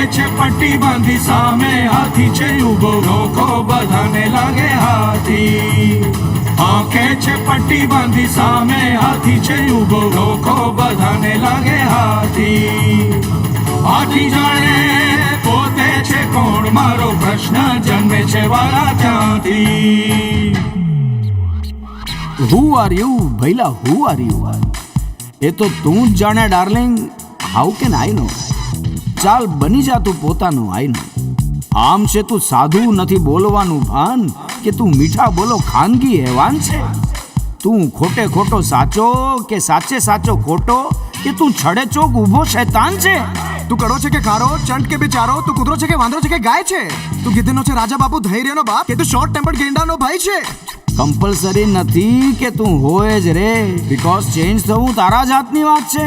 છે પટ્ટી બાંધી સામે હાથી છે ઉભો રોકો બધાને લાગે હાથી આંખે છે પટ્ટી બાંધી સામે હાથી છે ઉભો રોકો બધાને લાગે હાથી હાથી જાણે પોતે છે કોણ મારો પ્રશ્ન જન્મે છે વાળા ત્યાંથી હુ આર યુ ભૈલા હુ આર યુ એ તો તું જ જાણે darling how can I know ચાલ બની જા તું પોતાનું આઈ નો આમ છે તું સાધુ નથી બોલવાનું ભાન કે તું મીઠા બોલો ખાનગી હેવાન છે તું ખોટે ખોટો સાચો કે સાચે સાચો ખોટો કે તું છડે ચોક ઊભો શૈતાન છે તું કડો છે કે ખારો ચંટ કે બિચારો તું કૂતરો છે કે વાંદરો છે કે ગાય છે તું ગીધેનો છે રાજા બાપુ ધૈર્યનો બાપ કે તું શોર્ટ ટેમ્પર્ડ ગેંડાનો ભાઈ છે કમ્પલસરી નથી કે તું હોય જ રે બીકોઝ ચેન્જ થવું તારા જાતની વાત છે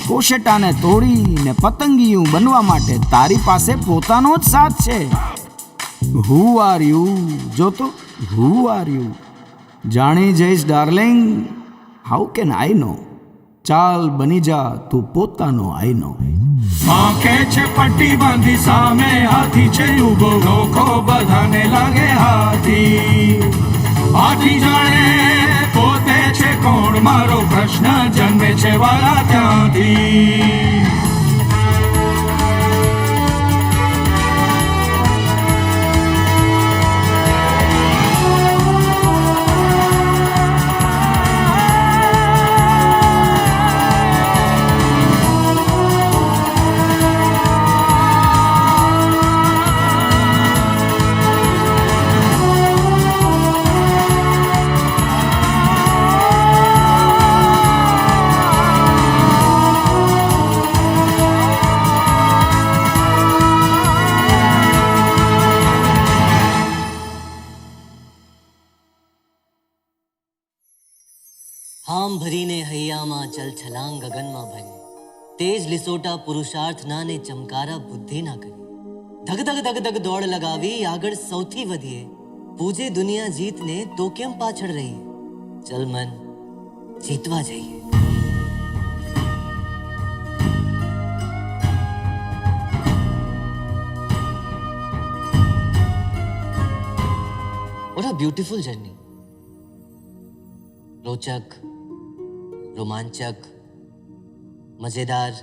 કોશેટાને તોડીને પતંગિયું બનવા માટે તારી પાસે પોતાનો જ સાથ છે હુ આર યુ જો તો હુ આર યુ જાણી જઈશ darling how can I know ચાલ બની જા તું પોતાનો આઈ નો આંખે છે પટ્ટી બાંધી સામે હાથી છે ઉભો રોકો બધાને લાગે હાથી હાથી જાણે પોતે છે કોણ મારો પ્રશ્ન જન્મે છે વાળા ત્યાંથી હામ ભરીને હૈયામાં ચલ છલાંગ ગગનમાં ભરી તેજ લિસોટા પુરુષાર્થના ને ચમકારા બુદ્ધિના કરી ધગ ધગ ધગ ધગ દોડ લગાવી આગળ સૌથી વધીએ પૂજે દુનિયા જીતને તો કેમ પાછળ રહીએ ચલ મન જીતવા જઈએ What a beautiful journey. રોચક રોમાંચક મજેદાર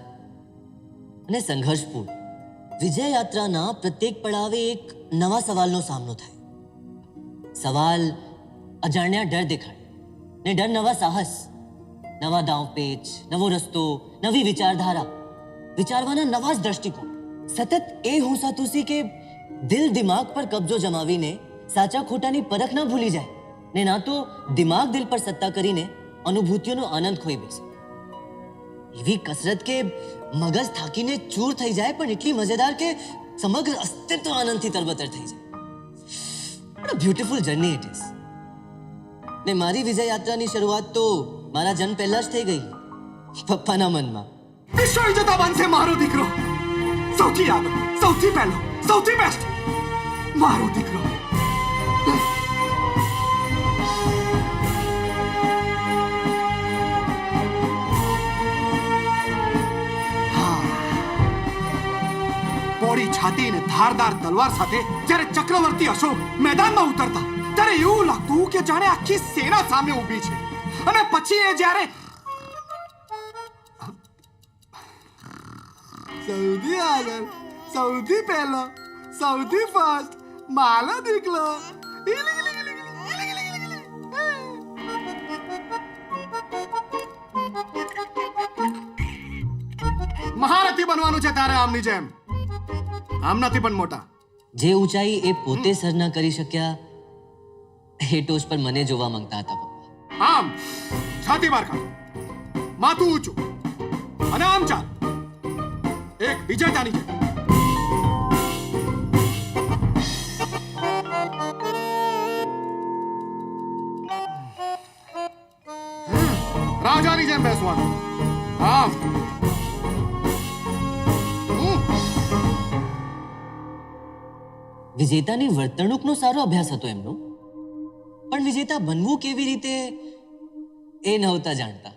અને સંઘર્ષપૂર્ણ વિજય યાત્રાના પ્રત્યેક પડાવે એક નવા સવાલનો સામનો થાય સવાલ અજાણ્યા ડર દેખાડે ને ડર નવા સાહસ નવા દાવપેચ નવો રસ્તો નવી વિચારધારા વિચારવાના નવા જ દ્રષ્ટિકોણ સતત એ હોંસાતુસી કે દિલ દિમાગ પર કબજો જમાવીને સાચા ખોટાની પરખ ના ભૂલી જાય ને ના તો દિમાગ દિલ પર સત્તા કરીને અનુભૂતિઓનો આનંદ ખોઈ બેસે એવી કસરત કે મગજ થાકીને ચૂર થઈ જાય પણ એટલી મજેદાર કે સમગ્ર અસ્તિત્વ આનંદથી તરબતર થઈ જાય What a beautiful journey it is. ને મારી વિજય યાત્રાની શરૂઆત તો મારા જન્મ પહેલા જ થઈ ગઈ પપ્પાના મનમાં વિશ્વ વિજેતા બનશે મારો દીકરો સૌથી આગળ સૌથી પહેલો સૌથી બેસ્ટ મારો દીકરો પોડી છાતી અને ધારદાર તલવાર સાથે જ્યારે ચક્રવર્તી અશોક મેદાનમાં ઉતરતા ત્યારે એવું લાગતું કે જાણે આખી સેના સામે ઊભી છે અને પછી એ જ્યારે સૌથી આગળ સૌથી પહેલો સૌથી ફર્સ્ટ માલો દીકલો મહારથી બનવાનું છે તારે આમની જેમ આમ નથી પણ મોટા જે ઊંચાઈ એ પોતે સર ન કરી શક્યા એ ટોચ પર મને જોવા માંગતા હતા પપ્પા આમ છાતી બહાર કાઢ માથું ઊંચું અને આમ ચાલ એક વિજેતાની જેમ રાજાની જેમ બેસવાનું આમ વિજેતાની વર્તણૂકનો સારો અભ્યાસ હતો એમનો પણ વિજેતા બનવું કેવી રીતે એ નહોતા જાણતા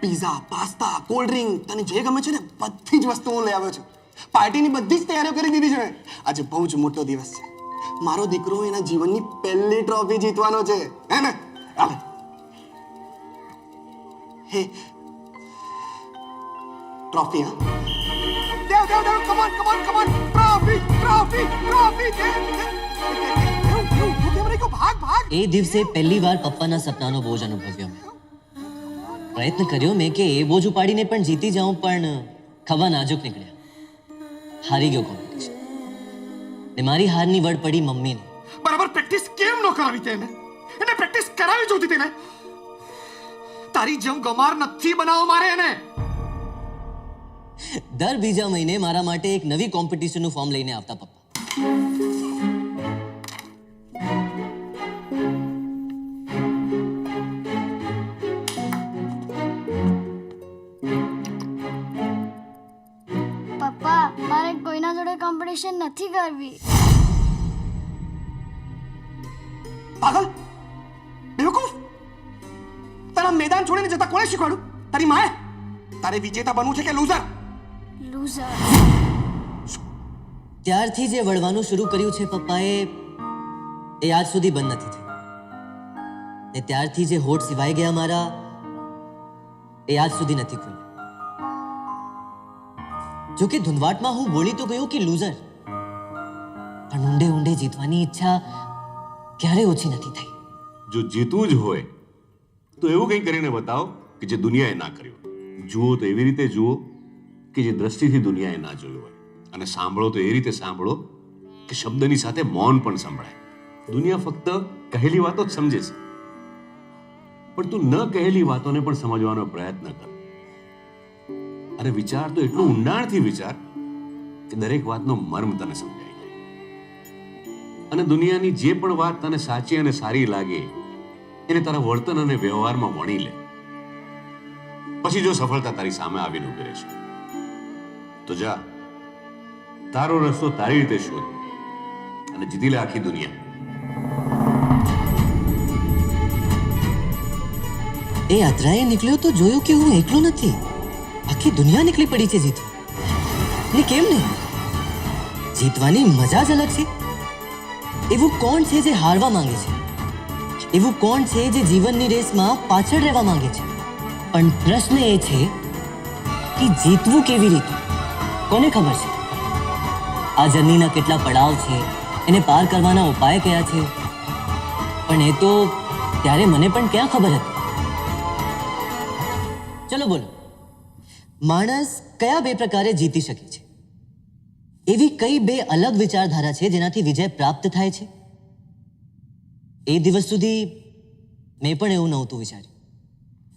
પીઝા, પાસ્તા, કોલ્ડ ડ્રિંક, તને જે ગમે છે ને બધી જ વસ્તુઓ લઈ આવ્યો છું. પાર્ટીની બધી જ તૈયારીઓ કરી દીધી છે મેં. આજે બહુ જ મોટો દિવસ છે. મારો દીકરો એના જીવનની પહેલી ટ્રોફી જીતવાનો છે, હે ને? હાલે. હે ટ્રોફી, હા? Dev Dev Dev, come on come on come on, trophy trophy trophy, Dev Dev Dev, કેમ રે કો, ભાગ ભાગ. એ દિવસે પહેલી વાર પપ્પાના સપનાનો બોજ અનુભવ્યો મેં. પ્રયત્ન કર્યો મેં કે એ બોજ ઉપાડીને પણ જીતી જાઉં, પણ ખભા નાજુક નીકળ્યા. હારી ગયો કોમ્પિટિશન. ને મારી હારની વડ પડી મમ્મીને. બરાબર પ્રેક્ટિસ કેમ ન કરાવી તેને? એને પ્રેક્ટિસ કરાવી જોતી તેને. તારી જેમ ગમાર નથી બનાવો મારે એને. દર બીજા મહિને મારા માટે એક નવી કોમ્પિટિશનનું ફોર્મ લઈને આવતા પપ્પા. પપ્પા, મારે કોઈના જોડે કોમ્પિટિશન નથી કરવી. પાગલ, બેવકૂફ, તારા મેદાન છોડીને જતા કોણે શીખવાડ્યું? તારી માએ? તારે વિજેતા બનવું છે કે લૂઝર? લૂઝર. ત્યારથી જે વળવાનું શરૂ કર્યું છે પપ્પાએ, એ આજ સુધી બંધ નથી થયું. ને ત્યારથી જે હોઠ સિવાય ગયા મારા, એ આજ સુધી નથી ખુલ્યા. જો કે ધુંધવાટમાં હું બોલી તો ગયો કે લૂઝર, પણ ઊંડે ઊંડે જીતવાની ઈચ્છા ક્યારે ઓછી નથી થઈ. જો જીતવું જ હોય તો એવું કંઈ કરીને બતાવો કે જે દુનિયાએ ના કર્યું. જુઓ તો એવી રીતે જુઓ કે જે દ્રષ્ટિથી દુનિયાએ ના જોયું હોય, અને સાંભળો તો એ રીતે સાંભળો કે શબ્દની સાથે મૌન પણ સંભળાય. દુનિયા ફક્ત કહેલી વાતો જ સમજે છે, પણ તું ન કહેલી વાતોને પણ સમજવાનો પ્રયત્ન કર. અને વિચાર તો એટલું ઊંડાણથી વિચાર કે દરેક વાતનો મર્મ તને સમજાય જાય. અને દુનિયાની જે પણ વાત તને સાચી અને સારી લાગે એને તારા વર્તન અને વ્યવહારમાં વણી લે. પછી જો સફળતા તારી સામે આવીને ઉભી રહેશે તો જા, તારો રસ્તો તારી રીતે શોધ અને જીતી લે આખી દુનિયા. એ યાત્રાએ નીકળ્યો તો જોયું કે હું એકલો નથી, આખી દુનિયા નીકળી પડી છે જીતવા. ને કેમ નહીં? જીતવાની મજા જ અલગ છે. એવું કોણ છે જે હારવા માંગે છે? એવું કોણ છે જે જીવનની રેસમાં પાછળ રહેવા માંગે છે? પણ પ્રશ્ન એ છે કે જીતવું કેવી રીતે? કોને ખબર છે? આ જર્નીના કેટલા પડાવ છે, એને પાર કરવાના ઉપાય કયા છે? પણ એ તો ત્યારે મને પણ ક્યાં ખબર હતી. ચલો બોલો, માણસ કયા બે પ્રકારે જીતી શકે છે? એવી કઈ બે અલગ વિચારધારા છે જેનાથી વિજય પ્રાપ્ત થાય છે? એ દિવસ સુધી મેં પણ એવું નહોતું વિચાર્યું,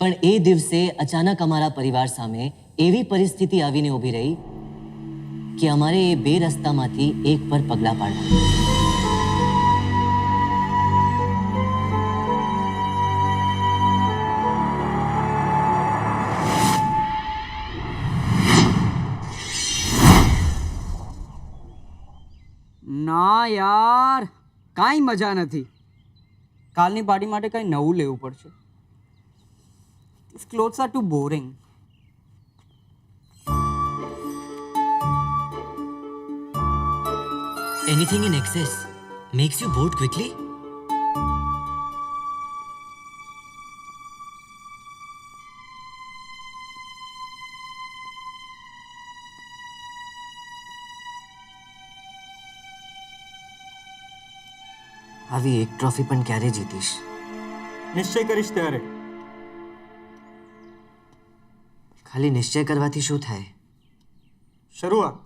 પણ એ દિવસે અચાનક અમારા પરિવાર સામે એવી પરિસ્થિતિ આવીને ઊભી રહી કે અમારે એ બે રસ્તામાંથી એક પર પગલાં પાડવા. ના યાર, કાંઈ મજા નથી. કાલની પાર્ટી માટે કંઈ નવું લેવું પડશે. These clothes are too boring. Anything in excess makes you bored quickly. આવી એક ટ્રોફી પણ ક્યારે જીતીશ? નિશ્ચય કરીશ ત્યારે. ખાલી નિશ્ચય કરવાથી શું થાય? શરૂઆત.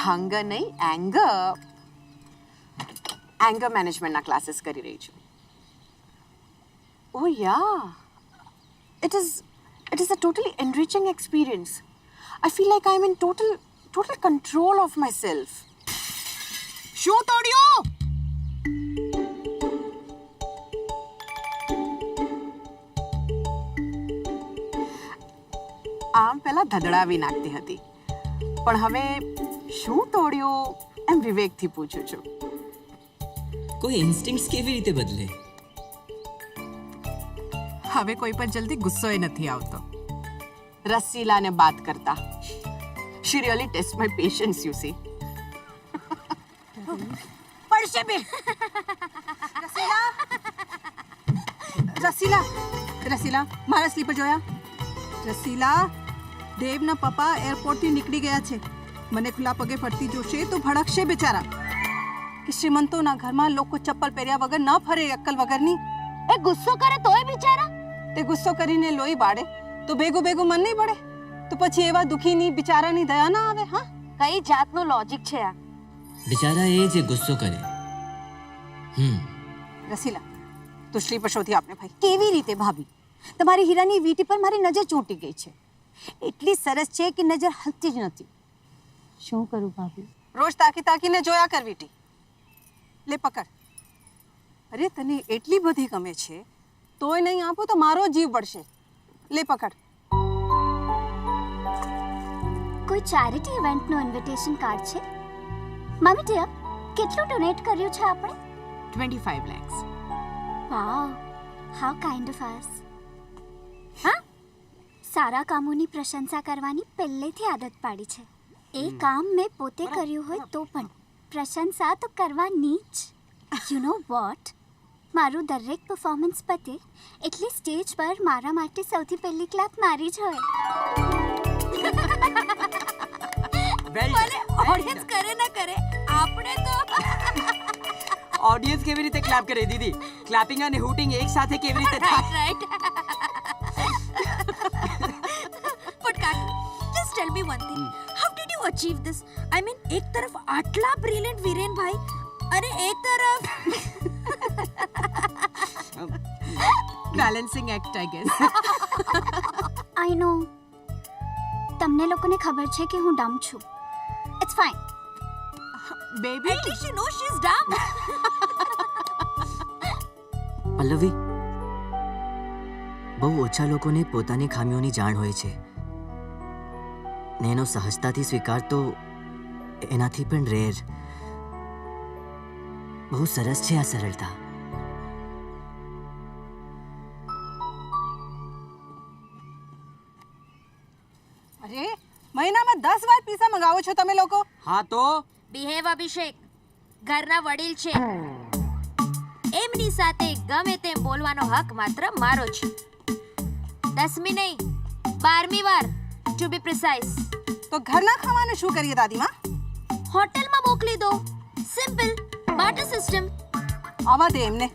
હંગર નહીં, એંગર મેનેજમેન્ટના ક્લાસીસ કરી રહી છું. Oh yeah, it is a totally enriching experience. I feel like I am in total control of myself. શું તોડ્યો? આમ પહેલા ધધડાવી નાખતી હતી, પણ હવે શું તોડ્યું એમ વિવેકથી પૂછું છું. કોઈ ઇન્સ્ટિંક્ટ્સ કેવી રીતે બદલે? હવે કોઈ પર જલ્દી ગુસ્સોય નથી આવતો. રસીલાને બાત કરતા. She really tests my patience, you see. પડશે બે. રસીલા મારા સ્લીપર જોયા? રસીલા, દેવના પપ્પા એરપોર્ટથી નીકળી ગયા છે. મને ખુલ્લા પગે ફરતી જોશે તો ભડકશે બેચારા. કે શ્રીમંતોના ઘરમાં લોકો ચપ્પલ પહેર્યા વગર ન ફરે અક્કલ વગરની. એ ગુસ્સો કરે તોય બિચારા. તે ગુસ્સો કરીને લોહી બાળે તો ભેગું ભેગું મન નહીં પડે? તો પછી એવા દુખીની બિચારાની દયા ના આવે? હા, કઈ જાતનું લોજિક છે આ? બિચારા એ જે ગુસ્સો કરે. રસીલા, તો સ્લીપર શોધી આપને ભાઈ. કેવી રીતે ભાભી? તમારી હીરાની વીંટી પર મારી નજર ચોંટી ગઈ છે. એટલી સરસ છે કે નજર હલતી જ નથી. શું કરું ભાભી? રોજ તાકી તાકીને જોયા કર વીંટી. લે પકડ. અરે તને એટલી બધી ગમે છે તોય નહીં આપો તો મારો જીવ બળશે. લે પકડ. કોઈ ચેરિટી ઇવેન્ટનું ઇન્વિટેશન કાર્ડ છે? મમ્મી ડિયર, કેટલું ડોનેટ કર્યું છે આપણે? 25 lakhs. Wow, how kind of us. હા, સારા કામોની પ્રશંસા કરવાની પહેલેથી આદત પાડી છે. એ કામ મેં પોતે કર્યું હોય તો પણ પ્રશંસા તો કરવાની જ. યુ નો વોટ, મારું દરેક પરફોર્મન્સ પતે એટલે સ્ટેજ પર મારા માટે સૌથી પહેલી ક્લાપ મારી જ હોય. ભલે ઓડિયન્સ કરે ના કરે, આપણે તો ઓડિયન્સ કેવી રીતે ક્લેપ કરે દીદી? ક્લેપિંગ અને હૂટિંગ એક સાથે કેવી રીતે થાય? રાઈટ. બટ કાકી, just tell me one thing, how did you achieve this? I mean, એક તરફ આટલા બ્રિલિયન્ટ વિરેનભાઈ અને એક તરફ balancing act I guess. I know, તમને લોકોને ખબર છે કે હું ડમ છું. It's fine. Baby, At least you know she's dumb. Pallavi, બહુ ઓછા લોકોને પોતાની ખામીઓની જાણ હોય છે ને એનો સહજતાથી સ્વીકાર તો એનાથી પણ રેર. બહુ સરસ છે આ સરળતા. અરે મહિનામાં 10 વાર પીઝા મંગાવો છો તમે લોકો? હા તો બિહેવ અભિષેક, ઘરના વડીલ છે. એમની સાથે ગમે તેમ બોલવાનો હક માત્ર મારો છે. 10મી નહીં, 12મી વાર ટુ બી પ્રિસાઇઝ. તો ઘરના ખાવાનું શું કરીએ દાદીમાં? હોટેલમાં મોકલી દો. Simple, barter system. આવા દે એમને.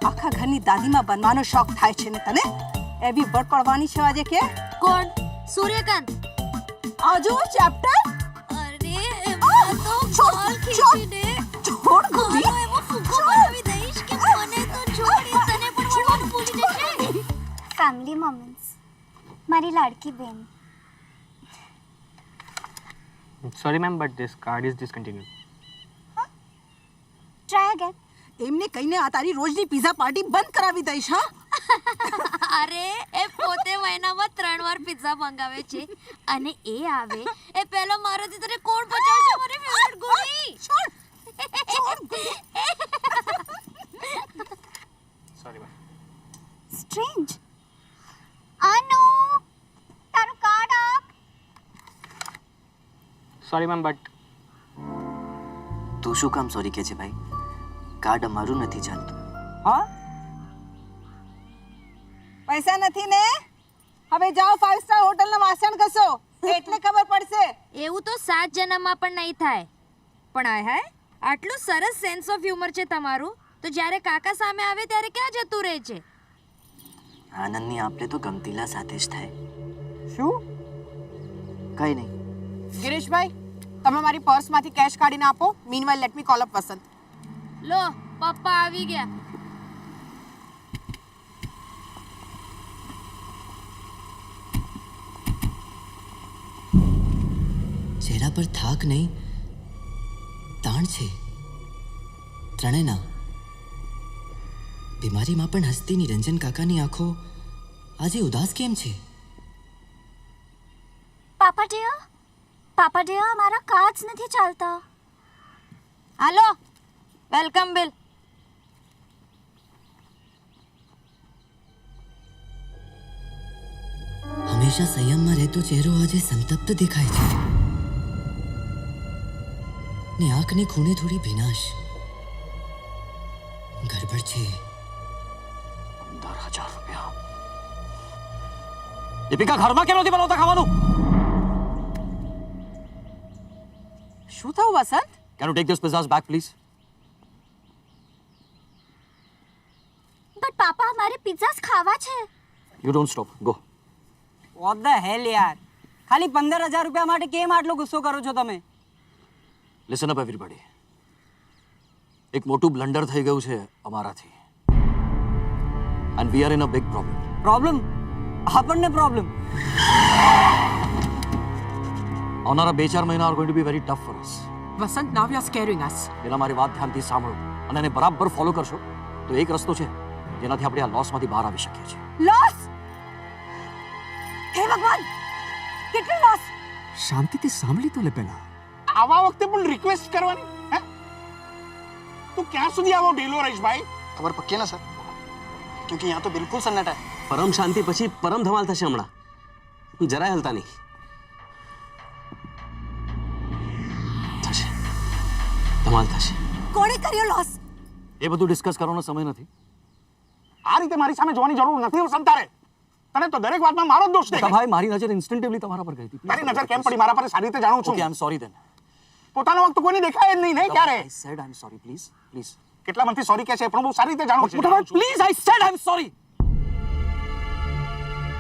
આખા ઘરની દાદીમાં બનવાનો શોખ થાય છે ને તને? એવી વટ પડવાની છે આજે કે? કોણ? સૂર્યકાંત. આજુ ચેપ્ટર. અરે એમાં તો ગોલ ખીચીને છોડ ગુડી. મારો એવો ફૂગો બનાવી દઈશ કે મને તો છોડી તને પણ વળવાનું ભૂલી જશે. Family moments. મારી લાડકી બેન. Sorry ma'am, but this card is discontinued. Try again. એમને કહીને આ તારી રોજની પીઝા પાર્ટી બંધ કરાવી દઈશ. હા, અરે એ પોતે મહિનામાં 3 વાર પિઝા મંગાવે છે અને એ આવે એ પહેલા મારાથી તને કોણ પચાવશે મારી ફેવરિટ ગોળી? Sorry ma'am. સ્ટ્રેન્જ. આનો તારું કાર્ડ આપ. Sorry ma'am, but તું શું કામ સોરી કહે છે ભાઈ? કાર્ડ અમારું નથી ચાલતું. હા, પૈસા નથી ને? હવે જાઓ 5 સ્ટાર હોટલના વાસણ ઘસો એટલે ખબર પડશે. એવું તો 7 જન્મમાં પણ નહીં થાય. પણ આય હાય, આટલું સરસ સેન્સ ઓફ હ્યુમર છે તમારું, તો જ્યારે કાકા સામે આવે ત્યારે ક્યાં જતું રહે છે? આનંદની આપણે તો ગમતીલા સાથે જ થાય. શું? કઈ નહીં. ગિરીશભાઈ, તમે મારી પર્સમાંથી કેશ કાઢીને આપો. Meanwhile let me call up Vasant. લો, પપ્પા આવી ગયા. ચહેરા પર થાક નહીં, તાણ છે ત્રણેયના. બીમારીમાં પણ હસતી નિરંજન કાકાની આંખો આજે ઉદાસ કેમ છે? પાપા ડિયર, મારા કાર્ડ્સ નથી ચાલતા. હાલો, વેલકમ બિલ. હંમેશા સંયમમાં રહેતો ચહેરો આજે સંતપ્ત દેખાય છે ને આંખને ખૂણે થોડી ભીનાશ. ગડબડ છે. 15,000 રૂપિયા. દીપિકા, ઘરમાં કેમ નથી બનાવતા ખાવાનું? શું થયું Vasant? Can you take this pizzas back please? But પાપા અમારે પિઝાસ ખાવા છે. You don't stop, go. What the hell યાર, ખાલી 15,000 રૂપિયા માટે કેમ આટલો ગુસ્સો કરો છો તમે? Listen up everybody. એક મોટું બ્લન્ડર થઈ ગયું છે અમારાથી. And we are in a big problem. Problem? આપણને પ્રોબ્લેમ? આવનારા 2-4 મહિના are going to be very tough for us. Vasant, now you're scaring us. પેલા મારી વાત ધ્યાનથી સાંભળો અને એને બરાબર ફોલો કરશો તો એક રસ્તો છે જેનાથી આપણે આ લોસમાંથી બહાર આવી શકીએ છીએ. લોસ? હે ભગવાન, કેટલો લોસ? શાંતિથી સાંભળી તો લે પહેલા. આવા વખતે પણ રિક્વેસ્ટ કરવાની હે? તું ક્યાં સુધી આવો ઢીલો રહીશ ભાઈ? खबर पक्की है ना सर? क्योंकि यहाँ तो बिल्कुल सन्नाटा है. પરમ શાંતિ પછી પરમ ધમાલ થશે હમણાં. જરાય હલતા નહીં. થશે, ધમાલ થશે. કોણે કર્યો લોસ? એ બધું ડિસ્કસ કરવાનો સમય નથી. આ રીતે મારી સામે જોવાની જરૂર નથી સંતારે. તને તો દરેક વાતમાં મારો જ દોષ દેખાય. ભાઈ, મારી નજર ઇન્સ્ટન્ટિવલી તમારા પર ગઈ હતી. તારી નજર કેમ પડી મારા પર સારી રીતે જાણું છું. Okay, I am sorry then. પોતાનો વખત કોઈને દેખાય જ નહીં ક્યારે. I said I am sorry, please please. કેટલા મનથી સોરી કહે છે પણ બહુ સારી રીતે જાણું છું. Please, I said I am sorry.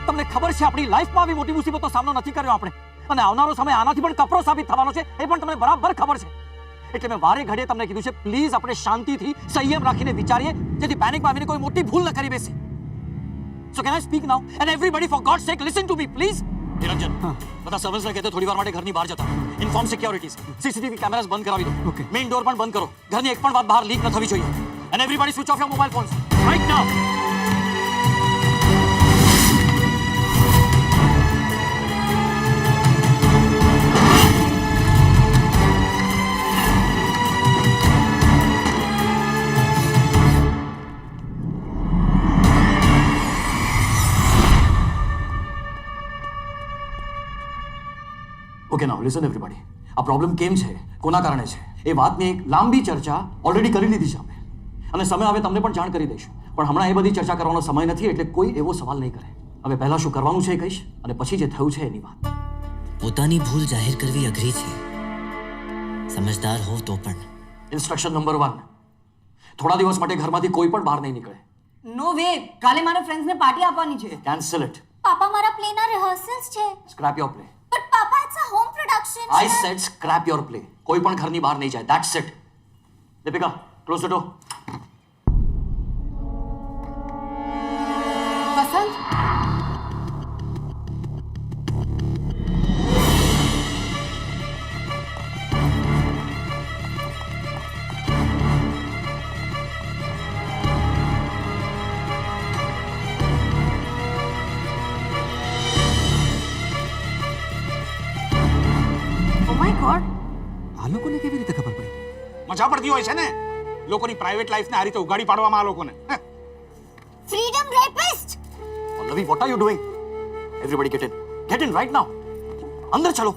તમને ખબર છે આપણી લાઈફમાં આવી મોટી મુસીબતનો સામનો નથી કર્યો આપણે, અને આવનારો સમય આનાથી પણ કપરો સાબિત થવાનો છે એ પણ તમને બરાબર ખબર છે. એટલે મેં વારે ઘડીએ તમને કીધું છે, પ્લીઝ આપણે શાંતિથી સંયમ રાખીને વિચારીએ જેથી પેનિકમાં આવીને કોઈ મોટી ભૂલ ન કરી બેસે. So can I speak now and everybody for god sake listen to me please. Niranjan, બધા સર્વન્ટ્સને કહેતો થોડી વાર માટે ઘરની બહાર જતા. ઇન્ફોર્મ સિક્યોરિટીઝ, સીસીટીવી કેમેરાસ બંધ કરાવી દો. મેઇન ડોર પણ બંધ કરો. ઘરની એક પણ વાત બહાર લીક ન થવી જોઈએ. And everybody switch off your mobile phones right now. Okay, now listen everybody. આ પ્રોબ્લેમ કેમ છે, કોના કારણે છે, એ વાતની એક લાંબી ચર્ચા ઓલરેડી કરી લીધી છે અમે, અને સમય આવે તમને પણ જાણ કરી દઈશું. પણ હમણાં એ બધી ચર્ચા કરવાનો સમય નથી, એટલે કોઈ એવો સવાલ નહીં કરે. હવે પહેલા શું કરવાનું છે એ કહીશ, અને પછી જે થયું છે એની વાત. પોતાની ભૂલ જાહેર કરવી અઘરી છે, સમજદાર હોવ તો પણ. ઇન્સ્ટ્રક્શન નંબર 1, થોડા દિવસ માટે ઘરમાંથી કોઈ પણ બહાર નહીં નીકળે. નો વે, કાલે મારા ફ્રેન્ડ્સને પાર્ટી આપવાની છે. Cancel it. પાપા મારા પ્લેના રિહર્સલ્સ છે. Scrap your play. બટ પાપા it's a home production. I said scrap your play. કોઈ પણ ઘરની બહાર નહીં જાય. That's it. Deepika, close the door. Vasant? Oh my god, આ લોકોને કેવી રીતે ખબર પડી? મજા પડતી હોય છે ને લોકોની પ્રાઇવેટ લાઈફને આ રીતે ઉગાડી પાડવામાં આ લોકોને. Freedom rapist. Pallavi, what are you doing? Everybody get in. Get in right now. अंदर चलो.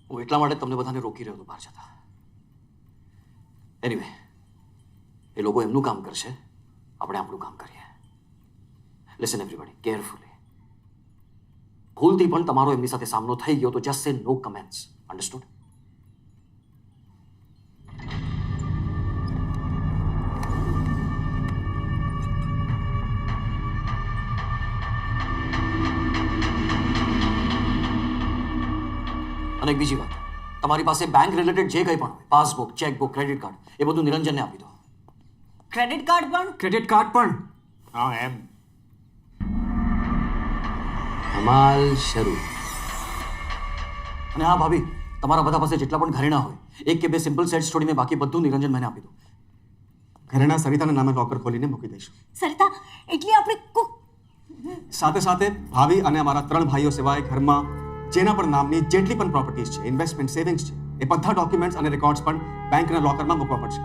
હું એટલા માટે તમને બધાને રોકી રહ્યો હતો બહાર જતા. એનીવે, એ લોકો એમનું કામ કરશે, આપણે આપણું કામ કરીએ. Listen everybody carefully. ભૂલથી પણ તમારો એમની સાથે સામનો થઈ ગયો તો જસ્ટ સે નો કમેન્ટ્સ. અન્ડરસ્ટુડ? અને એક બીજી વાત, તમારી પાસે બેંક રિલેટેડ જે કંઈ પણ હોય, પાસબુક, ચેકબુક, ક્રેડિટ કાર્ડ, એ બધું નિરંજનને આપી દો. ક્રેડિટ કાર્ડ પણ? ક્રેડિટ કાર્ડ પણ? હા એમ. ધમાલ શરૂ. અને હા ભાભી, તમારા બધા પાસે જેટલા પણ ઘરેણા હોય, 1 કે 2 સિમ્પલ સેટ્સ છોડીને બાકી બધું નિરંજન મને આપી દો. ઘરેણા સરિતાના નામે લોકર ખોલીને મૂકી દઈશું. સરિતા, એટલે આપણે કુક સાથે સાથે ભાભી અને અમારા 3 ભાઈઓ સિવાય ઘરમાં જેના પણ નામની જેટલી પણ પ્રોપર્ટીઝ છે, ઇન્વેસ્ટમેન્ટ, સેવિંગ્સ છે, એ બધા ડોક્યુમેન્ટ્સ અને રેકોર્ડ્સ પણ બેંકના લોકરમાં મૂકવા પડશે.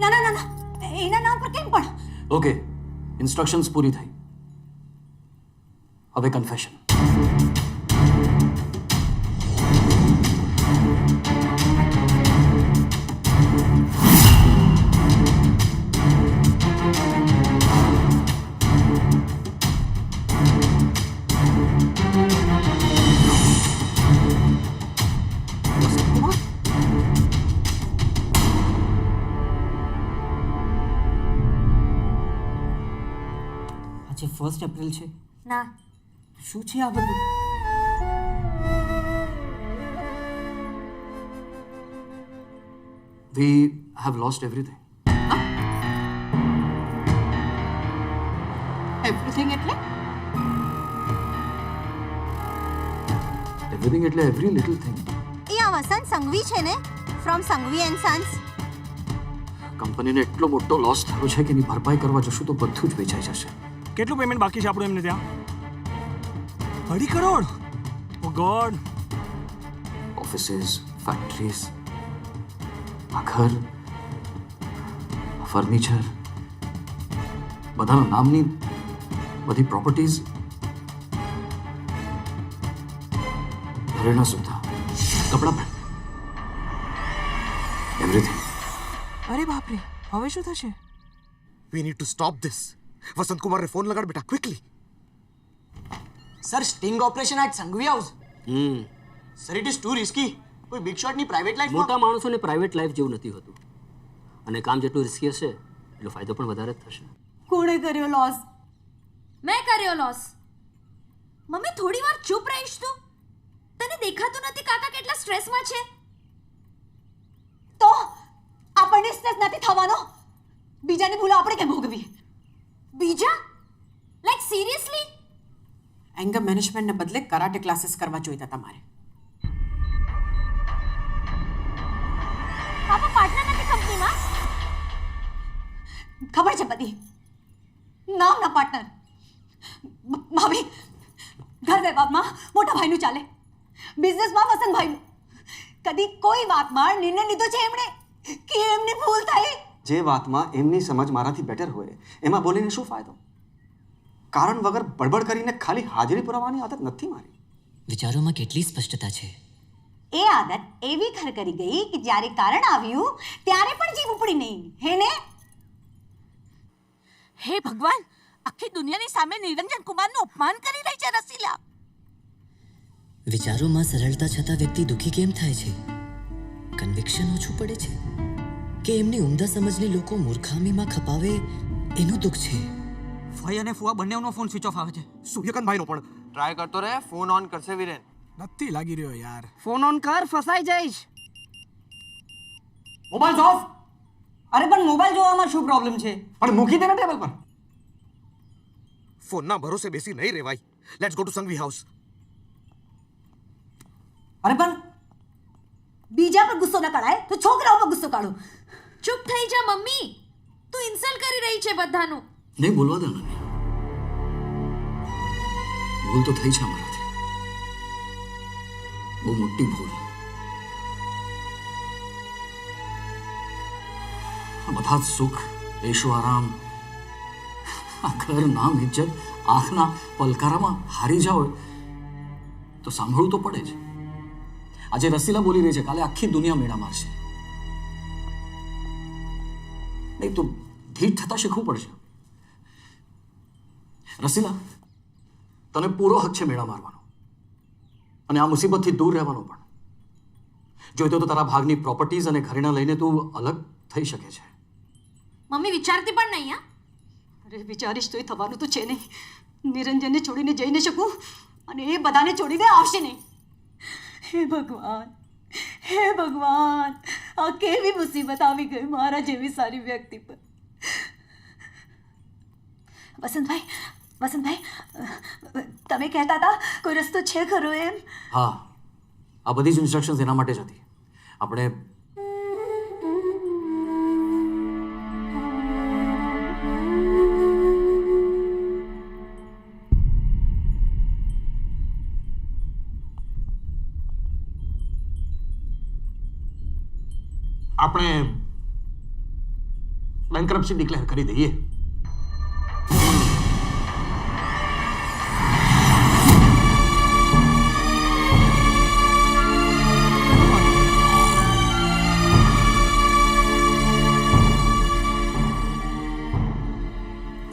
ના ના ના ના એના નામ પર કેમ પણ? ઓકે, ઇન્સ્ટ્રક્શન્સ પૂરી થઈ. હવે કન્ફેશન. આજે 1 એપ્રિલ છે. ના શું છે આ બધું? We have lost everything. Everything એટલે? એવરીથિંગ એટલે એવરી લિટલ થિંગ. એ આ વસંત સંઘવી છે ને, ફ્રોમ સંઘવી એન્ડ સન્સ. કંપનીને એટલો મોટો લોસ થયો છે કે એની ભરપાઈ કરવા જશું તો બધું જ વેચાઈ જશે. કેટલું પેમેન્ટ બાકી છે આપણું એમને ત્યાં? 2.5 કરોડ. ઓ ગોડ. ઓફિસીસ, ફેક્ટરીઝ, આ ઘર, ફર્નિચર, બધાના નામની બધી પ્રોપર્ટીઝ, ઘરેણા સુધા, કપડાં પણ, એવરીથિંગ. અરે બાપરે, હવે શું થશે? We need to stop this. Vasant કુમારને ફોન લગાડ બેટા, quickly. Sir, sting operation at Sanghvi house. Sir, it is too risky. કોઈ બિગ શોટની પ્રાઇવેટ લાઈફ. મોટા માણસોને પ્રાઇવેટ લાઈફ જેવું નથી હોતું, અને કામ જેટલું રિસ્કી હશે એટલો ફાયદો પણ વધારે જ થશે. કોણે કર્યો લોસ? મેં કર્યો લોસ. મમ્મી થોડી વાર ચૂપ રહીશ તું? તને દેખાતું નથી કાકા કેટલા સ્ટ્રેસમાં છે? તો આપણને સ્ટ્રેસ નથી થવાનો. બીજાની ભૂલો આપણે કેમ ભોગવી? બીજા? Like seriously? એંગર મેનેજમેન્ટને બદલે કરાટે ક્લાસીસ કરવા જોઈતા તમારે. પાપા પાર્ટનર નથી કંપનીમાં? ખબર છે બધી. નામના પાર્ટનર. ભાભી, ઘર વ્યવહારમાં મોટા ભાઈનું ચાલે, બિઝનેસમાં વસંતભાઈનું. કદી કોઈ વાતમાં નિર્ણય લીધો છે એમણે કે એમની ભૂલ થાય? જે વાતમાં એમની સમજ મારાથી બેટર હોય એમાં બોલીને શું ફાયદો? કારણ વગર બડબડ કરીને ખાલી હાજરી પુરાવવાની આદત નથી મારી. વિચારોમાં કેટલી સ્પષ્ટતા છે. એ આદત એવી ઘર કરી ગઈ કે જ્યારે કારણ આવ્યું ત્યારે પણ જીવ ઉપડી નહીં. હે ને? હે ભગવાન, આખી દુનિયાની સામે નિરંજન કુમારનું અપમાન કરી રહી છે રસીલા. વિચારોમાં સરળતા છતાં વ્યક્તિ દુઃખી કેમ થાય છે? કન્વિક્શન ઓછું પડે છે કે એમની ઉમદા સમજને લોકો મૂર્ખામીમાં ખપાવે એનું દુઃખ છે? ફઈ અને ફુવા બંનેનો ફોન સ્વિચ ઓફ આવે છે. સૂર્યકાંત ભાઈનો પણ ટ્રાય કરતો રહે, ફોન ઓન કરશે વિરેન. નથી લાગી રહ્યો યાર. ફોન ઓન કર, ફસાઈ જઈશ. Mobile of. અરે પણ મોબાઈલ જોવામાં શું પ્રોબ્લેમ છે? પણ મૂકી દેના ટેબલ પર. ફોનના ભરોસે બેસી નહીં રહેવાય. Let's go to Sanghvi house. અરે પણ બીજા પર ગુસ્સો ન કરાય તો છોકરાઓ પર ગુસ્સો કાઢો. ચૂપ થઈ જા મમ્મી, તું ઇન્સલ્ટ કરી રહી છે બધાનું. નહીં બોલવા દે મને. ભૂલ તો થઈ છે અમારાથી, બહુ મોટી ભૂલ. આ બધા જ સુખ, એશો આરામ, આ ઘર, નામ, ઇજ્જત આંખના પલકારામાં હારી જાઓ તો સાંભળવું તો પડે જ. આજે રસીલા બોલી રહી છે, કાલે આખી દુનિયા મેળા મારશે. નહીં તો ધીટ થતા શીખવું પડશે. રસીલા, તને પૂરો હક છે મેળા મારવાનો અને આ મુસીબતથી દૂર રહેવાનો પણ. જોઈતો તો તારા ભાગની પ્રોપર્ટીઝ અને ઘરેણા લઈને તું અલગ થઈ શકે છે. મમ્મી વિચારતી પણ નહીં. હા, અરે વિચારીશ તોય થવાનું તો છે નહીં. નિરંજનને છોડીને જઈ ન શકું અને એ બધાને છોડીને આવશે નહીં. હે ભગવાન, હે ભગવાન, આ કેવી મુસીબત આવી ગઈ મારા જેવી સારી વ્યક્તિ પર. વસંતભાઈ, વસંતભાઈ, તમે કહેતા હતા કોઈ રસ્તો છે ખરો એમ? હા, આ બધી જ ઇન્સ્ટ્રક્શન્સ એના માટે જ હતી. આપણે આપણે બેન્કરપ્સી ડિક્લેર કરી દઈએ.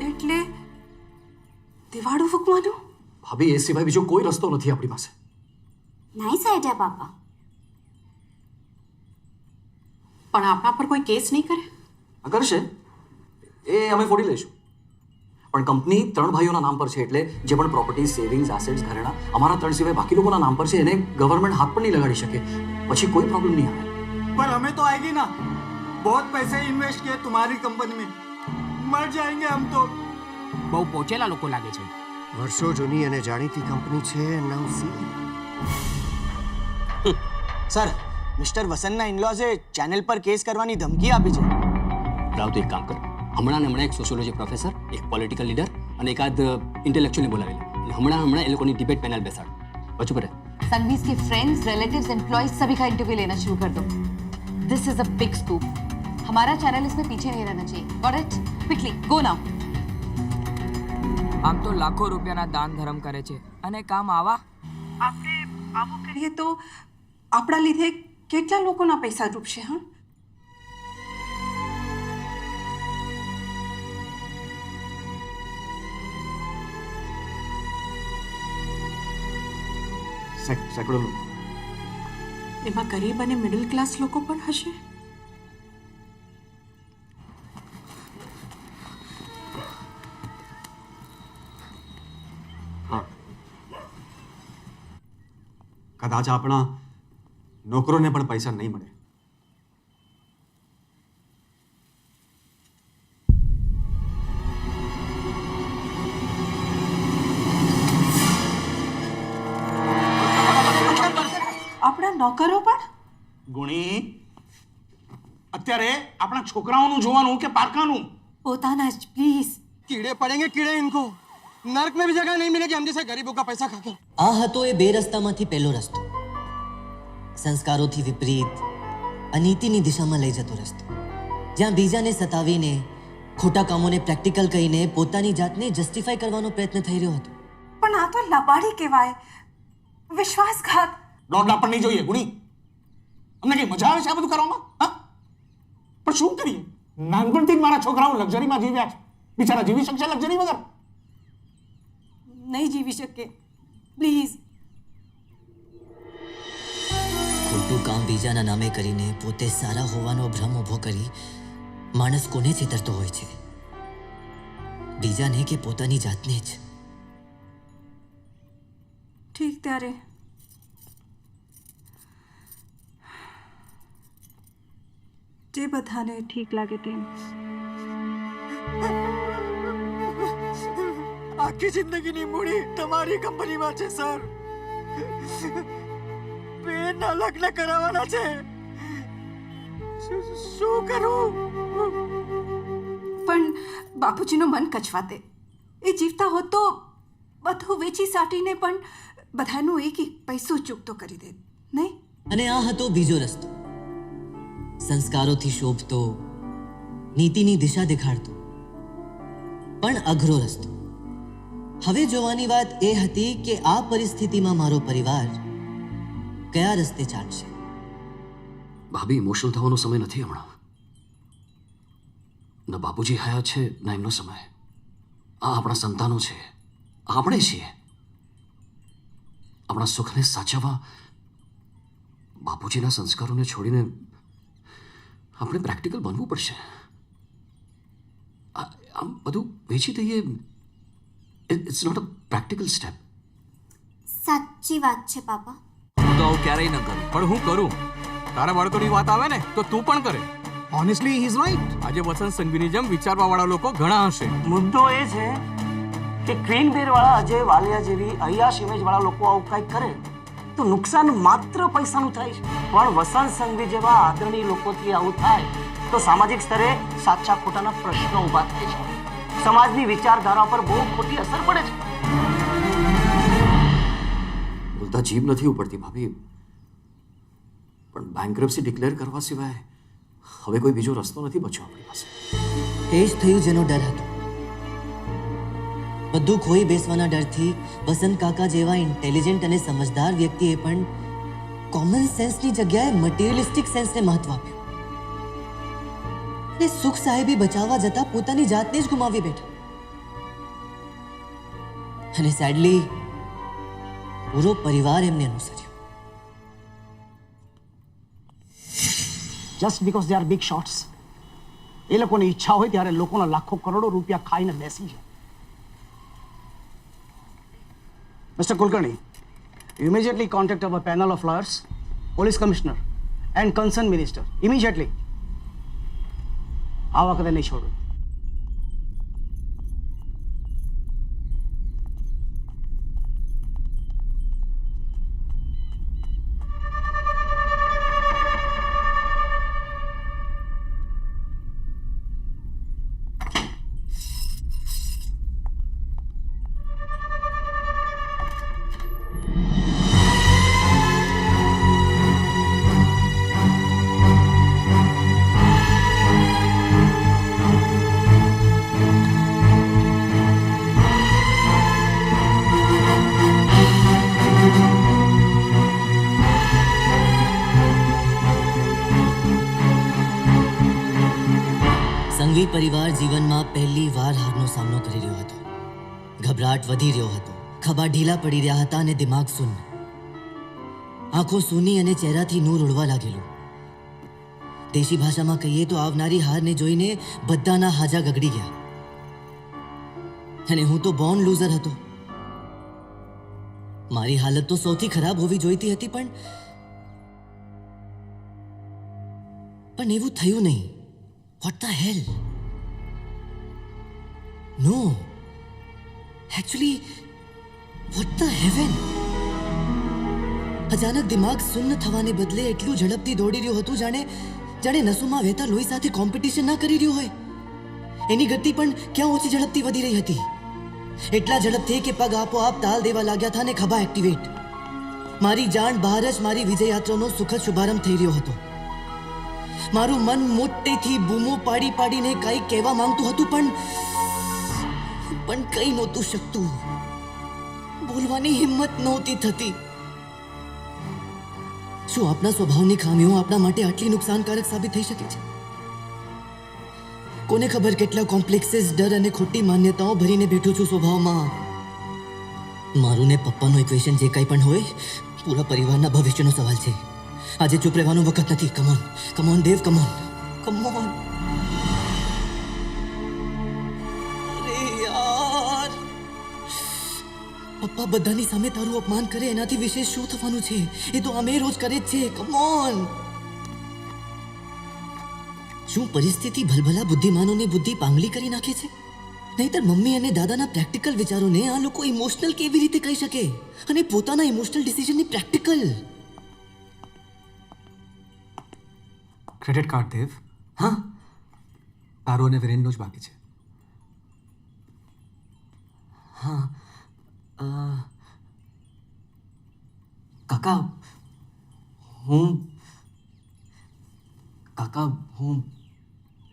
એટલે દિવાળું ફૂંકવાનું? ભાભી એ સિવાય બીજો કોઈ રસ્તો નથી આપણી પાસે. નાઇસ આઈડિયા પાપા. પણ આપણા પર કોઈ કેસ નહીં કરે? કરશે એ અમે ફોડી લઈશું, પણ કંપની 3 ભાઈઓના નામ પર છે, એટલે જે પણ પ્રોપર્ટી, સેવિંગ્સ, એસેટ્સ, ઘરેણા અમારા 3 સિવાય બાકી લોકોના નામ પર છે, એને ગવર્મેન્ટ હાથ પણ નહીં લગાડી શકે. પછી કોઈ પ્રોબ્લેમ નહીં આવે. पर हमें तो आएगी ना, बहुत पैसे इन्वेस्ट किए तुम्हारी कंपनी में, मर जाएंगे हम तो. બહુ પોચેલા લોકો લાગે છે. વર્ષો જૂની અને જાણીતી કંપની છે. નામ સી. સર, મિસ્ટર વસંતના ઇનલોઝે ચેનલ પર કેસ કરવાની ધમકી આપી છે. રાવ તો એક કામ કર, હમણાં એક સોશિયોલોજી પ્રોફેસર, એક પોલિટિકલ લીડર અને એકાદ ઇન્ટેલેક્ચ્યુઅલને બોલાવેલા અને હમણાં એ લોકોની ડિબેટ પેનલ બેસાડ. बच्चों पर संघवीज के फ्रेंड्स, रिलेटिव्स, एम्प्लॉयज सभी का इंटरव्यू लेना शुरू कर दो. This is a big scoop. हमारा चैनल इसमें पीछे नहीं रहना चाहिए. Got it? Quickly go now. આમ તો લાખો રૂપિયાના દાન ધર્મ કરે છે અને કામ આવા. આપણે આવું કરીએ તો આપણા લીધે કેટલા લોકોના પૈસા ડૂબશે? હા, સેંકડો લોકો. એમાં ગરીબ અને મિડલ ક્લાસ લોકો પણ હશે. કદાચ આપણા નોકરોને પણ પૈસા નહીં મળે. આપણા નોકરો પણ? ગુણી, અત્યારે આપણા છોકરાઓનું જોવાનું કે પારકાનું? પોતાના જ પ્લીઝ. कीड़े पड़ेंगे कीड़े इनको. नर्क में भी जगह नहीं मिलेगी हम जैसे गरीबों का पैसा खा के. આ હતો એ બે રસ્તામાંથી પહેલો રસ્તો, સંસ્કારોથી વિપરીત અનીતિની દિશામાં લઈ જતો રસ્તો, જ્યાં બીજાને સતાવીને, ખોટા કામોને પ્રેક્ટિકલ કહીને પોતાની જાતને જસ્ટિફાઈ કરવાનો પ્રયત્ન થઈ રહ્યો હતો. પણ આ તો લબાડી કહેવાય, વિશ્વાસઘાત. દોડલા પણ નહીં જોઈએ ગુણી. અમને કઈ મજા આવે છે આ બધું કરવામાં? હા, પણ શું કરીએ? નાનપણથી જ મારા છોકરાઓ લક્ઝરીમાં જીવ્યા છે. બિચારા જીવી શકશે લક્ઝરી વગર? નહીં જીવી શકે. પ્લીઝ. ખોટું કામ બીજાના નામે કરીને પોતે સારા હોવાનો ભ્રમ ઊભો કરી માણસ કોને છેતરતો હોય છે? બીજાને કે પોતાની જાતને જ. ઠીક, ત્યારે જે બધાને ઠીક લાગે તેમ. આખી જિંદગીની મૂડી તમારી કંપનીમાં છે સર. બેનના લગ્ન કરાવવાના છે. શું કરું? પણ બાપુજીનું મન કચવાતે. એ જીવતા હોત તો બધું વેચી સાટીને પણ બધાનું એક એક પૈસો ચૂકતો કરી દે, નહીં? અને આ હતો બીજો રસ્તો, સંસ્કારોથી શોભતો, નીતિની દિશા દેખાડતો, પણ અઘરો રસ્તો. હવે જોવાની વાત એ હતી કે આ પરિસ્થિતિમાં મારો પરિવાર કયા રસ્તે ચાલશે. ભાભી, ઇમોશનલ થવાનો સમય નથી હમણાં. ન બાપુજી હયાત છે ન એમનો સમય. આ આપણા સંતાનો છે, આપણે છીએ. આપણા સુખને સાચવવા બાપુજીના સંસ્કારોને છોડીને આપણે પ્રેક્ટિકલ બનવું પડશે. આમ બધું વેચી દઈએ, it's not a practical step. સાચી વાત છે પાપા. હું તો આવું ક્યારેય ન કરું, પણ હું કરું. તારા બાળકોની વાત આવે ને તો તું પણ કરે. Honestly, he's right. આજે વસંત સંઘવીની જેમ વિચારવા વાળા લોકો ઘણા હશે. મુદ્દો એ છે કે ક્વીન બેર વાળા અજય વાલિયા જેવી અયાશ ઇમેજ વાળા લોકો આવું કંઈક કરે તો નુકસાન માત્ર પૈસાનું થાય છે, પણ વસંત સંઘવી જેવા આદરણીય લોકોથી આવું થાય તો સામાજિક સ્તરે સાચા ખોટાના પ્રશ્નો ઊભા થાય છે. સમાજની વિચારધારા પર બહુ ખોટી અસર પડે છે. બોલતા જીભ નથી ઉપડતી ભાભી, પણ બેન્કરપ્સી ડિક્લેર કરવા સિવાય હવે કોઈ બીજો રસ્તો નથી બચ્યો આપણી પાસે. એ જ થયું જેનો ડર હતો. બધું ખોઈ બેસવાના ડરથી વસંત કાકા જેવા ઇન્ટેલિજન્ટ અને સમજદાર વ્યક્તિએ પણ કોમન સેન્સની જગ્યાએ મટીરિયલિસ્ટિક સેન્સને મહત્વ આપ્યું. અને સુખ સાહેબી બચાવવા જતા પોતાની જાતને જ ગુમાવી બેઠા. અને સેડલી પૂરો પરિવાર એમને અનુસર્યો. Just because they are big shots, એ લોકોની ઈચ્છા હોય ત્યારે લોકોના લાખો કરોડો રૂપિયા ખાઈને બેસી જાય. Mister Kulkarni, immediately contact our panel of lawyers, police commissioner and concerned minister. Immediately. આ વખતે નહીં છોડું. સંઘવી પરિવાર જીવનમાં પહેલી વાર હારનો સામનો કરી રહ્યો હતો. ગભરાટ વધી રહ્યો હતો, ખભા ઢીલા પડી રહ્યા હતા અને દિમાગ શૂન્ય. આંખો સૂની અને ચહેરાથી નૂર ઉડવા લાગેલું. દેશી ભાષામાં કહીએ તો આવનારી હારને જોઈને બધાના હાજા ગગડી ગયા. અને હું તો બોર્ન લૂઝર હતો. મારી હાલત તો સૌથી ખરાબ હોવી જોઈતી હતી, પણ એવું થયું નહીં. What the hell? No. Actually, what the heaven? અચાનક દિમાગ શૂન્ય થવાને બદલે એટલું ઝડપથી દોડી રહ્યું હતું જાણે નસોમાં વહેતા લોહી સાથે કોમ્પિટિશન ના કરી રહ્યું હોય. એની ગતિ પણ ક્યાં ઓછી ઝડપથી વધી રહી હતી. એટલા ઝડપથી કે પગ આપોઆપ તાલ દેવા લાગ્યા હતા ને ખભા એક્ટિવેટ. મારી જાણ બહાર જ મારી વિજય યાત્રાનો સુખદ શુભારંભ થઈ રહ્યો હતો. મારું મન મોટેથી બૂમો પાડી પાડીને કંઈ કહેવા માંગતું હતું, પણ કંઈ નહોતું શકતું. બોલવાની હિંમત નહોતી થતી. શું આપણા સ્વભાવની ખામીઓ આપણા માટે આટલી નુકસાનકારક સાબિત થઈ શકે છે? કોને ખબર કેટલા કોમ્પ્લેક્સીસ, ડર અને ખોટી માન્યતાઓ ભરીને બેઠો છું સ્વભાવમાં. મારું ને પપ્પાનો ઇક્વેશન જે કંઈ પણ હોય, પૂરા પરિવારના ભવિષ્યનો સવાલ છે. આજે ચૂપ રહેવાનો વખત નથી. Come on Dev, come on. અરે યાર, પપ્પા બધાની સામે તારું અપમાન કરે એનાથી વિશેષ શું થવાનું છે? એ તો અમે રોજ કરે જ છે. Come on. શું પરિસ્થિતિ ભલભલા બુદ્ધિમાનોને બુદ્ધિ પાંગલી કરી નાખે છે? નહીતર મમ્મી અને દાદાના પ્રેક્ટિકલ વિચારોને આ લોકો ઇમોશનલ કેવી રીતે કહી શકે? અને પોતાના ઇમોશનલ ડિસિઝનની પ્રેક્ટિકલ. ક્રેડિટ કાર્ડ દેવ. હા, તારો અને વિરેનનો જ બાકી છે. હા, કાકા હું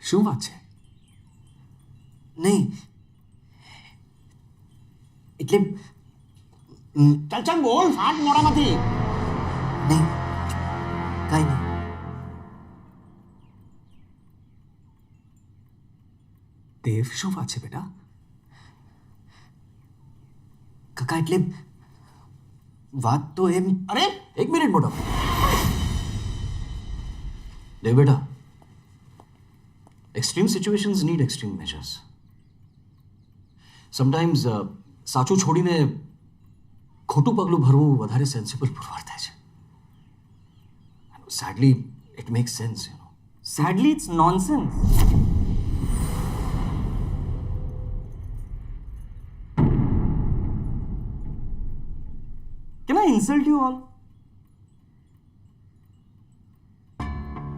શું વાત છે? નહીં એટલે ચાલ બોલ, ફાટ મોડામાંથી. નહીં, કાંઈ નહીં. દેવ, શું વાત છે બેટા? કાકા એટલે વાત તો એમ. અરે એક મિનિટ મોટા. દેવ બેટા, extreme situations need extreme measures. Sometimes સાચું છોડીને ખોટું પગલું ભરવું વધારે સેન્સિબલ પુરવાર થાય છે. Sadly it makes sense. Sadly it's nonsense. Can I insult you all?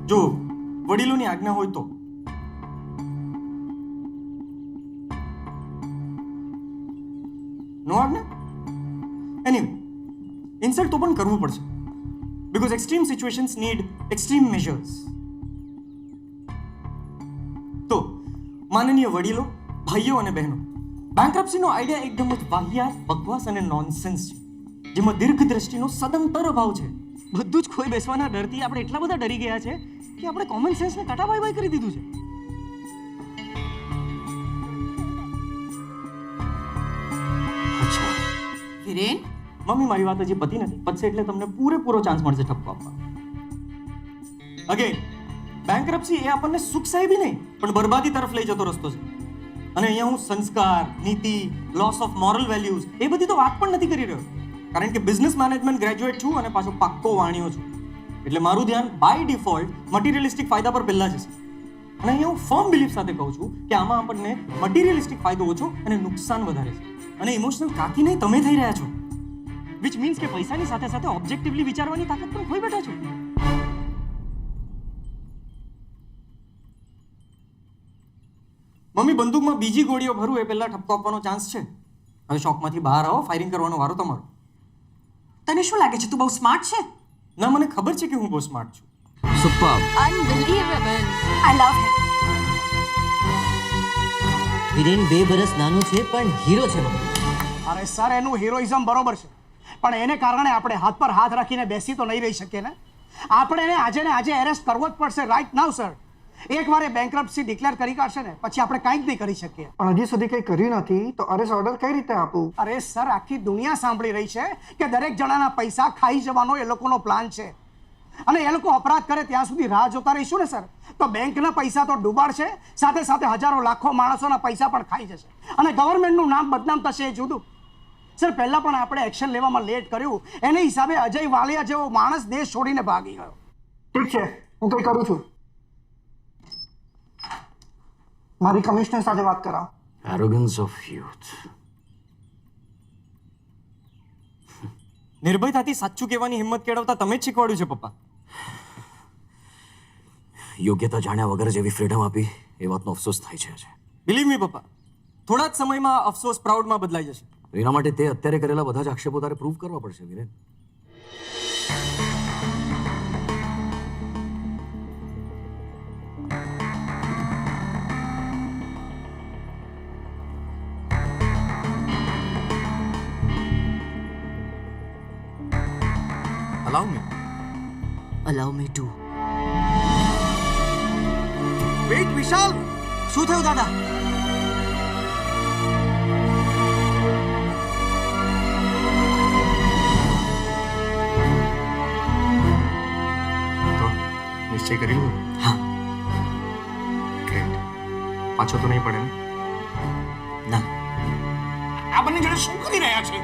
જો વડીલોની આજ્ઞા હોય તો. નો આજ્ઞા? એનીવે, ઇન્સલ્ટ તો પણ કરવું પડશે. Because extreme situations need extreme measures. માનનીય વડીલો, ભાઈઓ અને બહેનો, બેંકરપ્સીનો આઈડિયા એકદમ જ વાહિયાત, બકવાસ અને નોનસેન્સ છે, જેમાં દીર્ઘદ્રષ્ટિનો સદંતર અભાવ છે. બધું જ ખોઈ બેસવાના ડરથી આપણે એટલા બધા ડરી ગયા છે કે આપણે કોમન સેન્સને કટાબાઈ કરી દીધું છે. અચ્છા વિરેન, મમ્મી, મારી વાત હજી પતી નથી. પતશે એટલે તમને પૂરેપૂરો ચાન્સ મળશે ઠપકો આપવાનો. અગેન, બેંકરપ્સી એ આપણને સુખ સાહેબી નહીં પણ બરબાદી તરફ લઈ જતો રસ્તો છે. અને અહીંયા હું સંસ્કાર, નીતિ, લોસ ઓફ મોરલ વેલ્યુઝ એ બધી તો વાત પણ નથી કરી રહ્યો, કારણ કે બિઝનેસ મેનેજમેન્ટ ગ્રેજ્યુએટ છું અને પાછો પાક્કો વાણિયો છું. એટલે મારું ધ્યાન બાય ડિફોલ્ટ મટીરિયલિસ્ટિક ફાયદા પર પહેલા જશે. અને અહીંયા હું ફર્મ બિલીફ સાથે કહું છું કે આમાં આપણને મટીરિયલિસ્ટિક ફાયદો ઓછો અને નુકસાન વધારે છે. અને ઇમોશનલ કાકી નહીં તમે થઈ રહ્યા છો, વિચ મીન્સ કે પૈસાની સાથે સાથે ઓબ્જેક્ટિવલી વિચારવાની તાકાત પણ ખોઈ બેઠા છો. મમ્મી, બંદૂકમાં બીજી ગોળીઓ ભરું એ પહેલા ઠપકો આપવાનો ચાન્સ છે. હવે શોકમાંથી બહાર આવો, ફાયરિંગ કરવાનો વારો તમારો. તને શું લાગે છે તું બહુ સ્માર્ટ છે? ના, મને ખબર છે કે હું બહુ સ્માર્ટ છું. સુપર. અનબિલીવેબલ. આઈ લવ હિમ. વિરેન 2 વર્ષ નાનો છે પણ હીરો છે મમ્મી. અરે સર, એનું હિરોઇઝમ બરોબર છે, પણ એને કારણે આપણે હાથ પર હાથ રાખીને બેસી તો નહીં રહી શકીએ ને. આપણે એને આજે ને આજે એરેસ્ટ કરવો જ પડશે, રાઈટ નાઉ સર. એકવાર એ બેંકરપ્સી ડિક્લેર કરી કાઢશે ને પછી આપણે કાંઈ જ નહીં કરી શકીએ. પણ હજી સુધી કંઈ કર્યું નથી તો અરેસ્ટ ઓર્ડર કઈ રીતે આપું? અરે સર, આખી દુનિયા સાંભળી રહી છે કે દરેક જણાના પૈસા ખાઈ જવાનો એ લોકોનો પ્લાન છે. અને એ લોકો અપરાધ કરે ત્યાં સુધી રાહ જોતા રહીશું ને સર, તો બેંકના પૈસા તો ડૂબાડશે, સાથે સાથે હજારો લાખો માણસોના પૈસા પણ ખાઈ જશે અને ગવર્મેન્ટનું નામ બદનામ થશે. એ જુદું સર, પહેલા પણ આપણે એક્શન લેવામાં લેટ કર્યું, એને હિસાબે અજય વાલિયા જેવો માણસ દેશ છોડીને ભાગી ગયો. ઠીક છે, હું કંઈ કરું છું. મારી કમિશનર સાથે વાત કરાવો. Arrogance of youth. નિર્ભયતાથી સાચું કહેવાની હિંમત કેળવતા તમે જ શીખવાડ્યું છે પપ્પા. યોગ્યતા જાણ્યા વગર જેવી ફ્રીડમ આપી એ વાતનો અફસોસ થાય છે આજે. બિલીવ મી પપ્પા, થોડા જ સમયમાં અફસોસ પ્રાઉડમાં બદલાઈ જશે. એના માટે તે અત્યારે કરેલા બધા જ આક્ષેપો તારે પ્રૂવ કરવા પડશે Viren. Allow me to. Wait Vishal, શું થયું દાદા? તો નિશ્ચય કરી લીધો? હા. ગ્રેટ. પાછો તો નહીં પડે ને? ના. આ બંને જણા શું કરી રહ્યા છે?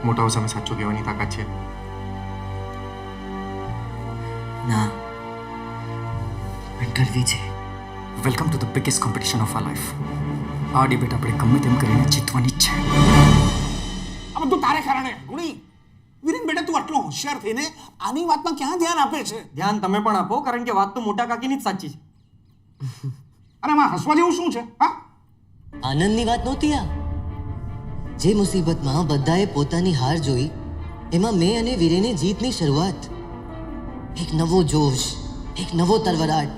મોટાઓ સામે સાચું કહેવાની તાકાત છે? ના. કરવી છે. Welcome to the biggest competition of our life. આ ડિબેટ આપણે ગમે તેમ કરીને જીતવાની જ છે. આ બધું તારે કારણે. ગુણી, વિરેન બેટા, તું આટલો હોશિયાર થઈને આની વાતમાં ક્યાં ધ્યાન આપે છે? ધ્યાન તમે પણ આપો, કારણ કે વાત તો મોટા કાકીની જ સાચી છે. અને આમાં હસવા જેવું શું છે? હા, આનંદની વાત નહોતી આ. જે મુસીબતમાં બધાએ પોતાની હાર જોઈ, એમાં મેં અને વીરેની જીતની શરૂઆત. એક નવો જોશ, એક નવો તરવરાટ.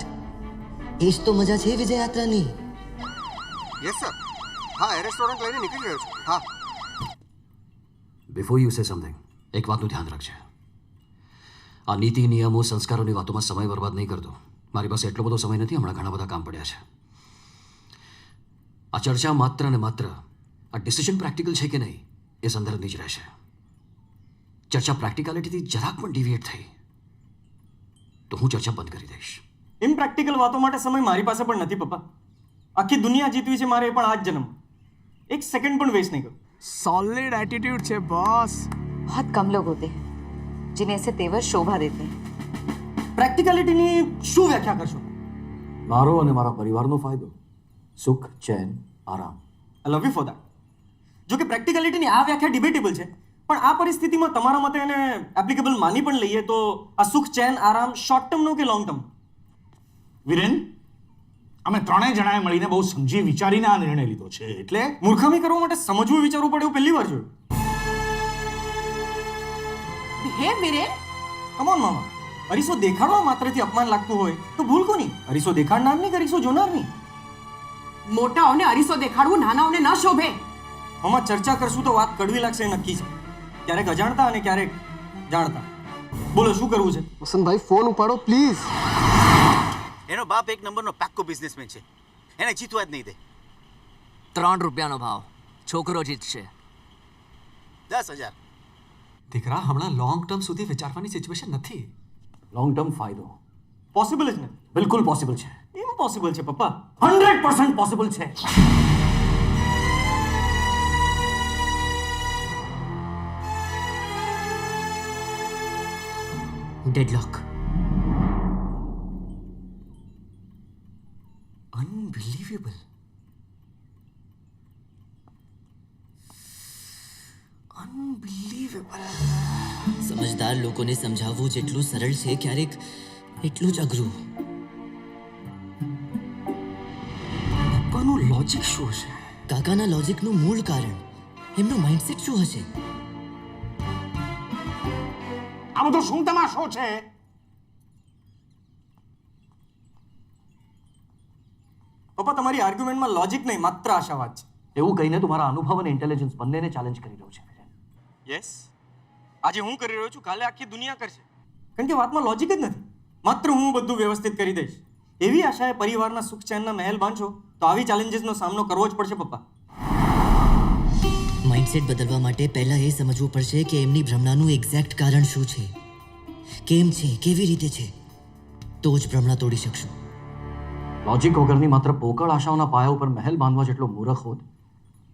એ જ તો મજા છે વિજય યાત્રાની. Yes sir. હા, રેસ્ટોરન્ટ લઈને નીકળી ગયો છું. હા. બિફોર યુ સે સમથિંગ, એક વાતનું ધ્યાન રાખજે. આ નીતિ, નિયમો, સંસ્કારોની વાતોમાં સમય બરબાદ નહીં કરતો. મારી પાસે એટલો બધો સમય નથી, હમણાં ઘણા બધા કામ પડ્યા છે. આ ચર્ચા માત્ર ને માત્ર આ ડિસિઝન પ્રેક્ટિકલ છે કે નહીં એ સંદર્ભની જ રહેશે. ચર્ચા પ્રેક્ટિકાલિટીથી જરાક પણ ડિવિએટ થઈ તો હું ચર્ચા બંધ કરી દઈશ. ઇમ્પ્રેક્ટિકલ વાતો માટે સમય મારી પાસે પણ નથી પપ્પા. આખી દુનિયા જીતવી છે મારે, પણ આ જ જન્મ. એક સેકન્ડ પણ વેસ્ટ નહીં કરું. सॉलिड एटीट्यूड છે बॉस. बहुत कम लोग होते हैं जिन्हें ऐसे तेवर शोभा देते हैं. પ્રેક્ટિકાલિટીની શું વ્યાખ્યા કરશો? મારો અને મારા પરિવારનો ફાયદો, સુખ, ચેન, આરામ. આઈ લવ યુ ફોર દેટ. જો કે પ્રેક્ટિકાલિટીની આ વ્યાખ્યા ડિબેટેબલ છે, પણ આ પરિસ્થિતિમાં તમારા મતે એને એપ્લિકેબલ માની પણ લઈએ તો આ સુખ, ચેન, આરામ શોર્ટ ટર્મનો કે લોંગ ટર્મ? વિરેન, અમે ત્રણેય જણાએ મળીને બહુ સમજી વિચારીને આ નિર્ણય લીધો છે. એટલે મૂર્ખામી કરવા માટે સમજવું વિચારવું પડે એવું પહેલી વાર જોયું. Behave, Viren. કમ ઓન મામા, અરીસો દેખાડવા માત્રથી અપમાન લાગતું હોય તો ભૂલ કોની? અરીસો દેખાડનારની કે અરીસો જોનારની? મોટાઓને અરીસો દેખાડવું નાનાઓને ન શોભે. આમાં ચર્ચા કરશું તો વાત કડવી લાગશે એ નક્કી છે. ક્યારેક અજાણતા અને ક્યારેક જાણતા. બોલો શું કરવું છે? વસંતભાઈ ફોન ઉપાડો પ્લીઝ. એનો બાપ એક નંબરનો પાક્કો બિઝનેસમેન છે, એને જીતવા જ નહીં દે. 3 રૂપિયાનો ભાવ, છોકરો જીતશે. 10,000. દીકરા, હમણાં લોંગ ટર્મ સુધી વિચારવાની સિચ્યુએશન નથી. લોંગ ટર્મ ફાયદો પોસિબલ જ નથી. બિલકુલ પોસિબલ છે. ઇમ્પોસિબલ છે પપ્પા. 100% પોસિબલ છે. ડેડલોક. અનબિલીવેબલ. અનબિલીવેબલ. સમજદાર લોકોને સમજાવવું જેટલું સરળ છે ક્યારેક એટલું જ અઘરું. પપ્પાનું લોજિક શું હશે? કાકાના લોજિકનું મૂળ કારણ એમનું માઇન્ડસેટ શું હશે? આ બધો શું તમાશો છે? પપ્પા તમારી આર્ગ્યુમેન્ટમાં લોજિક નહીં માત્ર આશાવાદ છે. એવું કહીને તમારા અનુભવ અને ઇન્ટેલિજન્સ બંનેને ચેલેન્જ કરી રહ્યો છે. યસ, આજે હું કરી રહ્યો છું, કાલે આખી દુનિયા કરશે. કારણ કે વાતમાં લોજિક જ નથી. માત્ર હું બધું વ્યવસ્થિત કરી દઈશ એવી આશાએ પરિવારના સુખ ચેનના મહેલ બાંધશો તો આવી ચેલેન્જીસનો સામનો કરવો જ પડશે પપ્પા. માઇન્ડસેટ બદલવા માટે પહેલા એ સમજવું પડશે કે એમની ભ્રમણાનું એક્ઝેક્ટ કારણ શું છે, કેમ છે, કેવી રીતે છે, તો જ ભ્રમણા તોડી શકશું. લોજિક વગરની માત્ર પોકળ આશાઓના પાયા ઉપર મહેલ બાંધવા જેટલો મૂર્ખ હોત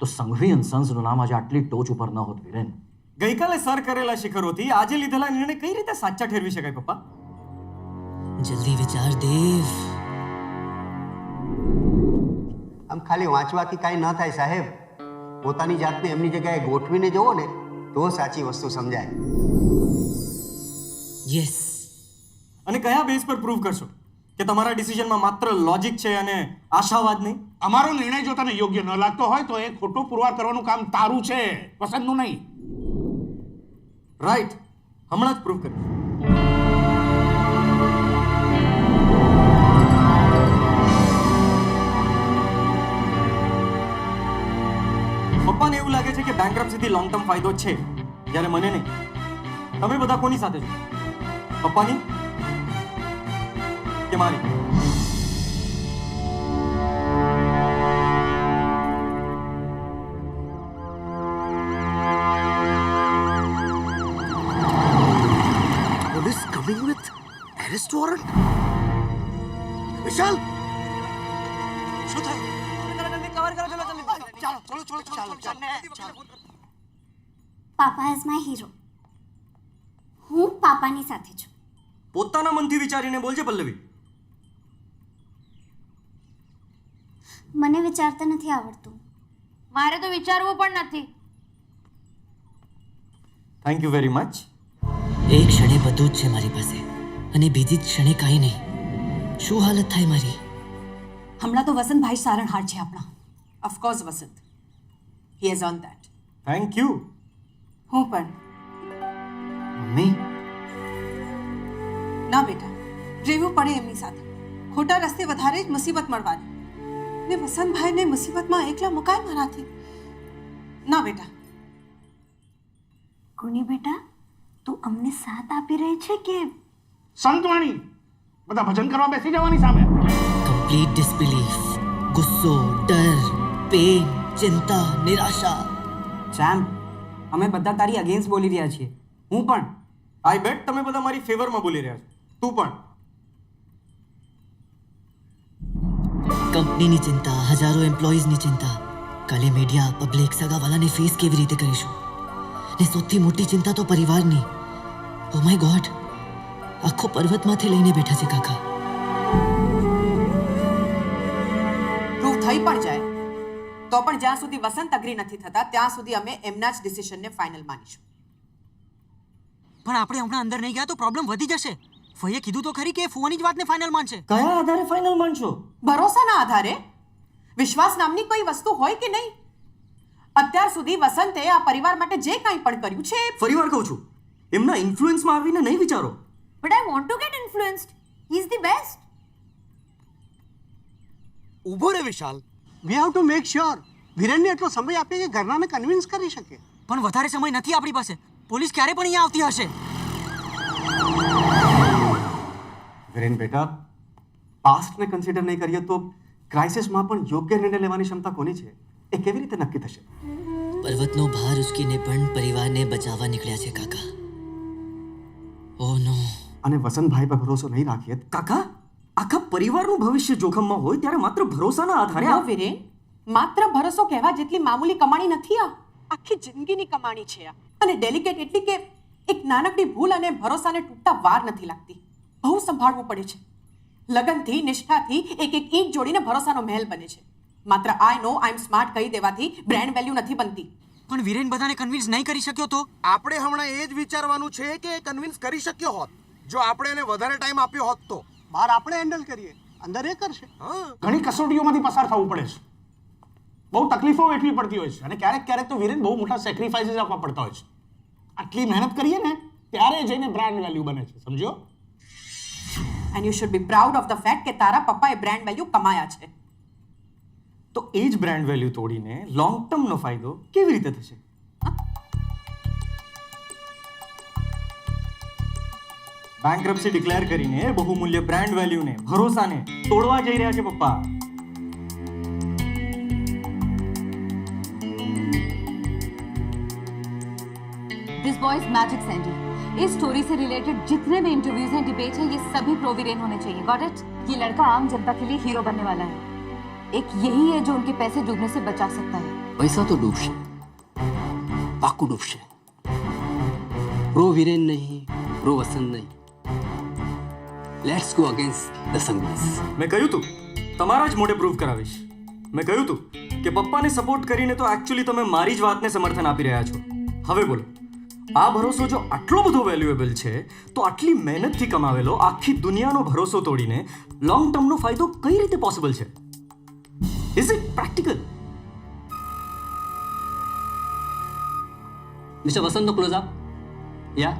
તો સંઘવી અને સન્સનું નામ આજે આટલી ટોચ ઉપર ન હોત. વિરેન, ગઈકાલે સર કરેલા શિખરોથી આજે લીધેલા નિર્ણય કઈ રીતે સાચા ઠેરવી શકાય પપ્પા? જલ્દી વિચાર દેવ. આમ ખાલી વાંચવાથી કાંઈ ન થાય સાહેબ. પોતાની જાતને એમની જગ્યાએ ગોઠવીને જોવો ને તો સાચી વસ્તુ સમજાય. યસ. અને કયા બેઝ પર પ્રૂવ કરશો કે તમારા ડિસિઝનમાં માત્ર લોજિક છે અને આશાવાદ નહીં? અમારો નિર્ણય જો તને યોગ્ય ન લાગતો હોય તો એ ખોટો પુરવાર કરવાનું કામ તારું છે, પસંદનું નહીં. રાઈટ, હમણાં જ પ્રૂવ કરીશ. પપ્પાને એવું લાગે છે કે બેંકરપ્સીથી લોંગ ટર્મ ફાયદો છે, જ્યારે મને નહીં. તમે બધા કોની સાથે છો? પપ્પાની કે મારી? Police coming with arrest warrant? વિશાલ, શું થયું? પાપા ઇઝ માય હીરો. હું પાપાની સાથે છું. પોતાના મનથી વિચારીને બોલજે પલ્લવી. મને વિચારતા નથી આવડતું. મારે તો વિચારવું પણ નથી. Thank you very much. એક ક્ષણે બધું જ છે મારી પાસે અને બીજી જ ક્ષણે કાંઈ નહીં. શું હાલત થાય મારી? હમણાં તો વસંતભાઈ સારણહાર છે આપણા. Of course Vasant, he has on that. Thank you. હું પણ. મમ્મી, ના બેટા, રહેવું પડે એમની સાથે. ખોટા રસ્તે વધારે જ મુસીબત મળવાની. ને વસંતભાઈને મુસીબતમાં એકલા મુકાય મારાથી. ના બેટા. ગુની બેટા, તું અમને સાથ આપી રહી છે કે સંતવાણી બધા ભજન કરવા બેસી જવાની સામે? કમ્પ્લીટ ડિસબિલીફ, ગુસ્સો, ડર, પેન, ચિંતા, નિરાશા. સેમ, અમે બધા તારી અગેન્સ્ટ બોલી રહ્યા છીએ. હું પણ. આઈ બેટ તમે બધા મારી ફેવરમાં બોલી રહ્યા છો. તું પણ. કંપનીની ચિંતા, હજારો એમ્પ્લોઈઝની ચિંતા, કાલે મીડિયા, પબ્લિક, સગાવાલાને ફેસ કેવી રીતે કરીશું, ને સૌથી મોટી ચિંતા તો પરિવારની. ઓ માય ગોડ, આખો પર્વતમાંથી લઈને બેઠા છે કાકા. પ્રૂવ થઈ પણ જાય તો પણ જ્યાં સુધી વસંત અગ્રી નથી થતા ત્યાં સુધી અમે એમના જ ડિસિશનને ફાઇનલ માનીશું. પણ આપણે હમણાં અંદર નહીં ગયા તો પ્રોબ્લેમ વધી જશે. ફઈએ કીધું તો ખરી કે ફુવાની જ વાતને ફાઇનલ માનશે. કયા આધારે ફાઇનલ માનશો? ભરોસાના આધારે. વિશ્વાસ નામની કોઈ વસ્તુ હોય કે નહીં? અત્યાર સુધી વસંતે આ પરિવાર માટે જે કંઈ પણ કર્યું છે. ફરીવાર કહું છું, એમના ઇન્ફ્લુઅન્સમાં આવીને નહીં વિચારો. But I want to get influenced. He's the best. ઊભો રે Vishal, we have to make sure વિરેનને એટલો સમય આપીએ કે ઘરનાને કન્વિન્સ કરી શકે. પણ વધારે સમય નથી આપણી પાસે. પોલીસ ક્યારે પણ અહીંયા આવતી હશે. વિરેન બેટા, પાસ્ટને કન્સિડર નહીં કરીએ તો ક્રાઇસિસમાં પણ યોગ્ય નિર્ણય લેવાની ક્ષમતા કોની છે એ કેવી રીતે નક્કી થશે? પર્વતનો ભાર ઉચકીને પણ પરિવારને બચાવવા નીકળ્યા છે કાકા. ઓ નો. અને વસંતભાઈ પર ભરોસો નહીં રાખીએ. કાકા, આખા પરિવારનું ભવિષ્ય જોખમમાં હોય ત્યારે માત્ર ભરોસાના આધારે ના વિરેન, માત્ર ભરોસો કહેવા જેટલી મામૂલી કમાણી નથી આ. આખી જિંદગીની કમાણી છે આ. અને ડેલિકેટ એટલી કે એક નાનકડી ભૂલ અને ભરોસાને તૂટતા વાર નથી લાગતી. બહુ સંભાળવું પડે છે. લગનથી, નિષ્ઠાથી એક એક ઈંટ જોડીને ભરોસાનો મહેલ બને છે. માત્ર આઈ નો આઈ એમ સ્માર્ટ કહી દેવાથી બ્રાન્ડ વેલ્યુ નથી બનતી. પણ વિરેન બધાને કન્વિન્સ નહીં કરી શક્યો તો? આપણે હમણાં એ જ વિચારવાનું છે કે કન્વિન્સ કરી શક્યો હોત. જો આપણે એને વધારે ટાઈમ આપ્યો હોત તો. બહાર આપણે હેન્ડલ કરીએ, અંદર એ કરશે. ઘણી કસોટીઓમાંથી પસાર થવું પડે છે, બહુ તકલીફો વેઠવી પડતી હોય છે, અને ક્યારેક ક્યારેક તો વિરેન બહુ મોટા સેક્રિફાઈસીસ આપવા પડતા હોય છે. આટલી મહેનત કરીએ ને ત્યારે જઈને બ્રાન્ડ વેલ્યુ બને છે, સમજો? And you should be proud of the fact કે તારા પપ્પાએ બ્રાન્ડ વેલ્યુ કમાયા છે. તો એ જ બ્રાન્ડ વેલ્યુ તોડીને લોંગ ટર્મનો ફાયદો કેવી રીતે થશે? બેંકરપ્સી ડિક્લેર કરીને બહુમૂલ્ય બ્રાન્ડ વેલ્યુને, ભરોસાને તોડવા જઈ રહ્યા છે પપ્પા. This boy is magic Sandy. इस स्टोरी से रिलेटेड जितने भी इंटरव्यूज हैं, डिबेट है, ये सभी प्रो वीरेन होने चाहिए. Got it? ये लड़का आम जनता के लिए हीरो बनने वाला है. एक यही है जो उनके पैसे डूबने से बचा सकता है. પૈસા તો ડૂબશે, પાકું ડૂબશે. પ્રો વિરેન નહીં, પ્રો વસંત નહીં. Let's go against the Sanghvis. મેં કહ્યું તું તમારા જ મોઢે પ્રૂવ કરાવીશ. મેં કહ્યું તું કે પપ્પાને સપોર્ટ કરીને તો એકચ્યુઅલી તમે મારી જ વાતને સમર્થન આપી રહ્યા છો. હવે બોલો, આ ભરોસો જો આટલો બધો વેલ્યુએબલ છે તો આટલી મહેનતથી કમાવેલો આખી દુનિયાનો ભરોસો તોડીને લોંગ ટર્મનો ફાયદો કઈ રીતે પોસિબલ છે? Is it practical? મિસ્ટર વસંતનો ક્લોઝ અપ. યા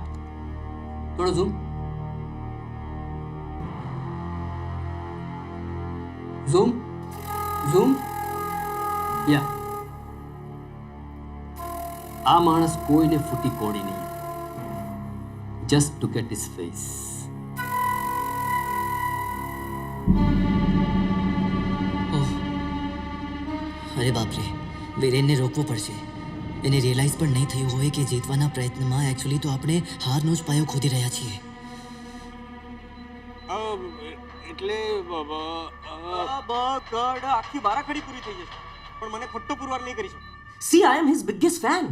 થોડો ઝૂમ. Zoom zoom. યા આ માણસ કોઈને ફૂટી કોડી નહીં. Just two gate his face. અરે બાપરે, વિરેનને રોકવું પડશે. એને રિયલાઇઝ પણ નહીં થયું હોય કે જીતવાના પ્રયત્નમાં એકચ્યુઅલી તો આપણે હારનો જ પાયો ખોદી રહ્યા છીએ. એટલે આખી બારાખડી પૂરી થઈ જશે, પણ મને ખોટો પુરવાર નહીં કરી શકો. See I am his biggest fan.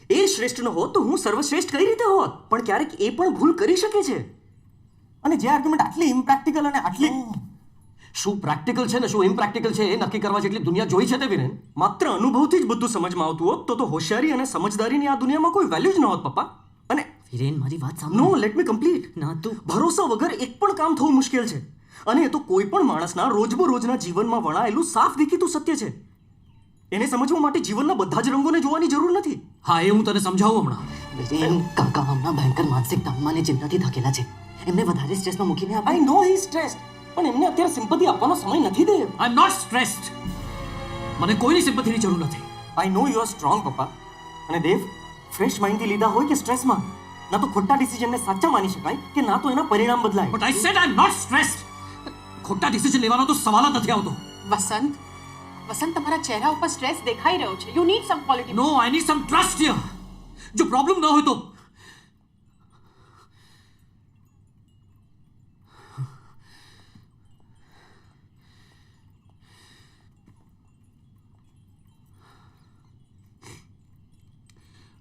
એ શ્રેષ્ઠ ન હોત તો હું સર્વશ્રેષ્ઠ કઈ રીતે હોત? પણ ક્યારેક એ પણ ભૂલ કરી શકે છે. અને જે આર્ગ્યુમેન્ટ આટલી ઇમ્પ્રેક્ટિકલ અને આટલી શું પ્રેક્ટિકલ છે ને શું ઇમ્પ્રેક્ટિકલ છે એ નક્કી કરવા જેટલી દુનિયા જોઈ છે તે વિરેન. માત્ર અનુભવથી જ બધું સમજમાં આવતું હોત તો હોશિયારી અને સમજદારીની આ દુનિયામાં કોઈ વેલ્યુ જ ન હોત પપ્પા. અને વિરેન, મારી વાત સાંભળ. નો, લેટ મી કમ્પ્લીટ. ના તું ભરોસા વગર એક પણ કામ થવું મુશ્કેલ છે, અને એ તો કોઈ પણ માણસના રોજબરોજના જીવનમાં વણાયેલું સાફ દેખીતું સત્ય છે. એને સમજવા માટે જીવનના બધા જ રંગોને જોવાની જરૂર નથી. હા, એ હું તને સમજાવું હમણાં. વિરેન, કાકા હમણાં ભયંકર માનસિક તાણમાં અને ચિંતાથી થાકેલા છે. એમને વધારે સ્ટ્રેસમાં મૂકીને આઈ નો હી સ્ટ્રેસ્ડ, પણ એમને અત્યારે સિમ્પથી આપવાનો સમય નથી દેવ. આઈ એમ નોટ સ્ટ્રેસ્ડ. મને કોઈની સિમ્પથીની જરૂર નથી. આઈ નો યુ આર સ્ટ્રોંગ પપ્પા. અને દેવ, ફ્રેશ માઇન્ડથી લીધા હોય કે સ્ટ્રેસમાં, ના તો ખોટા ડિસિઝનને સાચા માની શકાય કે ના તો એના પરિણામ બદલાય. But I said I am not stressed. ખોટા ડિસિઝન લેવાનો તો સવાલ જ નથી આવતો. વસંત, તમારા ચહેરા ઉપર સ્ટ્રેસ દેખાઈ રહ્યો છે. You need some quality. No, I need some trust here. જો પ્રોબ્લેમ ન હોય તો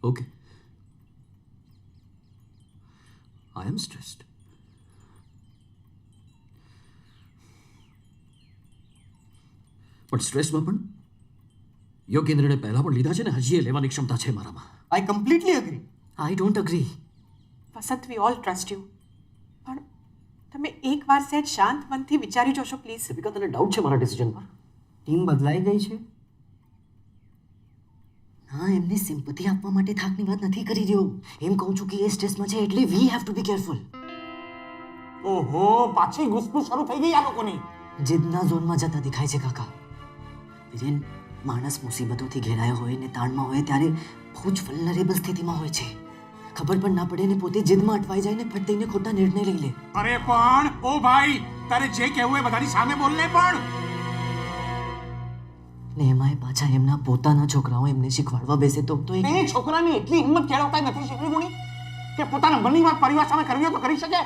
ઓકે. I M stressed. પણ સ્ટ્રેસમાં પણ યોગ્ય નિર્ણય પહેલા પણ લીધા છે ને હજી એ લેવાની ક્ષમતા છે મારામાં. I completely agree. I don't agree. Vasant, we all trust you, પણ તમે એકવાર સહેજ શાંત મનથી વિચારી જોશો પ્લીઝ. દીપિકા, તને ડાઉટ છે મારા ડિસિઝન પર? ટીમ બદલાઈ ગઈ છે. હા, એમને સિમ્પથી આપવા માટે થાકની વાત નથી કરી રહ્યો. એમ કહું છું કે એ સ્ટ્રેસમાં છે એટલે વી હેવ ટુ બી કેરફુલ. ઓહો, પાછી ઘૂસપૂસ શરૂ થઈ ગઈ આ લોકોની. જીદના ઝોનમાં જતા દેખાય છે કાકા. વિરેન, માણસ મુસીબતોથી ઘેરાયો હોય ને તાણમાં હોય ત્યારે બહુ જ વલ્નરેબલ સ્થિતિમાં હોય છે. ખબર પણ ના પડે ને પોતે જીદમાં અટવાઈ જાય ને ફટ દઈને ખોટા નિર્ણય લઈ લે. અરે પણ ઓ ભાઈ, તારે જે કહેવું એ બધાની સામે બોલ ને પણ. ને એમાંય પાછા એમના પોતાના છોકરાઓ એમને શીખવાડવા બેસે તો એ છોકરાની એટલી હિંમત કેળવતા નથી શીખવી ગુણી કે પોતાના મનની વાત પરિવાર સામે કરવી હોય તો કરી શકે.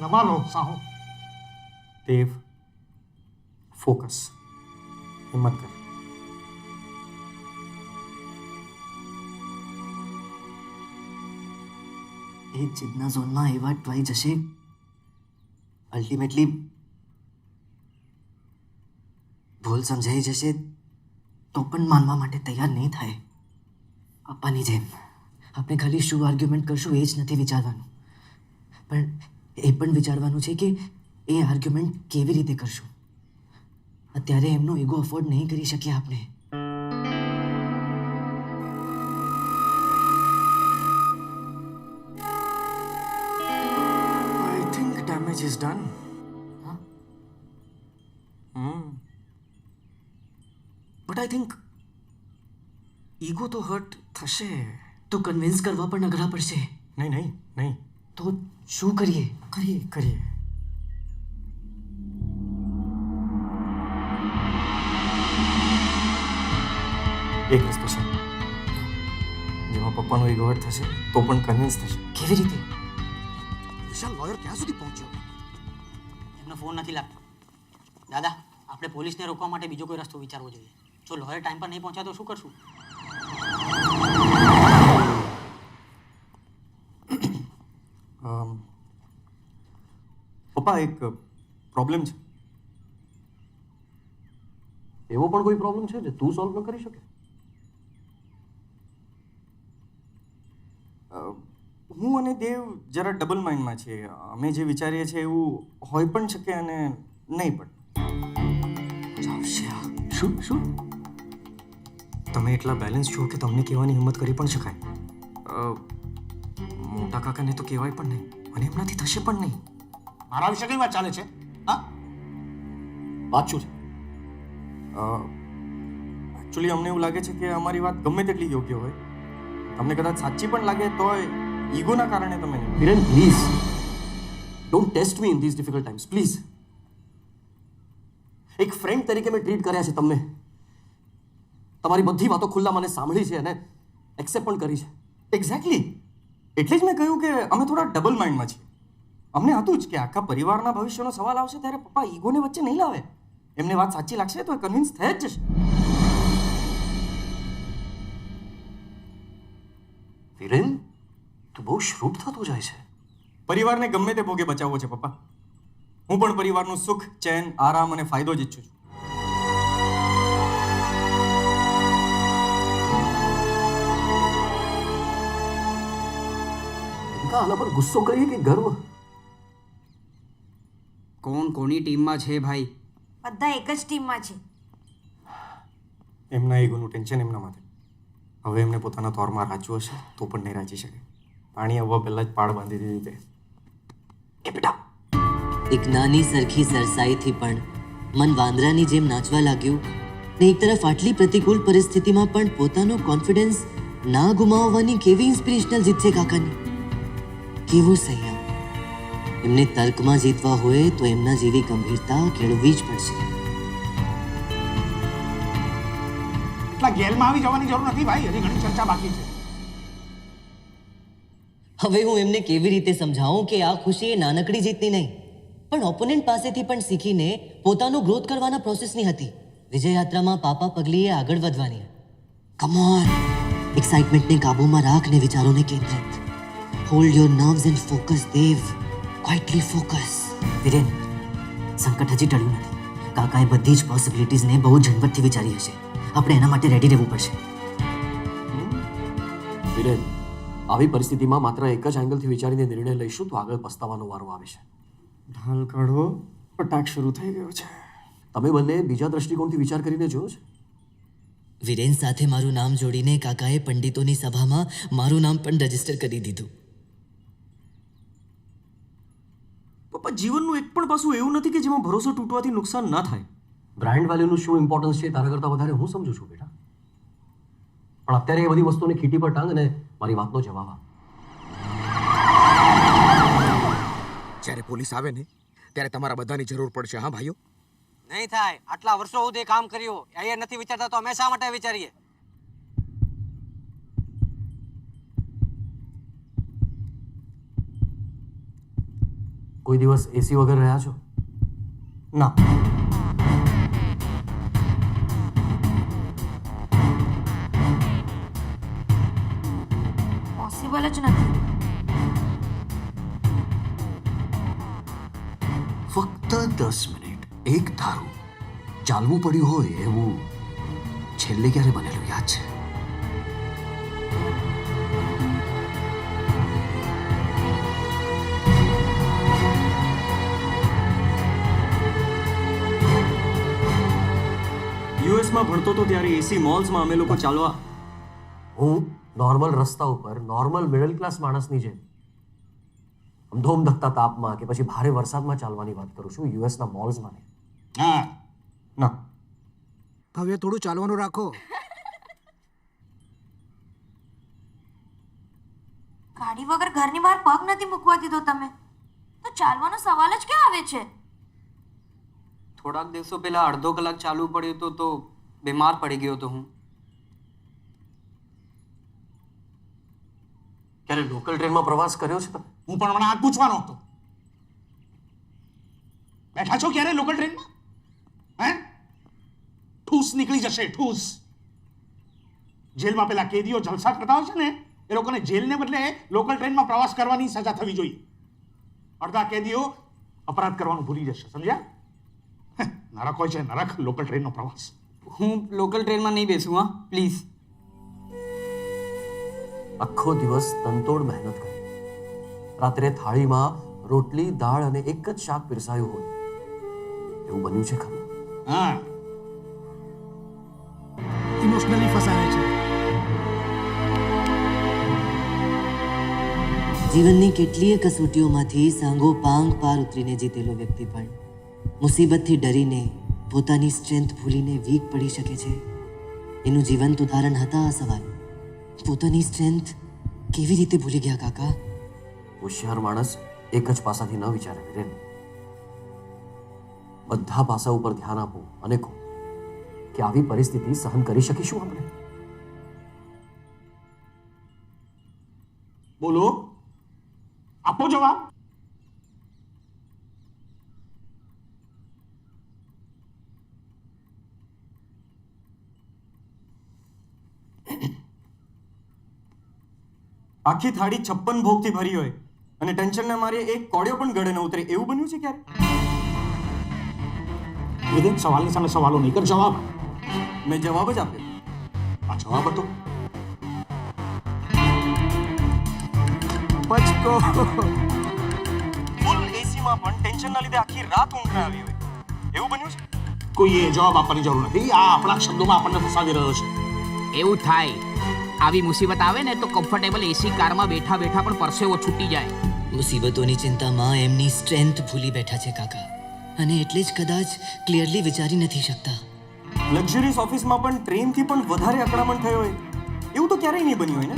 નમાલો સાહુ. દેવ, ફોકસ, હિંમત કર. એ જીદના ઝોનમાં એવા અટવાઈ જશે, અલ્ટિમેટલી ભૂલ સમજાઈ જશે તો પણ માનવા માટે તૈયાર નહીં થાય. પપ્પાની જેમ આપણે ખાલી શું આર્ગ્યુમેન્ટ કરશું એ જ નથી વિચારવાનું, પણ એ પણ વિચારવાનું છે કે એ આર્ગ્યુમેન્ટ કેવી રીતે કરશું. અત્યારે એમનો ઈગો અફોર્ડ નહીં કરી શકીએ આપણે. I think damage is done. But I think ego તો હર્ટ થશે. તો કન્વિન્સ કરવા પણ અઘરા પડશે. નહીં નહીં નહીં. તો શું કરીએ? કરીએ. એક રસ્તો છે જેમાં પપ્પાનો ઈગો હર્ટ થશે તો પણ કન્વિન્સ થશે. કેવી રીતે? વિશાલ લોયર ક્યાં સુધી પહોંચ્યો? એમનો ફોન નથી લાગતો. દાદા, આપણે પોલીસને રોકવા માટે બીજો કોઈ રસ્તો વિચારવો જોઈએ. જો લોયર ટાઈમ પર નહીં પહોંચ્યા તો શું કરશું? પપ્પા, એક પ્રોબ્લેમ છે. એવો પણ કોઈ પ્રોબ્લેમ છે જે તું સોલ્વ ન કરી શકે? હું અને દેવ જરા ડબલ માઇન્ડમાં છીએ. અમે જે વિચારીએ છીએ એવું હોય પણ શકે અને નહીં પણ. શું તમે એટલા બેલેન્સ છો કે તમને કહેવાની હિંમત કરી પણ શકાય. મોટા કાકાને તો કહેવાય પણ નહીં અને એમનાથી થશે પણ નહીં. મારા વિશે કઈ વાત ચાલે છે? હા, વાત શું છે? એકચ્યુઅલી અમને એવું લાગે છે કે અમારી વાત ગમે તેટલી યોગ્ય હોય, તમને કદાચ સાચી પણ લાગે તોય ઈગોના કારણે તમે નહીં. Viren, please don't test me in this difficult times, please. એક ફ્રેન્ડ તરીકે મેં ટ્રીટ કર્યા છે તમને. તમારી બધી વાતો ખુલ્લા મને સાંભળી છે અને એક્સેપ્ટ પણ કરી છે. એક્ઝેક્ટલી, એટલે જ મેં કહ્યું કે અમે થોડા ડબલ માઇન્ડમાં છીએ. અમને હતું જ કે આખા પરિવારના ભવિષ્યનો સવાલ આવશે ત્યારે પપ્પા ઈગોને વચ્ચે નહીં લાવે. એમને વાત સાચી લાગશે તો કન્વિન્સ થઈ જ જશે. વિરેન, તું બહુ શ્રુપ થતો જાય છે. પરિવારને ગમે તે ભોગે બચાવવો છે પપ્પા. હું પણ પરિવારનું સુખ, ચેન, આરામ અને ફાયદો જ ઈચ્છું છું. આના પર ગુસ્સો કરીએ કે ગર્વ? કોણ કોની ટીમમાં છે ભાઈ? બધા એક જ ટીમમાં છે. એમના ઈગોનું ટેન્શન એમના માથે. હવે એમને પોતાના તોરમાં રાચવું હશે તો પણ નહીં રાચી શકે. પાણી આવવા પહેલા જ પાડ બાંધી દીધી તે. એ બેટા, એક નાની સરખી સરસાઈથી પણ મન વાંદરાની જેમ નાચવા લાગ્યું ને એક તરફ આટલી પ્રતિકૂળ પરિસ્થિતિમાં પણ પોતાનો કોન્ફિડન્સ ના ગુમાવવાની કેવી ઇન્સ્પિરેશનલ જીત છે કાકાની. કેવો સંયમ. એમને તર્કમાં જીતવા હોય તો એમના જેવી ગંભીરતા કેળવવી જ પડશે. એટલા ગેલમાં આવી જવાની જરૂર નથી ભાઈ, હજી ઘણી ચર્ચા બાકી છે. હવે હું એમને કેવી રીતે સમજાવું કે આ ખુશી એ નાનકડી જીતની નહીં પણ ઓપોનન્ટ પાસેથી પણ શીખીને પોતાનો ગ્રોથ કરવાના પ્રોસેસની હતી. વિજય યાત્રામાં પાપા પગલીએ આગળ વધવાની. કમ ઓન, એક્સાઇટમેન્ટને કાબૂમાં રાખ ને વિચારોને કેન્દ્રિત. Hold your nerves and focus Dev. Quietly focus. Viren, સંકટ હજી ટળ્યું નથી. કાકાએ બધી જ પોસિબિલિટીઝને બહુ ઝંઝટથી વિચારી હશે. આપણે એના માટે રેડી રહેવું પડશે. વિરેન, આવી પરિસ્થિતિમાં માત્ર એક જ એંગલથી વિચારીને નિર્ણય લઈશું તો આગળ પસ્તાવાનો વારો આવે છે. ઢાલ કાઢવો પટાક શરૂ થઈ ગયો છે. તમે બંને બીજા દ્રષ્ટિકોણથી વિચાર કરીને જોયો છે? વિરેન સાથે મારું નામ જોડીને કાકાએ પંડિતોની સભામાં મારું નામ પણ રજીસ્ટર કરી દીધું. જીવનનું એક પણ પાસું એવું નથી કે જેમાં ભરોસો તૂટવાથી નુકસાન ન થાય. બ્રાન્ડ વેલ્યુનું શું ઇમ્પોર્ટન્સ છે તારા કરતાં વધારે હું સમજુ છું બેટા. પણ અત્યારે એ બધી વસ્તુને ખીટી પર ટાંગ અને મારી વાતનો જવાબ આપ. જ્યારે પોલીસ આવે ને ત્યારે તમારા બધાની જરૂર પડશે. હા ભાઈઓ? નહીં થાય. આટલા વર્ષો સુધી કામ કર્યું એ નથી વિચારતા તો અમે શા માટે વિચારીએ? કોઈ દિવસ એસી વગર રહ્યા છો? ના. પોસિબલ જ નથી. ફક્ત 10 મિનિટ એક ધારું ચાલવું પડ્યું હોય એવું છેલ્લે ક્યારે બનેલું યાદ છે? યુએસમાં ભણતો તો ત્યારે એસી મોલ્સમાં અમે લોકો ચાલવા. હું નોર્મલ રસ્તા ઉપર નોર્મલ મિડલ ક્લાસ માણસની જેમ ધોમ ધકતા તાપમાં કે પછી ભારે વરસાદમાં ચાલવાની વાત કરું છું, યુએસના મોલ્સમાં નહીં. હા ના. હવે થોડું ચાલવાનું રાખો. ગાડી વગર ઘરની બહાર પગ નથી મૂકવા દીધો તમે, તો ચાલવાનો સવાલ જ ક્યાં આવે છે? થોડાક દિવસો પહેલા અડધો કલાક ચાલવું પડ્યું હતું તો બીમાર પડી ગયો હતો હું. ક્યારે લોકલ ટ્રેનમાં પ્રવાસ કર્યો છે તમે? હું પણ હમણાં આ પૂછવાનો હતો. બેઠા છો ક્યારે લોકલ ટ્રેનમાં? હે? ઠૂસ નીકળી જશે, ઠૂસ. જેલમાં પેલા કેદીઓ જલસા કરતા હોય છે ને, એ લોકોને જેલને બદલે લોકલ ટ્રેનમાં પ્રવાસ કરવાની સજા થવી જોઈએ. અડધા કેદીઓ અપરાધ કરવાનું ભૂલી જશે, સમજ્યા? નરક હોય છે, નરક લોકલ ટ્રેનનો પ્રવાસ. હું લોકલ ટ્રેનમાં નહીં બેસું. હા પ્લીઝ. આખો દિવસ તનતોડ મહેનત કરી, રાત્રે થાળીમાં રોટલી દાળ અને એક જ શાક પીરસાયું હોય એવું બન્યું છે ખરું? હા, ઇમોશનલી ફસાય છે. જીવનની કેટલીય કસોટીઓમાંથી સાંગો પાંગ પાર ઉતરીને જીતેલો વ્યક્તિ પણ મુસીબતથી ડરીને પોતાની સ્ટ્રેન્થ ભૂલીને વીક પડી શકે છે. એનું જીવંત ઉદાહરણ હતા આ સવાલ. પોતાની સ્ટ્રેન્થ કેવી રીતે ભૂલી ગયા કાકા? હોશિયાર માણસ એક જ પાસાથી ન વિચારે વિરેન. બધા પાસા ઉપર ધ્યાન આપો અને કહો કે આવી પરિસ્થિતિ સહન કરી શકીશું આપણે. બોલો, આપો જવાબ. આખી થાળી 56 ભોગથી ભરી હોય અને ટેન્શનને મારી એક કોડિયો પણ ગળે ન ઉતરે એવું બન્યું છે ક્યારે? વિરેન, સવાલની સામે સવાલો નહીં કર, જવાબ. મેં જવાબ જ આપ્યો. આ જવાબ હતો. પચકો. ફૂલ એસીમાં પણ ટેન્શનના લીધે આખી રાત ઊંઘ ન આવી હોય એવું બન્યું છે? કોઈએ જવાબ આપવાની જરૂર નથી. આ આપણા શબ્દોમાં આપણને ફસાવી રહ્યો છે. એવું થાય. આવી મુસીબત આવે ને તો કમ્ફર્ટેબલ એસી કારમાં બેઠા બેઠા પણ પરસેવો છૂટી જાય. મુસીબતોની ચિંતામાં એમની સ્ટ્રેન્થ ભૂલી બેઠા છે કાકા, અને એટલે જ કદાચ ક્લિયરલી વિચારી નથી શકતા. લક્ઝરીસ ઓફિસમાં પણ ટ્રેનથી પણ વધારે અકળામણ થયો હોય એવું તો ક્યારેય નહીં બન્યું હોય ને?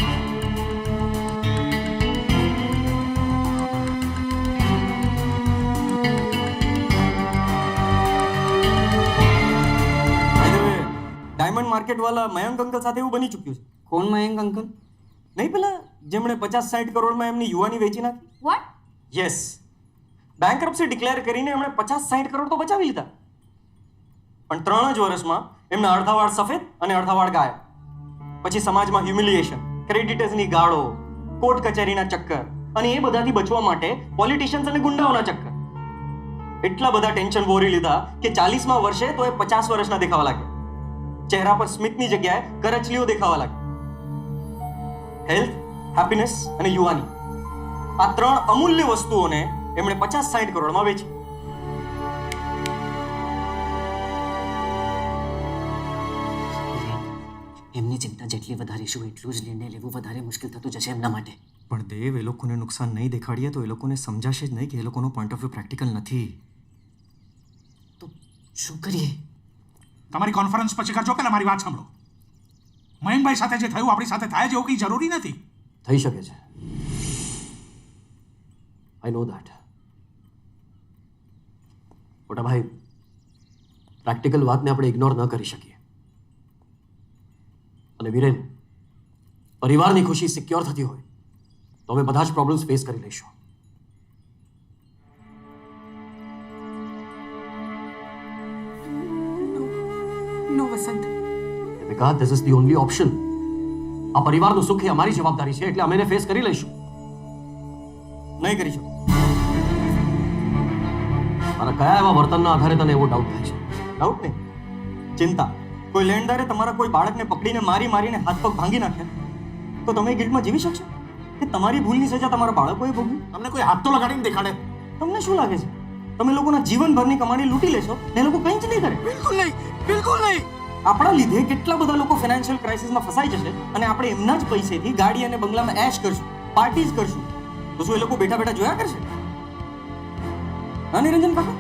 ડાયમંડ માર્કેટ વાળા મયંક અંકલ સાથે એવું બની ચૂક્યું છે. કોણ મયંક અંકલ? નહીં, પેલા જેમણે 50-60 કરોડમાં એમની યુવાની વેચી નાખી. વોટ? યસ, બેંકરપ્સી ડિક્લેર કરીને એમણે 50-60 કરોડ તો બચાવી લીધા, પણ 3 જ વર્ષમાં એમના અડધા વાળ સફેદ અને અડધા વાળ ગાયબ. પછી સમાજમાં હ્યુમિલિએશન, ક્રેડિટર્સની ગાળો, કોર્ટ કચેરીના ચક્કર અને એ બધાથી બચવા માટે પોલિટિશિયન્સ અને ગુંડાઓના ચક્કર. એટલા બધા ટેન્શન બોરી લીધા કે 40મા વર્ષે તો એ 50 વર્ષના દેખાવા લાગ્યા. ચહેરા પર સ્મિતની જગ્યાએ કરચલીઓ દેખાવા લાગી. હેલ્થ, હેપીનેસ અને યુવાની, આ 3 અમૂલ્ય વસ્તુઓને એમણે 50-60 કરોડમાં વેચી. એમની ચિંતા જેટલી વધારીશું એટલું જ નિર્ણય લેવું વધારે મુશ્કેલ થતું જશે એમના માટે. પણ દેવ, એ લોકોને નુકસાન નહીં દેખાડીએ તો એ લોકોને સમજાશે જ નહીં કે એ લોકોનો પોઈન્ટ ઓફ વ્યૂ પ્રેક્ટિકલ નથી. તો શું કરીએ? તમારી કોન્ફરન્સ પછી કરજો, પહેલા મારી વાત સાંભળો. મયંકભાઈ સાથે જે થયું આપણી સાથે થાય જેવું કંઈ જરૂરી નથી. થઈ શકે છે. આઈ નો દેટ. મોટા ભાઈ, પ્રેક્ટિકલ વાતને આપણે ઇગ્નોર ન કરી શકીએ. અને વિરેન, પરિવારની ખુશી સિક્યોર થતી હોય તો અમે બધા જ પ્રોબ્લેમ્સ ફેસ કરી લઈશું. નો વસંત, Because this is the only option. આ પરિવારનું સુખ એ અમારી જવાબદારી છે, એટલે અમે એને ફેસ કરી લઈશું. નહીં કરી શકો. મારા કયા એવા વર્તનના આધારે તને એવો ડાઉટ થાય છે? ડાઉટ નહીં, ચિંતા. કોઈ લેણદારે તમારા કોઈ બાળકને પકડીને મારીને હાથ પગ ભાંગી નાખ્યા તો તમે ગિલ્ટમાં જીવી શકશો? કે તમારી ભૂલની સજા તમારા બાળકોએ ભોગવી? તમને કોઈ હાથ તો લગાડીને દેખાડે? તમને શું લાગે છે તમે લોકોના જીવનભરની કમાણી લૂંટી લેશો ને એ લોકો કંઈ જ નહીં કરે? બિલકુલ નહીં, બિલકુલ નહીં. આપણા લીધે કેટલા બધા લોકો ફાઇનાન્શિયલ ક્રાઇસિસમાં ફસાઈ જશે અને આપણે એમના જ પૈસેથી ગાડી અને બંગલામાં એશ કરશું, પાર્ટીઝ કરશું. તો શું એ લોકો બેઠા બેઠા જોયા કરશે? હા નિરંજન કાકા?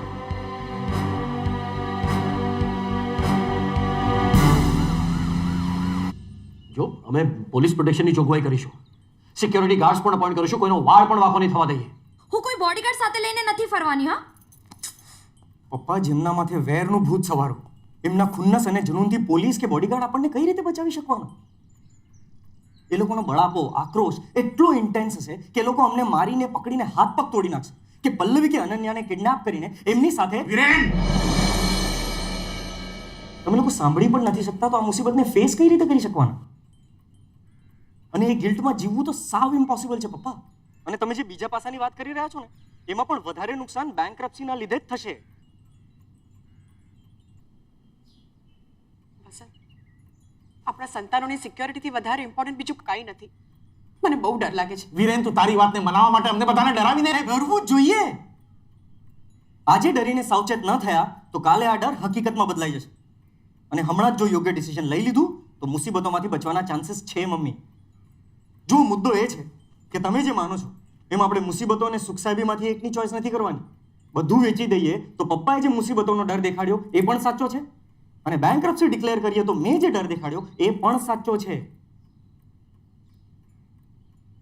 જો અમે પોલીસ પ્રોટેક્શનની જોગવાઈ કરીશું, સિક્યોરિટી ગાર્ડ્સ પણ અપોઇન્ટ કરીશું, કોઈનો વાળ પણ વાંકો નહીં થવા દઈએ. હું કોઈ બોડીગાર્ડ સાથે લઈને નથી ફરવાની. હા પપ્પા, જેમના માથે વેરનું ભૂત સવારો, એમના ખુન્નસ અને જનૂનથી પોલીસ કે બોડીગાર્ડ આપણને કઈ રીતે બચાવી શકવાના? એ લોકોનો બળાપો, આક્રોશ એટલો ઇન્ટેન્સ હશે કે એ લોકો અમને મારીને પકડીને હાથ પગ તોડી નાખશે, કે પલ્લવી કે અનન્યાને કિડનેપ કરીને એમની સાથે. તમે લોકો સાંભળી પણ નથી શકતા તો આ મુસીબતને ફેસ કઈ રીતે કરી શકવાના? અને એ ગિલ્ટમાં જીવવું તો સાવ ઇમ્પોસિબલ છે પપ્પા. અને તમે જે બીજા પાસાની વાત કરી રહ્યા છો ને, એમાં પણ વધારે નુકસાન બેંકરપ્સીના લીધે જ થશે. આપણા સંતાનોની સિક્યોરિટીથી વધારે ઇમ્પોર્ટન્ટ બીજું કાંઈ નથી. મને બહુ ડર લાગે છે. વિરેન, તું તારી વાતને મનાવવા માટે અમને બધાને ડરાવીને ડરવું જ જોઈએ. આજે ડરીને સાવચેત ન થયા તો કાલે આ ડર હકીકતમાં બદલાઈ જશે. અને હમણાં જ જો યોગ્ય ડિસિઝન લઈ લીધું તો મુસીબતોમાંથી બચવાના ચાન્સીસ છે મમ્મી. જો મુદ્દો એ છે કે તમે જે માનો છો એમ આપણે મુસીબતો અને સુખસાહેબીમાંથી એકની ચોઈસ નથી કરવાની. બધું વેચી દઈએ તો પપ્પાએ જે મુસીબતોનો ડર દેખાડ્યો એ પણ સાચો છે, અને બેંકરપ્સી ડિક્લેર કરીએ તો મેં જે ડર દેખાડ્યો એ પણ સાચો છે.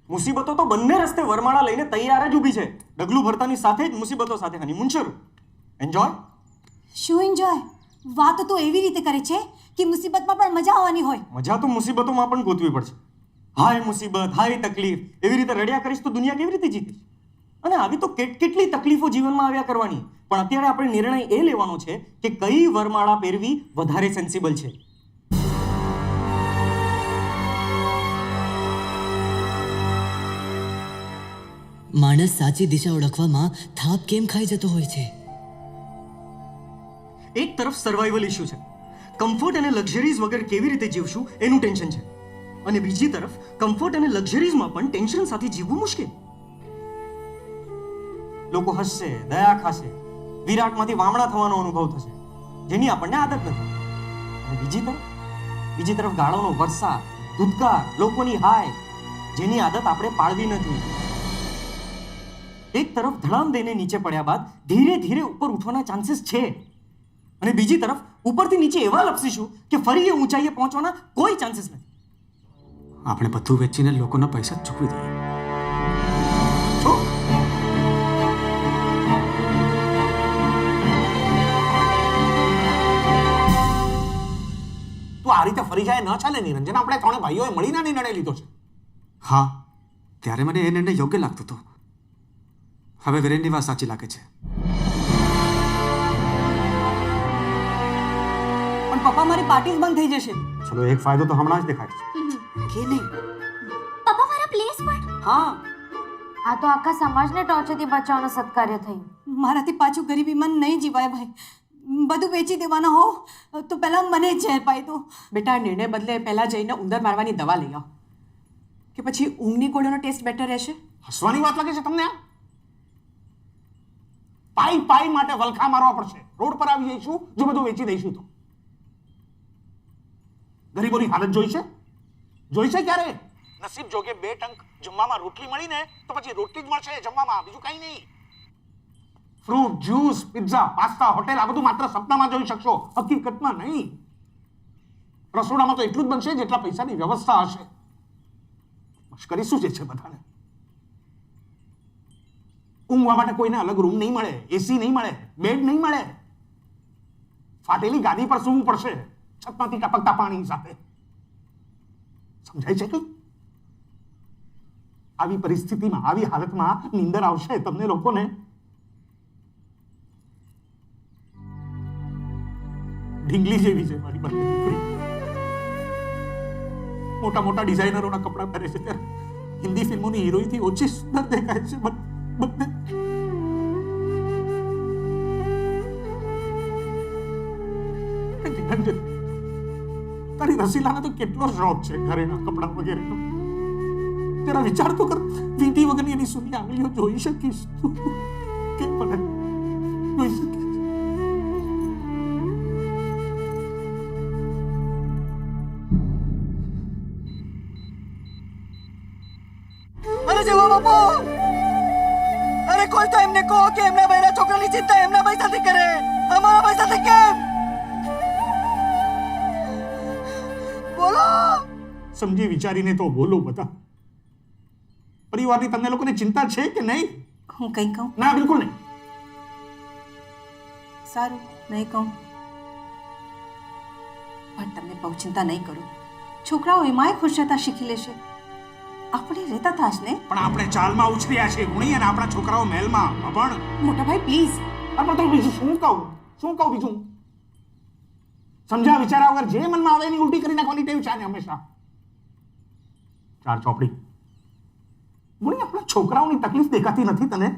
મુસીબતો તો બંને રસ્તે વરમાળા લઈને તૈયાર જ ઊભી છે. ડગલું ભરતાની સાથે જ મુસીબતો સાથે હનીમૂન શરૂ. એન્જોય. શું એન્જોય? વાતો તો એવી રીતે કરે છે કે મુસીબતમાં પણ મજા આવવાની હોય. મજા તો મુસીબતોમાં પણ ગોતવી પડશે. હાય મુસીબત, હાય તકલીફ, એવી રીતે રડ્યા કરીશ તો દુનિયા કેવી રીતે જીતીશ? અને આવી તો કેટલી તકલીફો જીવનમાં આવ્યા કરવાની. પણ અત્યારે આપણે નિર્ણય એ લેવાનો છે કે કઈ વરમાળા પહેરવી વધારે સેન્સિબલ છે. માણસ સાચી દિશા ઓળખવામાં થાપ કેમ ખાઈ જતો હોય છે? એક તરફ સર્વાઈવલ ઇશ્યુ છે, કમ્ફર્ટ અને લક્ઝરીઝ વગર કેવી રીતે જીવશું એનું ટેન્શન છે, અને બીજી તરફ કમ્ફર્ટ અને લક્ઝરીઝમાં પણ ટેન્શન સાથે જીવવું મુશ્કેલ. લોકો હસશે, દયા ખાશે, વિરાટમાંથી વામણા થવાનો અનુભવ થશે, જેની આપણને આદત નથી. અને બીજી તરફ ગાળોનો વરસાદ, ધૂતકાર, લોકોની હાય, જેની આદત આપણે પાડવી નથી. એક તરફ ધડામ દઈને નીચે પડ્યા બાદ ધીરે ધીરે ઉપર ઉઠવાના ચાન્સીસ છે, અને બીજી તરફ ઉપરથી નીચે એવા લપસીશું કે ફરી એ ઊંચાઈએ પહોંચવાના કોઈ ચાન્સીસ નથી. આપણે બધું વેચીને લોકોના પૈસા જ ચૂકવી દઈએ. તું આ રીતે ફરી જાય ન ચાલે નિરંજન. આપણે ત્રણે ભાઈઓએ મળીને નિર્ણય લીધો છે. હા, ત્યારે મને એ નિર્ણય યોગ્ય લાગતો હતો. હવે વિરેનની વાત સાચી લાગે છે. પણ પપ્પા, મારી પાર્ટી બંધ થઈ જશે. ચલો, એક ફાયદો તો હમણાં જ દેખાય છે. કે નહીં પપ્પા, મારા પ્લેસ પણ. હા, આ તો આખા સમાજને ટોર્ચરથી બચાવવાનું સત્કાર્ય થયું. મારાથી પાછું ગરીબીમાં નહીં જીવાય ભાઈ. બધું વેચી દેવાના હો તો પહેલા મને ઝેર પાઈ દો. બેટા, નિર્ણય બદલે પહેલા જઈને ઉંદર મારવાની દવા લઈ આવો, કે પછી ઊંઘની ગોળીનો ટેસ્ટ બેટર રહેશે. હસવાની વાત લાગે છે તમને? પાઈ માટે વલખા મારવા પડશે. રોડ પર આવી જઈશું જો બધું વેચી દઈશું તો. ગરીબોની હાલત જોઈ છે ક્યારે? નસીબ જોગે 2 ટંક જમવામાં રોટલી મળી ને તો પછી રોટલી જ મળશે જમવામાં, બીજું કંઈ નહીં. Fruit, juice, pizza, pasta, hotel આ બધું માત્ર સપનામાં જોઈ શકશો, હકીકતમાં નહીં. રસોડામાં તો એટલું જ બનશે જેટલા પૈસાની વ્યવસ્થા હશે. મશ્કરી શું છે બધાને? ઊંઘવા માટે કોઈને અલગ રૂમ નહીં મળે, એસી નહીં મળે, બેડ નહીં મળે. ફાટેલી ગાદી પર સૂવું પડશે છતમાંથી ટપકતા પાણી સાથે. સમજાય છે કે આવી પરિસ્થિતિમાં, આવી હાલતમાં નીંદર આવશે તમને લોકોને? ઢીંગલી જેવી છે મારી બંને દીકરી. મોટા મોટા ડિઝાઇનરોના કપડાં પહેરે છે ત્યારે હિન્દી ફિલ્મોની હિરોઈનથી ઓછી સુંદર દેખાય છે બંને. તારી રસીલાને તો કેટલો શોખ છે ઘરેના કપડા વગેરેનો. જરા વિચાર તો કર, વીંટી વગરની એની સૂની આંગળીઓ જોઈ શકીશ તું? કેમ મને જોઈ શકીશ? અરે જેવો બાપુ, અરે કોઈ તો એમને કહો કે એમના બૈરા છોકરાની ચિંતા એમના પૈસાથી કરે, અમારા પૈસાથી કેમ? બોલો. સમજી વિચારીને તો બોલો બધા. પરિવારની તમને લોકોને ચિંતા છે કે નહીં? હું કંઈ કહું? ના, બિલકુલ નહીં. સારું, નહીં કહું. પણ તમને બહુ ચિંતા નહીં કરું. છોકરાઓ એમાંય ખુશ રહેતા શીખી લેશે. આપણે રહેતા થાશ ને. પણ આપણે ચાલમાં ઉછર્યા છે ગુણી, અને આપણા છોકરાઓ મહેલમાં. પણ મોટા ભાઈ પ્લીઝ. પણ તો બીજું શું કહું બીજું? સમજ્યા વિચારા વગર જે મનમાં આવે એની ઉલટી કરી નાખવાની ટેવ છે ને હંમેશા. 4 ચોપડી. ગુણી, આપણા છોકરાઓની તકલીફ દેખાતી નથી તને?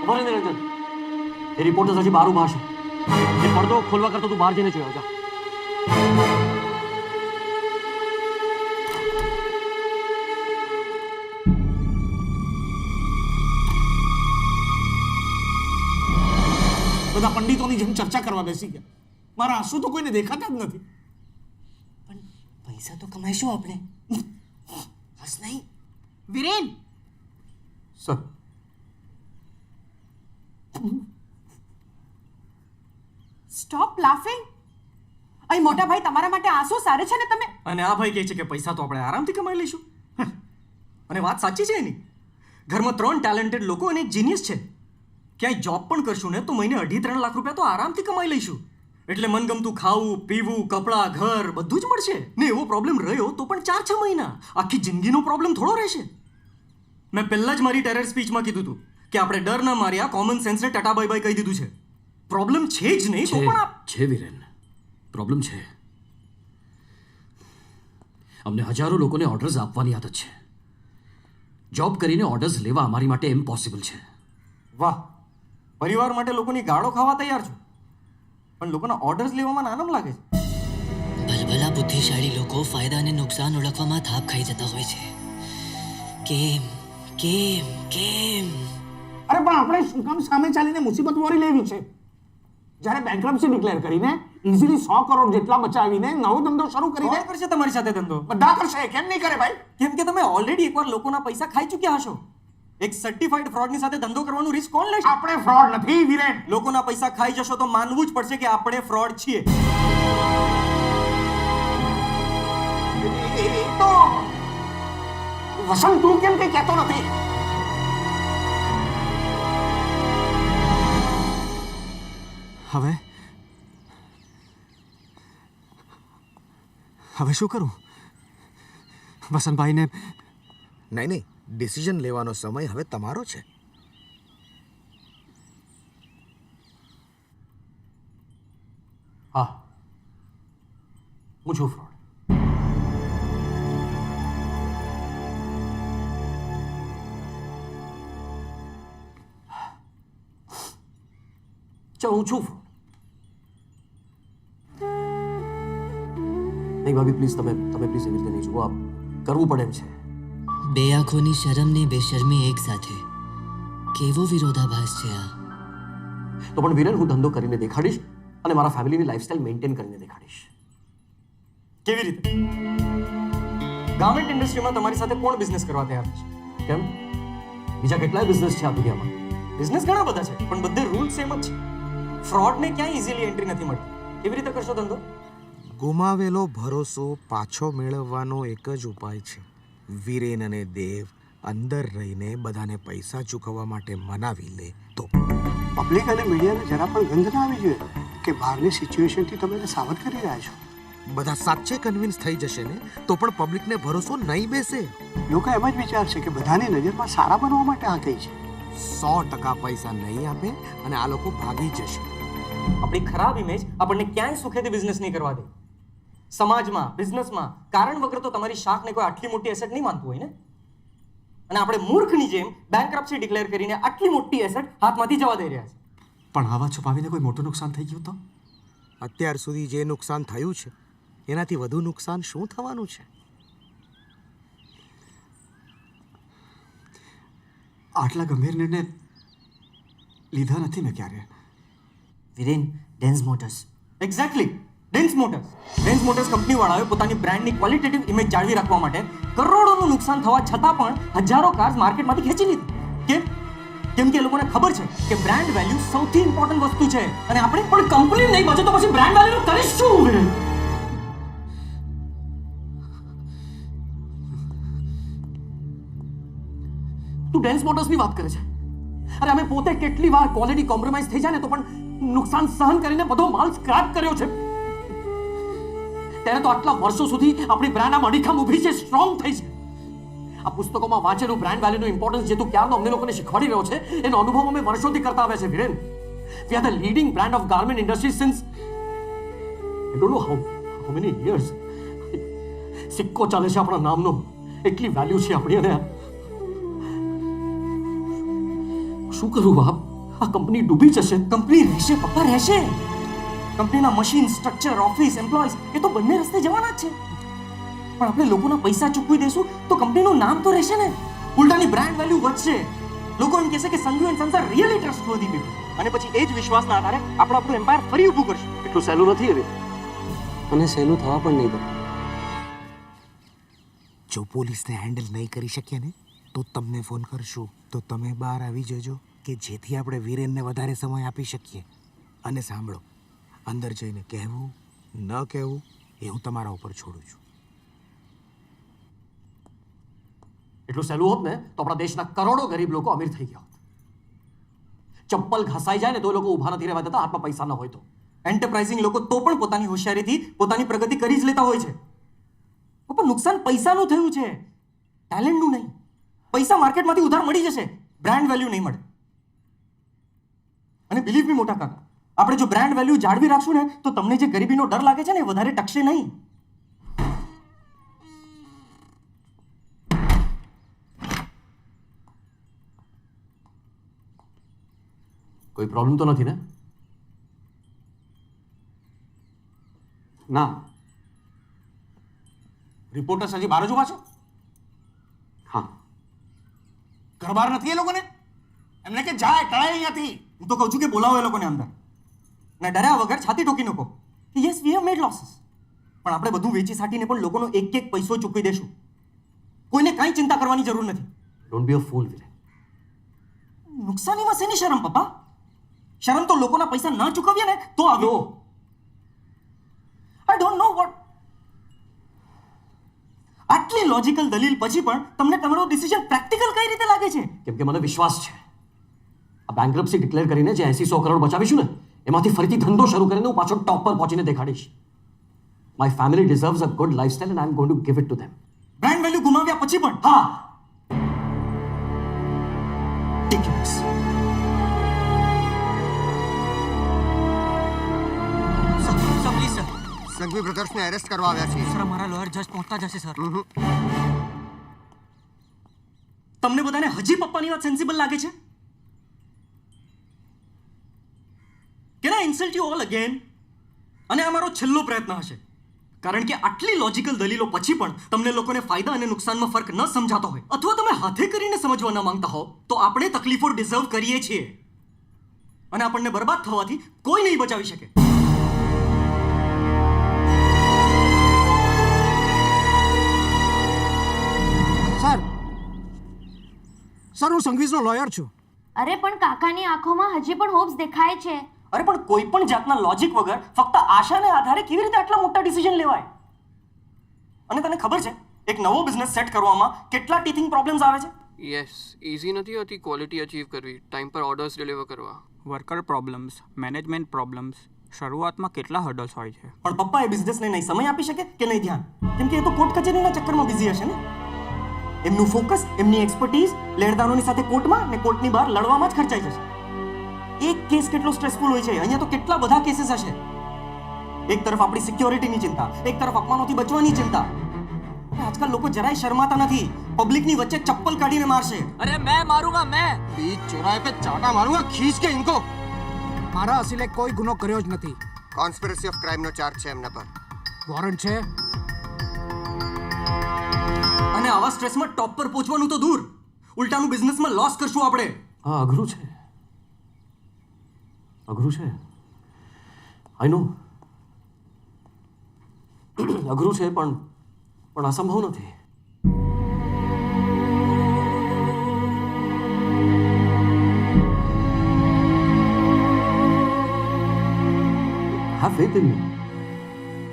બોલે નિરંજન, એ રિપોર્ટર હજી બહાર ઉભા છે. એ પડદો ખોલવા કરતો તું બહાર જઈને જોયો જા. બધા પંડિતોની જેમ ચર્ચા કરવા બેસી ગયા. મારા આંસુ તો કોઈને દેખાતા જ નથી. પૈસા તો કમાઈશું આપણે, બસ નહીં? Viren, sir, stop laughing. અહીં મોટા ભાઈ તમારા માટે આંસુ સારે છે ને તમે? અને આ ભાઈ કહે છે કે પૈસા તો આપણે આરામથી કમાઈ લઈશું. અને વાત સાચી છે એની. ઘરમાં 3 ટેલેન્ટેડ લોકો અને એક જીનિયસ છે. ક્યાંય જોબ પણ કરશું ને તો મહિને 2.5-3 લાખ રૂપિયા તો આરામથી કમાઈ લઈશું. એટલે મનગમતું ખાવું, પીવું, કપડાં, ઘર બધું જ મળશે ને. એવો પ્રોબ્લેમ રહ્યો તો પણ 4-6 મહિના, આખી જિંદગીનો પ્રોબ્લેમ થોડો રહેશે. મેં પહેલા જ મારી ટેરર સ્પીચમાં કીધું હતું કે આપણે ડર ના માર્યા કોમન સેન્સને ટાટા બાય બાય કહી દીધું છે. પ્રોબ્લેમ છે જ નહીં તો પણ છે વિરેન, પ્રોબ્લેમ છે. અમને હજારો લોકોને ઓર્ડર્સ આપવાની આદત છે. જોબ કરીને ઓર્ડર્સ લેવા અમારી માટે ઇમ્પોસિબલ છે. વાહ, પરિવાર માટે લોકોની ગાળો ખાવા તૈયાર છું, પણ લોકોના ઓર્ડર્સ લેવામાં નાનમ લાગે છે. ભલભલા બુદ્ધિશાળી લોકો ફાયદા અને નુકસાન ઓળખવામાં થાપ ખાઈ જતા હોય છે. કેમ કેમ કેમ? અરે પણ આપણે શું કામ સામે ચાલીને મુસીબત વોરી લેવી છે? જ્યારે બેંકરપ્સી ડિક્લેર કરીને ઇઝીલી 100 કરોડ જેટલા બચાવીને નવો ધંધો શરૂ કરીને કોણ કરશે તમારી સાથે ધંધો? બધા કરશે. કેમ નહીં કરે ભાઈ? કેમ કે તમે ઓલરેડી એકવાર લોકોના પૈસા ખાઈ ચૂક્યા હશો. એક સર્ટિફાઈડ ફ્રોડની સાથે ધંધો કરવાનું રિસ્ક કોણ લેશે? આપણે ફ્રોડ નથી વિરેન. લોકોના પૈસા ખાઈ જશો તો માનવું જ પડશે કે આપણે ફ્રોડ છીએ. તો વસંત, તું કેમ કઈ કહેતો નથી? હવે શું કરું? વસંતભાઈને નહીં, ડિસિઝન લેવાનો સમય હવે તમારો છે. હા, હું છું ફ્રોડ. ચાલ, હું છું ફ્રોડ. નહીં ભાભી, પ્લીઝ તમે પ્લીઝ એવી રીતે નહીં જુઓ. આપ કરવું પડે એમ છે. બે આંખોની શરમ ને બેશરમી એક સાથે, કેવો વિરોધાભાસ છે આ. તો પણ વિરેન, હું ધંધો કરીને દેખાડીશ અને મારા ફેમિલીની લાઈફસ્ટાઈલ મેન્ટેન કરીને દેખાડીશ. કેવી રીતે? ગાર્મેન્ટ ઇન્ડસ્ટ્રીમાં તમારી સાથે કોણ બિઝનેસ કરવા તૈયાર છે? કેમ? બીજા કેટલાય બિઝનેસ છે આ દુનિયામાં. બિઝનેસ ઘણા બધા છે, પણ બધે રૂલ સેમ જ છે. ફ્રોડને ક્યાંય ઇઝીલી એન્ટ્રી નથી મળતી. કેવી રીતે કરશો ધંધો? ગુમાવેલો ભરોસો પાછો મેળવવાનો એક જ ઉપાય છે. વીરેન અને દેવ અંદર રહીને બધાને પૈસા ચૂકવવા માટે મનાવી લે તો. પબ્લિક અને મીડિયાને જરા પણ ગંધ ના આવી જોઈએ કે બહારની સિચ્યુએશનથી તમે એને સાવધ કરી રહ્યા છો. બધા સાચે કન્વિન્સ થઈ જશે ને તો પણ પબ્લિકને ભરોસો નહીં બેસે. લોકો એમ જ વિચારશે કે બધાની નજરમાં સારા બનવા માટે આ કહી છે. 100% પૈસા નહીં આપે અને આ લોકો ભાગી જશે. આપણી ખરાબ ઇમેજ આપણને ક્યાંય સુખેથી બિઝનેસ નહીં કરવા દે. સમાજમાં, બિઝનેસમાં કારણ વગર તો તમારી શાખને કોઈ આટલી મોટી એસેટ નહીં માનતું હોય ને. અને આપણે મૂર્ખની જેમ બેન્કરપ્સી ડિક્લેર કરીને આટલી મોટી એસેટ હાથમાંથી જવા દઈ રહ્યા છે. પણ આવા છુપાવીને કોઈ મોટું નુકસાન થઈ ગયું તો? અત્યાર સુધી જે નુકસાન થયું છે એનાથી વધુ નુકસાન શું થવાનું છે? આટલા ગંભીર નિર્ણય લીધા નથી મેં ક્યારે. Viren, Dens Motors. Exactly, Dens Motors. Dens Motors કંપનીવાળાએ પોતાની બ્રાન્ડની ક્વોલિટેટિવ ઇમેજ જાળવી રાખવા માટે કરોડોનું નુકસાન થવા છતાં પણ હજારો કાર્સ માર્કેટમાંથી ખેંચી લીધી. કેમ કે એ લોકોને ખબર છે કે બ્રાન્ડ વેલ્યુ સૌથી ઇમ્પોર્ટન્ટ વસ્તુ છે. અને આપણે પણ કંપની નહીં બચે તો પછી બ્રાન્ડ વેલ્યુ કરીશું શું? તું ડેન્સ મોટર્સની વાત કરે છે? અરે અમે પોતે કેટલી વાર ક્વોલિટી કોમ્પ્રોમાઇઝ થઈ જાય ને તો પણ નુકસાન સહન કરીને બધો માલ સ્ક્રેપ કર્યો છે. ત્યારે તો આટલા વર્ષો સુધી આપણી બ્રાન્ડ આમ અડીખમ ઊભી છે, સ્ટ્રોંગ થઈ છે. આ પુસ્તકોમાં વાંચેલું બ્રાન્ડ વેલ્યુનું ઇમ્પોર્ટન્સ જે તું ક્યારનો અમને લોકોને શીખવાડી રહ્યો છે એનો અનુભવ અમે વર્ષોથી કરતા આવ્યા છે Viren. We are the leading brand of garment industry since I don't know how many years. સિક્કો ચાલે છે આપણા નામનો, એટલી વેલ્યુ છે આપણી. અને શું કરું બાપ? આ કંપની ડૂબી જશે. કંપની રહેશે પપ્પા, રહેશે. કંપનીના મશીન, સ્ટ્રક્ચર, ઓફિસ, એમ્પ્લોઈઝ એ તો બંને રસ્તે જવાના જ છે. પણ આપણે લોકોના પૈસા ચૂકવી દેશું તો કંપનીનું નામ તો રહેશે ને. ઉલટાની બ્રાન્ડ વેલ્યુ વધશે. લોકો એમ કહેશે કે Sandhu and Sons are really trustworthy people. અને પછી એ જ વિશ્વાસના આધારે આપણે આપણું એમ્પાયર ફરી ઊભું કરશું. એટલું સહેલું નથી હવે, અને સહેલું થવા પણ નહીં દે. જો પોલીસને હેન્ડલ નહીં કરી શકીએ ને તો તમને ફોન કરશું. તો તમે બહાર આવી જજો કે જેથી આપણે વીરેનને વધારે સમય આપી શકીએ. અને સાંભળો, અંદર જઈને કહેવું ન કહેવું એ હું તમારા ઉપર છોડું છું. એટલું સહેલું હોત ને તો આપણા દેશના કરોડો ગરીબ લોકો અમીર થઈ ગયા હોત. ચપ્પલ ઘસાઈ જાય ને તો લોકો ઊભા નથી રહેવા દેતા, હાથમાં પૈસા ન હોય તો. એન્ટરપ્રાઇઝિંગ લોકો તો પણ પોતાની હોશિયારીથી પોતાની પ્રગતિ કરી જ લેતા હોય છે. પણ નુકસાન પૈસાનું થયું છે, ટેલેન્ટનું નહીં. પૈસા માર્કેટમાંથી ઉધાર મળી જશે, બ્રાન્ડ વેલ્યુ નહીં મળે. અને બિલીવ મી મોટા કાકા, આપણે જો બ્રાન્ડ વેલ્યુ જાળવી રાખશું ને તો તમને જે ગરીબીનો ડર લાગે છે ને એ વધારે ટકશે નહીં. કોઈ પ્રોબ્લેમ તો નથી ને? ના. રિપોર્ટર્સ હજી બહાર જ ઉભા છો? હા. ઘર બહાર નથી એ લોકોને? એમને કે જાય, ટળાય અહીંયાથી. હું તો કહું છું કે બોલાવો એ લોકોને અંદર. ને ડર્યા વગર છાતી ઠોકી નાખો કે yes we have made losses. પણ આપણે બધું વેચી સાટીને પણ લોકોનો એક એક પૈસો ચૂકવી દેશું. કોઈને કાંઈ ચિંતા કરવાની જરૂર નથી. ડોન્ટ બી અ ફૂલ વિરે. નુકસાનીમાં શેની શરમ પપ્પા? શરમ તો લોકોના પૈસા ના ચૂકવીએ ને તો આવ્યો. I don't know what. આટલી લોજિકલ દલીલ પછી પણ તમને તમારો ડિસિઝન પ્રેક્ટિકલ કઈ રીતે લાગે છે? કેમ કે મને વિશ્વાસ છે આ બેન્કરપ્સી ડિક્લેર કરીને જે 80-100 કરોડ બચાવીશું ને એમાંથી ફરીથી ધંધો શરૂ કરીને હું પાછો ટોપ પર પહોંચીને દેખાડીશ. My family deserves a good lifestyle and I am going to give it to them. Brand value ગુમાવ્યા પછી પણ? હા. સંઘવી બ્રધર્સને એરેસ્ટ કરવા આવ્યા છે. સર, અમારા લોયર જજ પહોંચતા જશે સર. તમને બધાને હજી પપ્પાની વાત સેન્સિબલ લાગે છે? Can I insult you all again? અને આ મારો છેલ્લો પ્રયત્ન હશે, કારણ કે આટલી લોજિકલ દલીલો પછી પણ તમને લોકોને ફાયદા અને નુકસાનમાં ફરક ન સમજાતો હોય અથવા તમે હાથે કરીને સમજવા ન માંગતા હો તો આપણે તકલીફો ડિઝર્વ કરીએ છીએ અને આપણને બરબાદ થવાથી કોઈ નહીં બચાવી શકે. સર હું સંઘવીઝનો લોયર છું. અરે પણ કાકાની આંખોમાં હજી પણ હોપ્સ દેખાય છે. અરે પણ કોઈ પણ જાતના લોજિક વગર ફક્ત આશાને આધારે કેવી રીતે આટલા મોટા ડિસિઝન લેવાય? અને તને ખબર છે એક નવો બિઝનેસ સેટ કરવામાં કેટલા ટીથિંગ પ્રોબ્લેમ્સ આવે છે? યસ, ઇઝી નથી હોતી ક્વોલિટી અચીવ કરવી, ટાઈમ પર ઓર્ડર્સ ડિલિવર કરવા. વર્કર પ્રોબ્લેમ્સ, મેનેજમેન્ટ પ્રોબ્લેમ્સ, શરૂઆતમાં કેટલા હર્ડલ્સ હોય છે. પણ પપ્પા એ બિઝનેસને નહીં સમય આપી શકે કે નહીં ધ્યાન? કેમ કે એ તો કોર્ટ કચેરીના ચક્કરમાં બિઝી હશે ને. એમનું ફોકસ, એમની એક્સપર્ટીઝ લેણદારોની સાથે કોર્ટમાં ને કોર્ટની બહાર લડવામાં જ ખર્ચાઈ જશે. એક કેસ કેટલો સ્ટ્રેસફુલ હોય છે, અહીંયા તો કેટલા બધા કેસીસ હશે. એક તરફ આપણી સિક્યોરિટીની ચિંતા, એક તરફ અપમાનોથી બચવાની ચિંતા. આજકાલ લોકો જરાય શરમાતા નથી, પબ્લિકની વચ્ચે ચપ્પલ કાઢીને મારશે. અરે मैं मारूंगा मैं. बीच चौराहे पे चाटा मारूंगा खींच के इनको. मारा असिले कोई गुनो कर्यो ज નથી. કોન્સ્પિરસી ઓફ ક્રાઇમ નો ચાર્જ છે એમના પર. વોરંટ છે. અને આવા સ્ટ્રેસમાં ટોપ પર પહોંચવાનું તો દૂર, ઉલટાનું બિઝનેસમાં લોસ કરશું આપણે. હા, અઘરું છે, અઘરું છે. આઈ નો અઘરું છે, પણ અસંભવ નથી. હેવ ફેથ ઇન મી.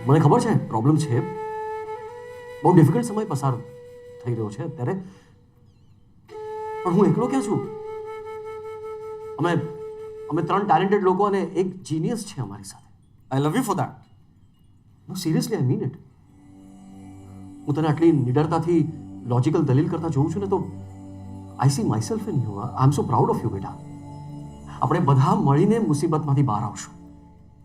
મને ખબર છે પ્રોબ્લેમ છે, બહુ ડિફિકલ્ટ સમય પસાર થઈ રહ્યો છે અત્યારે, પણ હું એકલો ક્યાં છું? અમે 3 ટેલેન્ટેડ લોકો અને એક જીનિયસ છે અમારી સાથે. I love you for that. No seriously, I mean it. હું તને આટલી નિડરતાથી લોજિકલ દલીલ કરતા જોઉં છું ને તો I see myself in you. I am so proud of you બેટા. આપણે બધા મળીને મુસીબતમાંથી બહાર આવશું.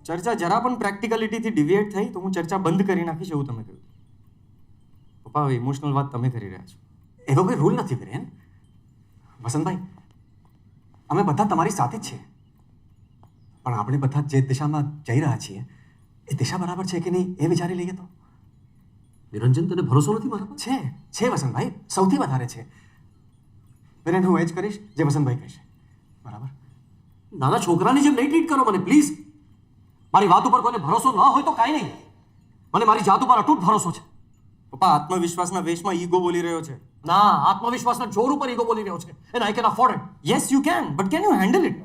ચર્ચા જરા પણ પ્રેક્ટિકલિટીથી ડિવિએટ થઈ તો હું ચર્ચા બંધ કરી નાખીશ એવું તમે કહ્યું. પપ્પા, ઇમોશનલ વાત તમે કરી રહ્યા છો. એવો કોઈ રૂલ નથી વિરેન. વસંતભાઈ, અમે બધા તમારી સાથે જ છીએ, પણ આપણે બધા જે દિશામાં જઈ રહ્યા છીએ એ દિશા બરાબર છે કે નહીં એ વિચારી લઈએ તો. નિરંજન, તને ભરોસો નથી મારા પર? છે વસંતભાઈ, સૌથી વધારે છે. વિરેન, હું એ જ કરીશ જે વસંતભાઈ કહેશે. બરાબર? નાના છોકરાની જેમ નહીં ટ્રીટ કરો મને પ્લીઝ. મારી વાત ઉપર કોઈને ભરોસો ન હોય તો કાંઈ નહીં, મને મારી જાત ઉપર અતૂટ ભરોસો છે. પપ્પા, આત્મવિશ્વાસના વેશમાં ઈગો બોલી રહ્યો છે. ના, આત્મવિશ્વાસના જોર ઉપર ઈગો બોલી રહ્યો છે. And I can afford it. Yes you can, but can you handle it?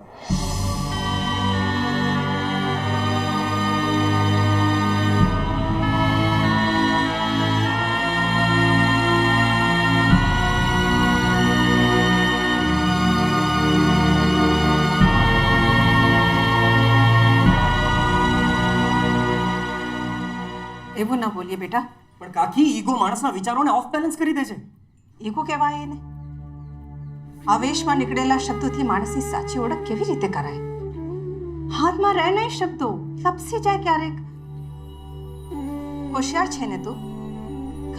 એવું ના બોલીએ બેટા. પણ કાકી, ઈગો માણસના વિચારોને ઓફ બેલેન્સ કરી દે છે. ઈગો કહેવાય એને? આવેશમાં નીકળેલા શબ્દોથી માણસની સાચી ઓળખ કેવી રીતે કરાય? હાથમાં રહેને શબ્દો લપસી જાય ક્યારેક. હોશિયાર છે ને તું?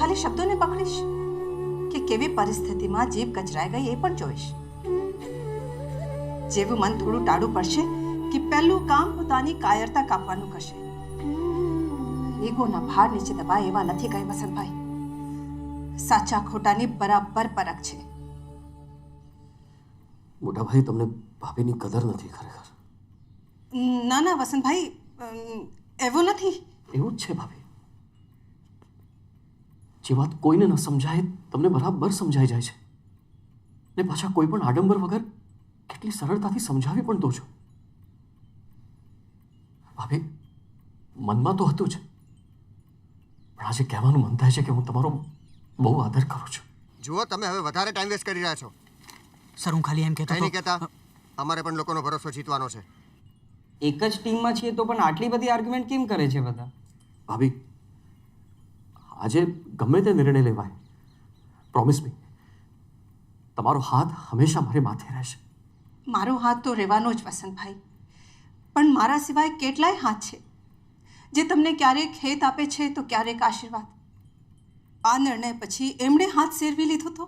ખાલી શબ્દોને પકડીશ કે કેવી પરિસ્થિતિમાં જીભ કચરાઈ ગઈ એ પણ જોઈશ. જેવું મન થોડું ટાળું પડશે કે પહેલું કામ પોતાની કાયરતા કાપવાનું કરશે. ઈગોના ભાર નીચે દબાય એવા નથી કઈ વસંતભાઈ. સાચા ખોટાની બરાબર પરખ છે. મોટા ભાઈ, તમને ભાભીની કદર નથી ખરેખર. ના ના વસંતભાઈ, એવું નથી. એવું જ છે ભાભી. જે વાત કોઈને ન સમજાય તમને બરાબર સમજાઈ જાય છે, ને પાછા કોઈ પણ આડંબર વગર કેટલી સરળતાથી સમજાવી પણ દો છો. ભાભી, મનમાં તો હતું જ, પણ આજે કહેવાનું મન થાય છે કે હું તમારો બહુ આદર કરું છું. જુઓ, તમે હવે વધારે ટાઈમ વેસ્ટ કરી રહ્યા છો. સર, હું ખાલી એમ કહેતો કંઈ નહીં કહેતા. અમારે પણ લોકોનો ભરોસો જીતવાનો છે. એક જ ટીમમાં છીએ તો પણ આટલી બધી આર્ગ્યુમેન્ટ કેમ કરે છે બધા? ભાભી, આજે ગમે તે નિર્ણય લેવાય, પ્રોમિસ મી, તમારો હાથ હંમેશા મારી માથે રહેશે. મારો હાથ તો રહેવાનો જ વસંતભાઈ, પણ મારા સિવાય કેટલાય હાથ છે જે તમને ક્યારેક હેત આપે છે તો ક્યારેક આશીર્વાદ. આ નિર્ણય પછી એમણે હાથ સેરવી લીધો તો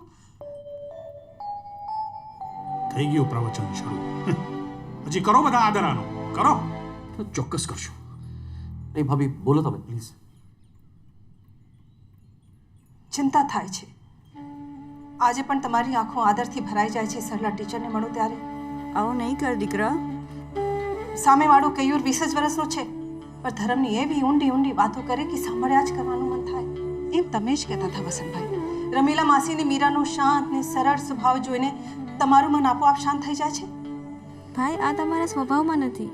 થઈ ગયું પ્રવચન શરૂ. હજી કરો બધા આદરાનો કરો. ચોક્કસ કરશું. નહીં ભાભી, બોલો તમે પ્લીઝ. ચિંતા થાય છે. આજે પણ તમારી આંખો આદરથી ભરાઈ જાય છે સરલા ટીચરને મળો ત્યારે. આવું નહીં કર દીકરા. સામેવાળો કયુર 20 જ વર્ષનો છે, પણ ધર્મની એવી ઊંડી ઊંડી વાતો કરે કે સાંભળ્યા જ કરવાનું મન થાય. એમ તમે જ કહેતા હતા વસંતભાઈ. રમીલા માસીની મીરાનો શાંત ને સરળ સ્વભાવ જોઈને તમારું મન આપોઆપ શાંત થઈ જાય છે? ભાઈ આ તમારા સ્વભાવમાં નથી.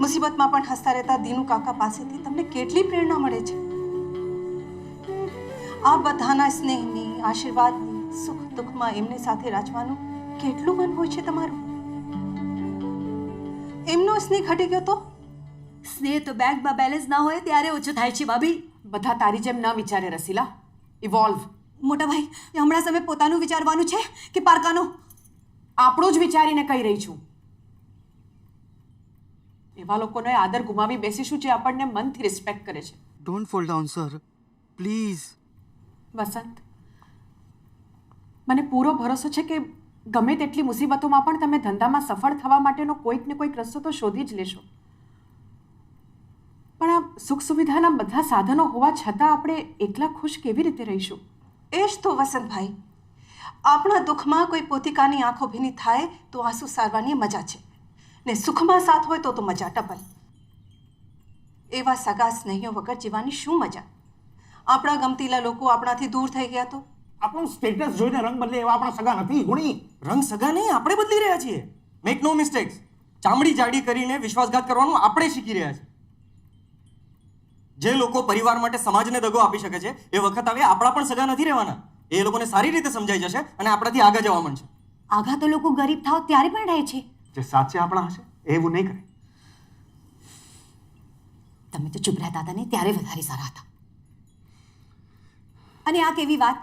મુસીબતમાં પણ હસતા રહેતા દીનુ કાકા પાસેથી તમને કેટલી પ્રેરણા મળે છે. આ બધાના સ્નેહની, આશીર્વાદની, સુખ દુઃખમાં એમની સાથે રાજવાનું કેટલું મન હોય છે તમારું. એમનો સ્નેહ ઘટી ગયો તો સ્નેહ તો બેંકમાં બેલેન્સ ના હોય ત્યારે ઓછો થાય છે ભાભી. બધા તારી જેમ ન વિચારે રસીલા. ઇવોલ્વ. મોટા ભાઈ હમણાં સમય પોતાનું વિચારવાનું છે કે પારકાનું? આપણું જ વિચારીને કહી રહી છું. એવા લોકોનો આદર ગુમાવી બેસીશું જે આપણને મનથી રિસ્પેક્ટ કરે છે. Don't fall down sir, please. Vasant, મને પૂરો ભરોસો છે કે ગમે તેટલી મુસીબતોમાં પણ તમે ધંધામાં સફળ થવા માટેનો કોઈક ને કોઈક રસ્તો તો શોધી જ લેશો. પણ આ સુખ સુવિધાના બધા સાધનો હોવા છતાં આપણે એકલા ખુશ કેવી રીતે રહીશું? એ જ તો વસંતભાઈ, આપણા દુઃખમાં કોઈ પોતિકાની આંખો ભીની થાય તો આંસુ સારવાની મજા છે, ને સુખમાં સાથ હોય તો મજા ડબલ. એવા સગા સ્નેહીઓ વગર જીવવાની શું મજા? આપણા ગમતીલા લોકો આપણાથી દૂર થઈ ગયા તો આપણું સ્ટેટસ જોઈને રંગ બદલે એવા આપણા સગા નથી. ગુણી, રંગ સગા નહીં, આપણે બદલી રહ્યા છીએ. મેક નો મિસ્ટેક્સ. ચામડી જાડી કરીને વિશ્વાસઘાત કરવાનું આપણે શીખી રહ્યા છીએ. જે લોકો પરિવાર માટે સમાજને દગો આપી શકે છે એ વખત આવે આપણા પણ સગા નથી રહેવાના. એ લોકોને સારી રીતે સમજાઈ જશે અને આપણાથી આગળ જવા માંડશે. આઘા તો લોકો ગરીબ થાવ ત્યારે પણ રહે છે. જે સાચે આપણા હશે એવું નહીં કરે. તમે તો ચૂપ રહેતા હતા ને ત્યારે વધારે સારા હતા. અને આ કેવી વાત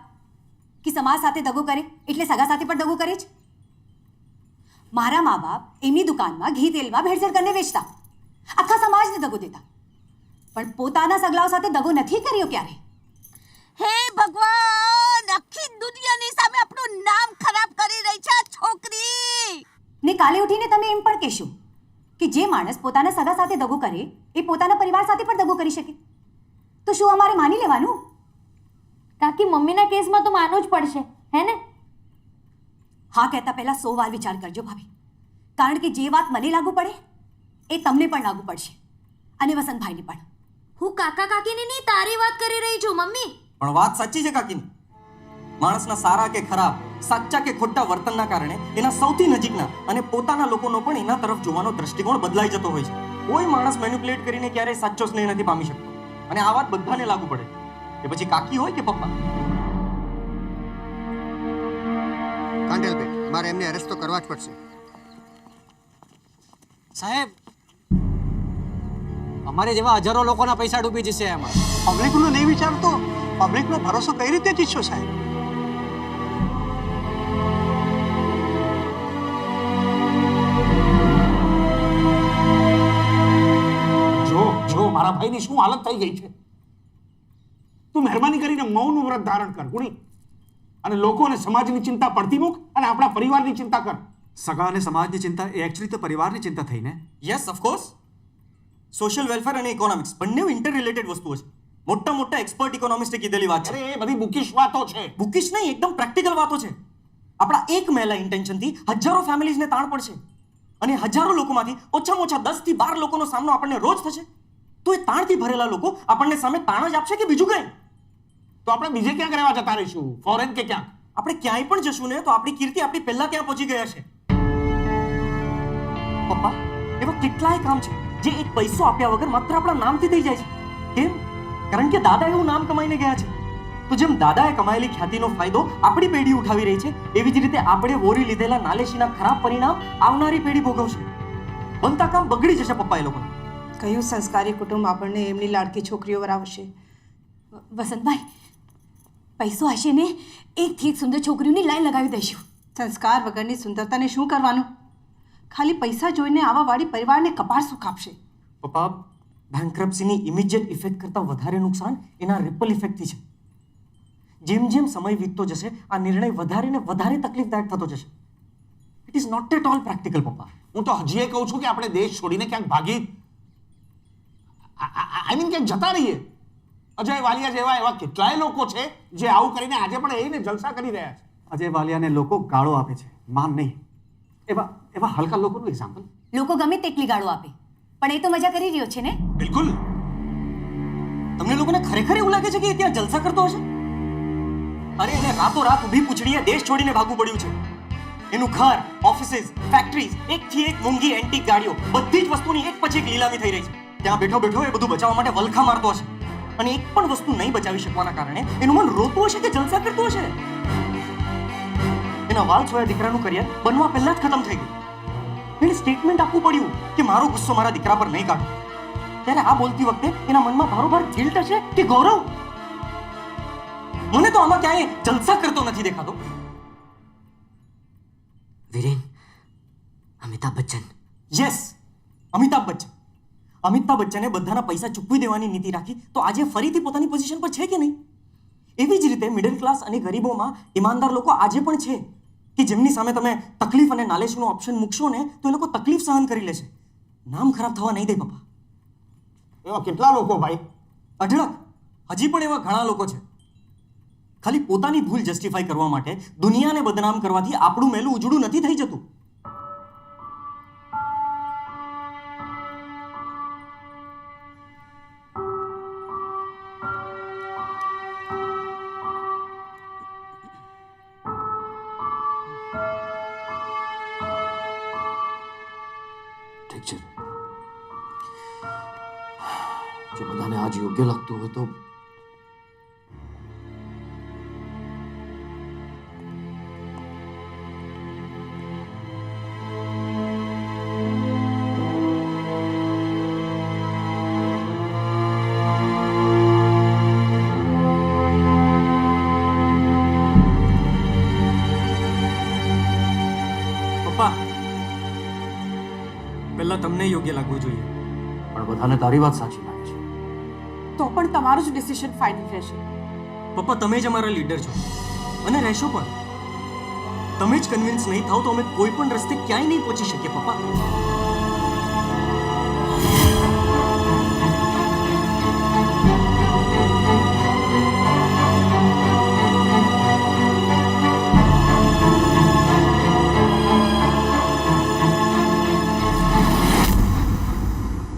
કે સમાજ સાથે દગો કરે એટલે સગા સાથે પણ દગો કરે જ. મારા મા બાપ એમની દુકાનમાં ઘી તેલમાં ભેળસેળ કરીને વેચતા, આખા સમાજને દગો દેતા, પણ પોતાના સગલાઓ સાથે દગો નથી કર્યો ક્યારે. હે ભગવાન, આખી દુનિયાની સામે આપણું નામ ખરાબ કરી રહી છે આ છોકરી. ને કાલે ઉઠીને તમે એમ પણ કહેશો કે જે માણસ પોતાના સગા સાથે દગો કરે એ પોતાના પરિવાર સાથે પણ દગો કરી શકે, તો શું અમારે માની લેવાનું? કાકી મમ્મીના કેસમાં તો માનવું જ પડશે, હે ને? હા કહેતા પહેલા 100 વાર વિચાર કરજો ભાભી, કારણ કે જે વાત મને લાગુ પડે એ તમને પણ લાગુ પડશે અને વસંતભાઈને પણ. હું કાકા કાકીની નહીં તારી વાત કરી રહી છું મમ્મી. પણ વાત સાચી છે કાકીની. માણસના સારા કે ખરાબ, સાચા કે ખોટા વર્તનના કારણે એના સૌથી નજીકના અને પોતાના લોકોનો પણ એના તરફ જોવાનો દ્રષ્ટિકોણ બદલાઈ જતો હોય છે. કોઈ માણસ મેનિપ્યુલેટ કરીને ક્યારેય સાચો સ્નેહ નથી પામી શકતો. અને આ વાત બધાને લાગુ પડે, કે પછી કાકી હોય કે પપ્પા. કાંડેલબેન, મારે એમને અરેસ્ટ તો કરવા જ પડશે. સાહેબ, અમારે જેવા હજારો લોકોના પૈસા ડૂબી જશે એમાં. પબ્લિકનો નહીં વિચારતો, પબ્લિકનો ભરોસો કઈ રીતે જીતશો સાહેબ? જો મારા ભાઈની શું હાલત થઈ ગઈ છે. તું મહેરબાની કરીને મૌનનું વ્રત ધારણ કર ગુણી, અને લોકો અને સમાજની ચિંતા પડતી મૂક અને આપણા પરિવારની ચિંતા કર. સગા અને સમાજની ચિંતા એ એકચ્યુઅલી તો પરિવારની ચિંતા થઈ ને. Yes of course. સોશિયલ વેલફેર અને ઇકોનોમિક્સ બંને ઇન્ટર રિલેટેડ વસ્તુઓ છે. મોટા મોટા એક્સપર્ટ ઇકોનોમિસ્ટે કીધેલી વાત છે. અરે એ બધી બુકિશ વાતો છે. બુકિશ નહીં, એકદમ પ્રેક્ટિકલ વાતો છે. આપણા એક મહિલા ઇન્ટેન્શનથી હજારો ફેમિલીઝને તાણ પડશે અને હજારો લોકોમાંથી ઓછામાં ઓછા 10 થી 12 લોકોનો સામનો આપણને રોજ થશે. તો એ તાણથી ભરેલા લોકો આપણને સામે તાણ જ આપશે કે બીજું કંઈ? તો આપણે બીજે ક્યાં રહેવા જતા રહીશું? ફોરેન કે ક્યાં? આપણે ક્યાંય પણ જશું ને તો આપણી કીર્તિ આપણી પહેલા ત્યાં પહોંચી ગયા છે. પપ્પા, એવા કેટલાય કામ છે જે એક પૈસો આપ્યા વગર માત્ર આપણા નામથી થઈ જાય છે. કેમ? કારણ કે દાદા એવું નામ કમાઈને ગયા છે. તો જેમ દાદાએ કમાયેલી ખ્યાતિનો ફાયદો આપણી પેઢી ઉઠાવી રહી છે, એવી જ રીતે આપણે વોરી લીધેલા નાલેશીના ખરાબ પરિણામ આવનારી પેઢી ભોગવશે. બનતા કામ બગડી જશે પપ્પા એ લોકોને. કયું સંસ્કારી કુટુંબ આપણને એમની લાડકી છોકરીઓ વરાવશે? વસંતભાઈ, પૈસો હશે ને એકથી એક સુંદર છોકરીઓની લાઈન લગાવી દઈશું. સંસ્કાર વગરની સુંદરતાને શું કરવાનું? ખાલી પૈસા જોઈને આવા વાળી પરિવારને કપાળ સુખ આપશે. પપ્પા, બેન્કરપ્સીની ઇમિડિયેટ ઇફેક્ટ કરતાં વધારે નુકસાન એના રિપલ ઇફેક્ટથી છે. જેમ જેમ સમય વીતતો જશે આ નિર્ણય વધારે ને વધારે તકલીફદાયક થતો જશે. It is not at all practical પપ્પા. હું તો હજી એ કહું છું કે આપણે દેશ છોડીને ક્યાંક ભાગી ક્યાંક જતા રહીએ. અજય વાલિયા જેવા એવા કેટલાય લોકો છે જે આવું કરીને આજે પણ એને જલસા કરી રહ્યા છે. અજય વાલિયાને લોકો ગાળો આપે છે, માન નહીં. એવા હલકા લોકોનું એક્ઝામ્પલ. લોકો ગમે તેટલી ગાળો આપે પણ એ તો મજા કરી રહ્યો છે ને. બિલકુલ. તમને લોકોને ખરેખર એવું લાગે છે કે ત્યાં જલસા કરતો હશે? અરે એને રાતો રાત ઊભી પૂછડીએ દેશ છોડીને ભાગવું પડ્યું છે. એનું ઘર, ઓફિસીસ, ફેક્ટરીઝ, એકથી એક મોંઘી એન્ટિક ગાડીઓ, બધી જ વસ્તુની એક પછી એક લીલામી થઈ રહી છે. ત્યાં બેઠો બેઠો એ બધું બચાવવા માટે વલખા મારતો હશે અને એક પણ વસ્તુ નહીં બચાવી શકવાના કારણે એનું મન રોતું હશે કે જલસા કરતું હશે. એના વાલ છોયા દીકરાનું કરિયર બનવા પહેલા જ ખતમ થઈ ગયું. એને સ્ટેટમેન્ટ આપવું પડ્યું કે મારો ગુસ્સો મારા દીકરા પર નહીં કાઢો. ત્યારે આ બોલતી વખતે એના મનમાં ભારોભાર ગિલ્ટ હશે કે ગૌરવ? મને તો આમાં ક્યાંય જલસા કરતો નથી દેખાતો. વીરેન, અમિતાભ બચ્ચન. યસ, અમિતાભ બચ્ચન. અમિતાભ બચ્ચને બધાના પૈસા ચૂકવી દેવાની નીતિ રાખી તો આજે ફરીથી પોતાની પોઝિશન પર છે કે નહીં? એવી જ રીતે મિડલ ક્લાસ અને ગરીબોમાં ઈમાનદાર લોકો આજે પણ છે કે જેમની સામે તમે તકલીફ અને નાલેજનો ઓપ્શન મૂકશો ને તો એ લોકો તકલીફ સહન કરી લેશે. નામ ખરાબ થવા નહીં દે પપ્પા. એવા કેટલા લોકો ભાઈ? અઢળક. હજી પણ એવા ઘણા લોકો છે. ખાલી પોતાની ભૂલ જસ્ટિફાઈ કરવા માટે દુનિયાને બદનામ કરવાથી આપણું મેલું ઉજળું નથી થઈ જતું. ઠીક છે, જો બધાને આજ યોગ્ય લાગતું હોય તો પપ્પા, પહેલા તમને યોગ્ય લાગવું જોઈએ. પણ બધાને તારી વાત સાચી લાગે છે. તો પણ તમારું જ ડિસિઝન ફાઇનલ રહેશે. પપ્પા, તમે જ અમારા લીડર છો અને રહેશો પણ. તમે જ કન્વિન્સ નહીં થાવ તો અમે કોઈ પણ રસ્તે ક્યાંય નહીં પહોંચી શકીએ પપ્પા.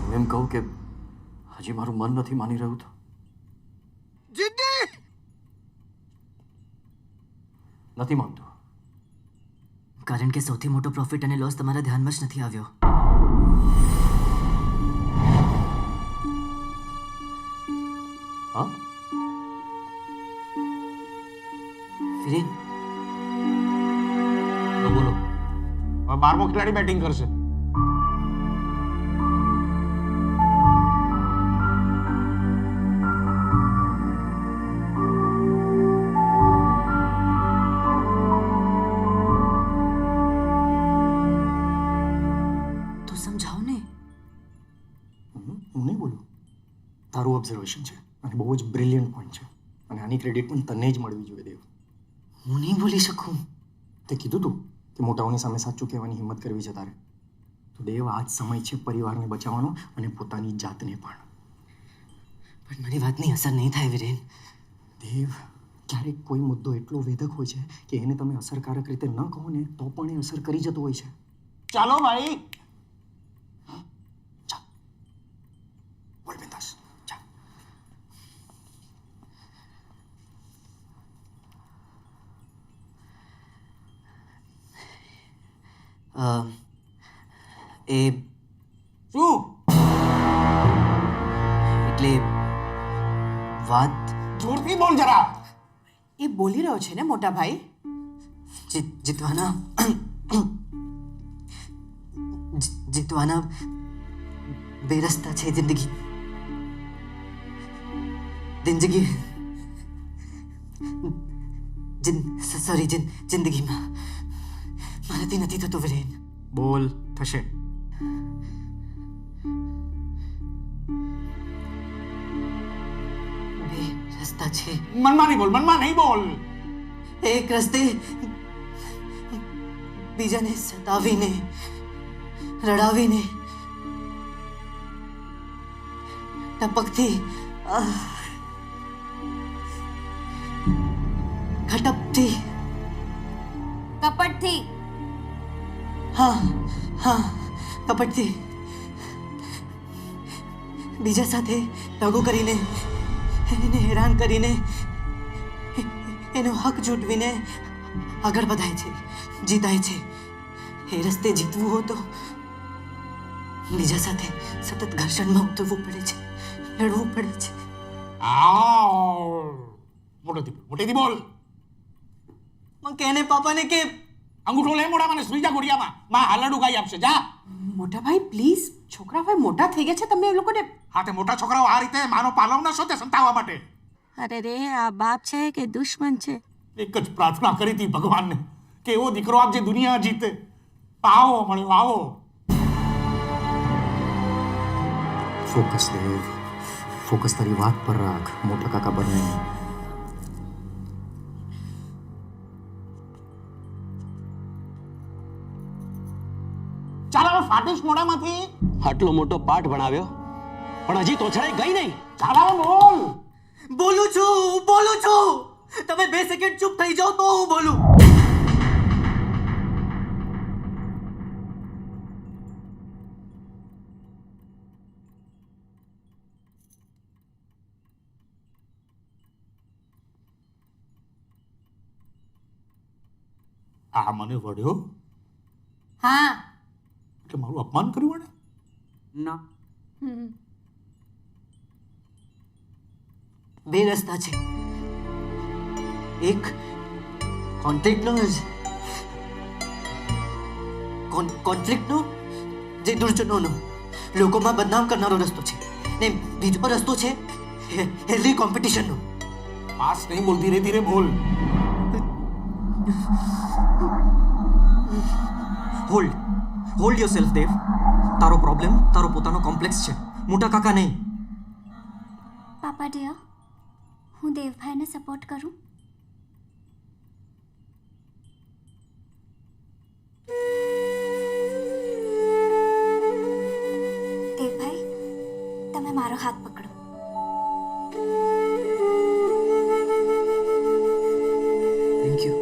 હું એમ કહું કે હજી મારું મન નથી માની રહ્યું તો નથી માનતું. કારણ કે સૌથી મોટો પ્રોફિટ અને લોસ તમારા ધ્યાનમાં જ નથી આવ્યો. હા, વીરેન, બોલો. હવે 12મો ખેલાડી બેટિંગ કરશે. તો સમજાવો ને. હું નહીં બોલું. તારું ઓબ્ઝર્વેશન છે અને બહુ જ બ્રિલિયન્ટ પોઈન્ટ છે અને આની ક્રેડિટ પણ તને જ મળવી જોઈએ દેવ. હું નહીં બોલી શકું. તે કીધું તું કે મોટાઓની સામે સાચું કહેવાની હિંમત કરવી છે તારે. તો દેવ, આ જ સમય છે પરિવારને બચાવવાનો અને પોતાની જાતને પણ. પણ મારી વાતની અસર નહીં થાય વીરેન. દેવ, ક્યારેક કોઈ મુદ્દો એટલો વેધક હોય છે કે એને તમે અસરકારક રીતે ન કહો ને તો પણ એ અસર કરી જતો હોય છે. ચાલો ભાઈ. બોલ બિંદાસ. એ શું? એટલે વાત જોરથી બોલ જરા. એ બોલી રહ્યો છે ને મોટા ભાઈ. જીતવાના જીતવાના બે રસ્તા છે જિંદગીમાં મારાથી નથી થતું વીરેન. બોલ, થશે. બે રસ્તા છે. મનમાં નહીં બોલ, મનમાં નહીં બોલ. એક રસ્તે બીજાને સતાવીને રડાવીને ટપકથી ખટપથી કપટથી હા કપટથી બીજા સાથે દગો કરીને એને હેરાન કરીને એનો હક જૂટવીને આગળ વધાય છે, જીતાય છે. એ રસ્તે જીતવું હોય તો બીજા સાથે સતત ઘર્ષણમાં ઉતરવું પડે છે, લડવું પડે છે. મોટેથી બોલ. પણ કેને પાપાને કે અંગૂઠો લે મોઢામાં ને સુઈ જા ઘોડિયામાં. માં હાલડું ગાઈ આપશે. જા. મોટા ભાઈ પ્લીઝ, છોકરા ભાઈ મોટા થઈ ગયા છે, તમે એ લોકોને. હા, તે મોટા છોકરાઓ આ રીતે માનો પાલવ ન શોધે સંતાવવા માટે. અરે રે, આ બાપ છે કે દુશ્મન છે? એક જ પ્રાર્થના કરી હતી ભગવાનને કે એવો દીકરો આપજે દુનિયા જીતે. આવો મળ્યો, આવો. ફોકસ દેવ, ફોકસ તારી વાત પર રાખ, મોટા કાકા પર નહીં. ચાલ હવે ફાટીશ મોઢામાંથી. આટલો મોટો પાઠ ભણાવ્યો પણ હજી તોછડાઈ ગઈ નહીં. ચાલ હવે બોલ. બોલું છું. તમે 2 સેકન્ડ ચૂપ થઈ જાઓ તો હું બોલું. આ મને વળ્યો હા. એટલે મારું અપમાન કર્યું વળે? ના. બે રસ્તા છે. એક કોન્ફ્લિક્ટનો જે દુર્જનોનો લોકોમાં બદનામ કરનારો રસ્તો છે, ને બીજો રસ્તો છે હેલ્ધી કોમ્પિટિશનનો. ફાસ્ટ નહીં બોલ, ધીરે ધીરે બોલ. હોલ્ડ યોરસેલ્ફ દેવ. તારો પ્રોબ્લેમ તારો પોતાનો કોમ્પ્લેક્સ છે, મોટા કાકા નહીં. પાપા ડિયર, હું દેવભાઈને સપોર્ટ કરું? દેવભાઈ, તમે મારો હાથ પકડો. Thank you.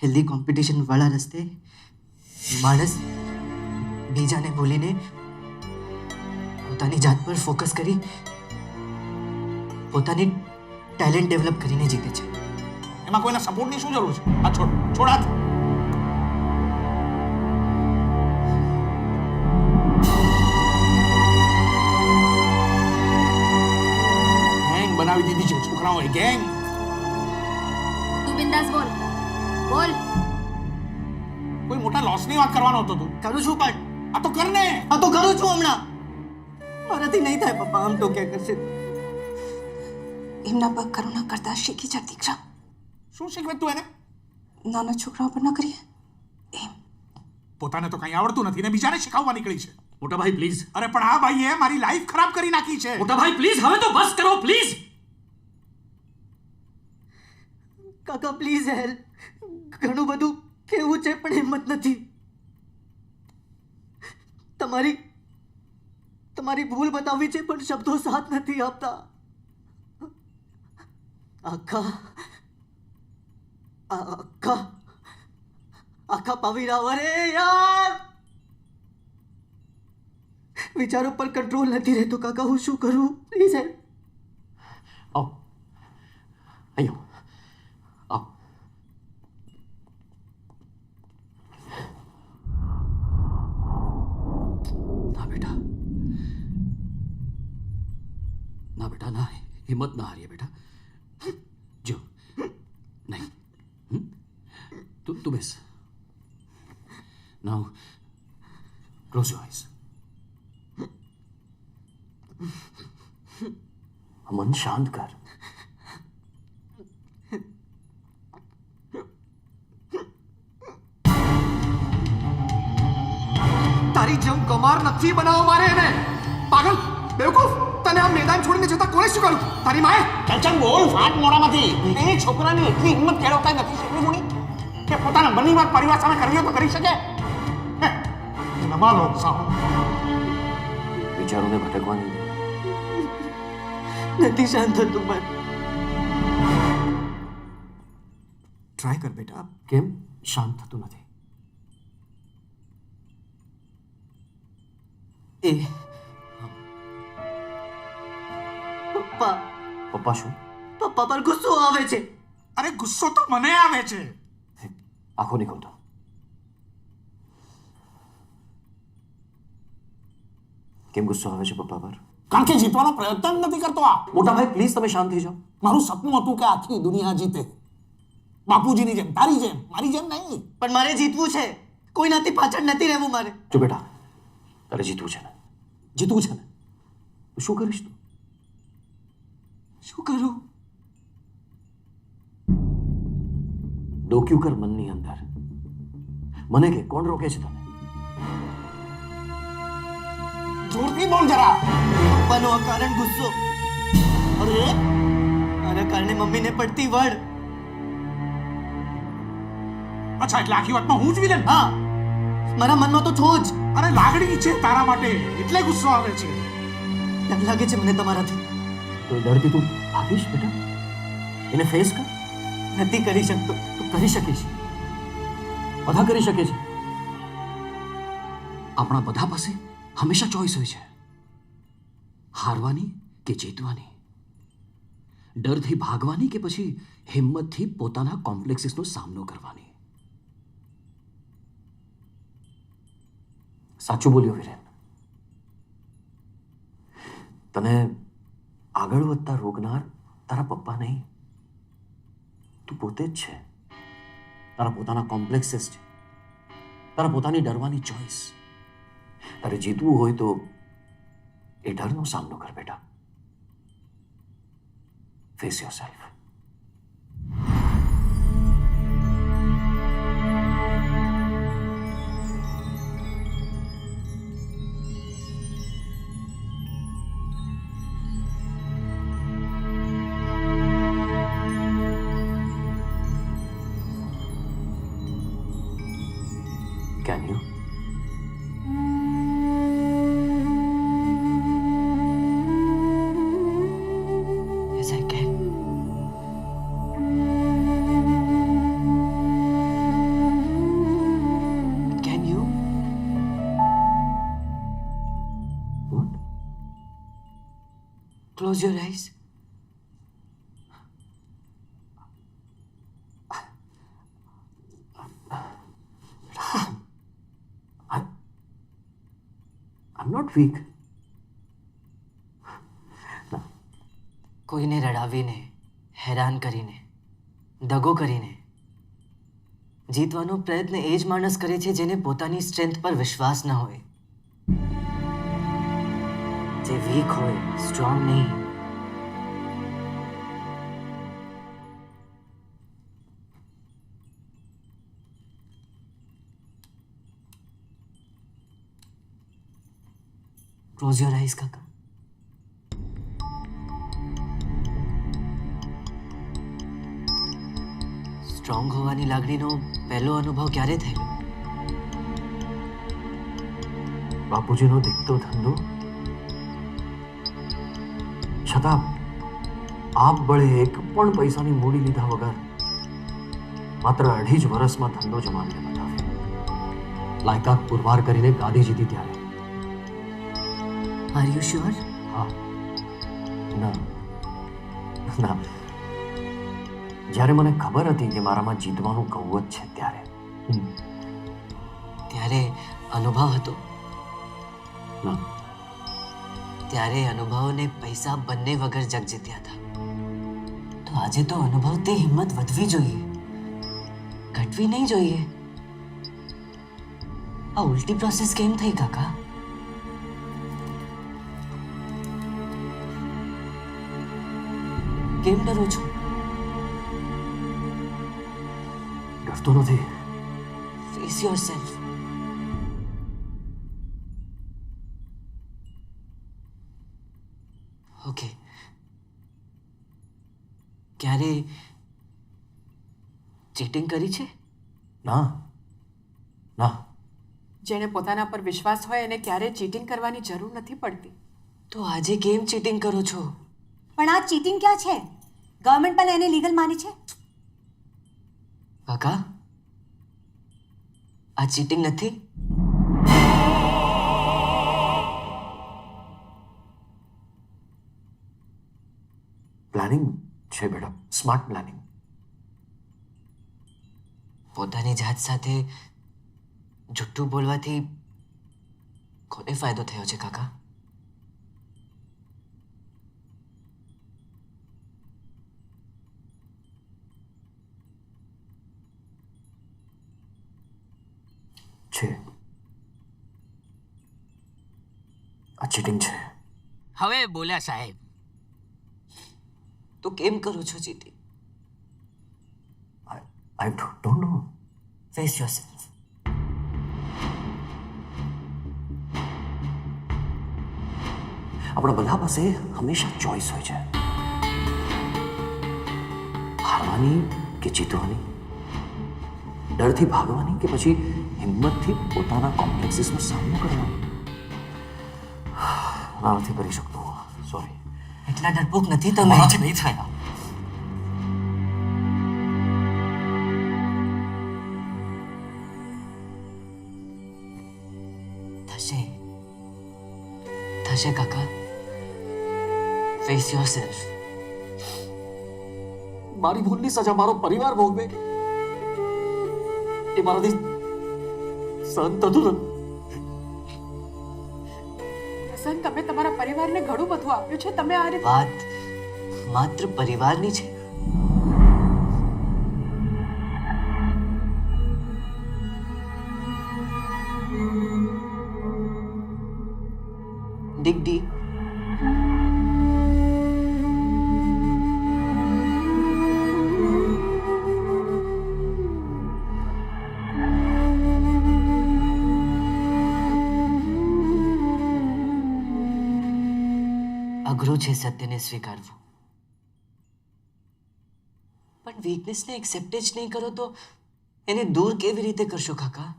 હેલ્ધી કોમ્પિટિશન વાળા રસ્તે માણસ બીજાને ભૂલીને પોતાની જાત પર ફોકસ કરી પોતાની ટેલેન્ટ ડેવલપ કરીને જીતે છે. એમાં કોઈના સપોર્ટની શું જરૂર છે? આ છોડ હાથ. ગેંગ બનાવી દીધી છે છોકરાઓએ, ગેંગ. તું બિંદાસ બોલ. કોઈ મોટા લોસની વાત કરવાનો હતો તું? કરું છું પણ. આ તો કર ને. આ તો કરું છું હમણાં. મારાથી નહીં થાય પપ્પા, આમ તો ક્યાં કરશે? એમના પગ કરુણા કરતા શીખી જા દીકરા. શું શીખવે તું એને? નાના છોકરાઓ પર ન કરીએ. પોતાને તો કંઈ આવડતું નથી ને બીજાને શીખવવા નીકળી છે. મોટા ભાઈ પ્લીઝ. અરે પણ આ ભાઈએ મારી લાઈફ ખરાબ કરી નાખી છે. મોટા ભાઈ પ્લીઝ, હવે તો બસ કરો પ્લીઝ. કાકા પ્લીઝ હેલ્પ. ઘણું બધું કેવું છે પણ હિંમત નથી. તમારી ભૂલ બતાવવી છે પણ શબ્દો સાથ નથી આપતા. આખા પાવીરાવ. અરે યાર, વિચારો પર કંટ્રોલ નથી રહેતો કાકા. હું શું કરું? Please help. આવો અહીંયા આવો. ના બેટા, ના હિંમત ના હારીએ બેટા. જો નહીં, તું બેસ. નાઉ ક્લોઝ યોર આઈઝ. મન શાંત કર. તારી જેમ કમાર નથી બનાવો મારે એને. પાગલ બેવકૂફ, તને આ મેદાન છોડીને જતા કોણે શીખવાડ્યું? તારી માએ? ચલ બોલ, ફાટ મોઢામાંથી. એ છોકરાની એટલી હિંમત કેળવતા નથી શીખવી મુની કે પોતાના મનની વાત પરિવાર સામે કરવી હોય તો કરી શકે. નમાલો સાહુ. વિચારોને ભટકવાની નથી શાંત થતું મન. ટ્રાય કર બેટા. કેમ શાંત થતું નથી? પપ્પા પપ્પા શું? પપ્પા પપ્પા પર ગુસ્સો આવે છે. અરે ગુસ્સો તો મને આવે છે. આંખો નહીં ખોલતો. કેમ ગુસ્સો આવે છે પપ્પા પર? કારણ કે જીતવાનો પ્રયત્ન જ નથી કરતો આ. મોટા ભાઈ પ્લીઝ તમે શાંત થઈ જાઓ. મારું સપનું હતું કે આખી દુનિયા જીતે, બાપુજીની જેમ, તારી જેમ, મારી જેમ નહીં. પણ મારે જીતવું છે, કોઈનાથી પાછળ નથી રહેવું મારે. જો બેટા, તારે જીતવું છે ને, જીતવું છે ને, તો શું કરીશ તું? શું કરું? ડોક્યું કર મનની અંદર. મને કે કોણ રોકે છે તને? જોરથી બોલ જરા. પપ્પાનો અકારણ ગુસ્સો. અરે આના કારણે મમ્મીને પડતી વડ. અચ્છા, એટલે આખી વાતમાં હું જ વિલન? હા, મારા મનમાં તો છો જ. અરે લાગણી છે તારા માટે, એટલે ગુસ્સો આવે છે. ડર લાગે છે મને તમારાથી. તો ડરથી તું ભાગીશ બેટા? એને ફેસ કર. નથી કરી શકતો. તું કરી શકીશ. બધા કરી શકે છે. આપણા બધા પાસે હંમેશા ચોઈસ હોય છે, હારવાની કે જીતવાની, ડરથી ભાગવાની કે પછી હિંમતથી પોતાના કોમ્પ્લેક્સીસનો સામનો કરવાની. સાચું બોલ્યો વિરેન. તને આગળ વધતા રોકનાર તારા પપ્પા નહીં, તું પોતે જ છે. તારા પોતાના કોમ્પ્લેક્સીસ છે, તારા પોતાની ડરવાની ચોઈસ. તારે જીતવું હોય તો એ ડરનો સામનો કર બેટા. Face yourself. Can you? Yes, I can. Can you? What? Close your eyes. I'm not weak. કોઈને રડાવીને, હેરાન કરીને, દગો કરીને જીતવાનો પ્રયત્ન એ જ માણસ કરે છે જેને પોતાની સ્ટ્રેન્થ પર વિશ્વાસ ન હોય, જે વીક હોય, સ્ટ્રોંગ નહીં. Close your eyes, કાકા. સ્ટ્રોંગ હોવાની લાગણીનો પહેલો અનુભવ ક્યારે થયેલો? બાપુજીનો દીકતો ધંધો, છતાં આપ બળે એક પણ પૈસાની મૂડી લીધા વગર માત્ર 2.5 વર્ષમાં ધંધો જમાવીને બતાવ્યો. લાયકાત પુરવાર કરીને ગાદી જીતી ત્યારે. Are you sure? હા. ના ના, જ્યારે મને ખબર હતી કે મારામાં જીતવાનું કૌવત છે ત્યારે. ત્યારે અનુભવ હતો? ના. ત્યારે અનુભવ ને પૈસા બંને વગર જગ જીત્યા હતા. તો આજે તો અનુભવ તે હિંમત વધવી જોઈએ, ઘટવી નહીં જોઈએ. આ ઉલટી પ્રોસેસ કેમ થઈ કાકા? કેમ ડરો છો? ડરતો નથી. Face yourself. Okay. ક્યારે ચીટિંગ કરી છે? ના ના. જેને પોતાના પર વિશ્વાસ હોય એને ક્યારેય ચીટિંગ કરવાની જરૂર નથી પડતી. તો આજે કેમ ચીટિંગ કરો છો? પણ આ ચીટિંગ ક્યાં છે? ગવર્મેન્ટ પણ એને લીગલ માની છે. કાકા, આ ચીટિંગ નથી. પ્લાનિંગ છે બેટા, સ્માર્ટ પ્લાનિંગ. પોતાની જાત સાથે જુઠ્ઠું બોલવાથી કોને ફાયદો થયો છે કાકા? છે આ ચીટિંગ છે. હવે બોલ્યા સાહેબ. તો કેમ કરો છો cheating? I don't know. Face yourself. આપણા બધા પાસે હંમેશા ચોઈસ હોય છે, હારવાની કે જીતવાની, ડરથી ભાગવાની કે પછી હિંમતથી પોતાના કોમ્પ્લેક્સીસનો સામનો કરવાનો. આ નથી કરી શકતો, સોરી. એટલા ડરપોક નથી તમે. જ નહીં થાય. થશે કાકા. Face yourself. મારી ભૂલની સજા મારો પરિવાર ભોગવે એ મારાથી સહન થતું નથી. વસંત, તમે તમારા પરિવારને ઘણું બધું આપ્યું છે. તમે આ રીતે વાત માત્ર પરિવારની છે. dig deep. અઘરું છે સત્યને સ્વીકારવું, પણ વીકનેસને એક્સેપ્ટ જ નહીં કરો તો એને દૂર કેવી રીતે કરશો કાકા?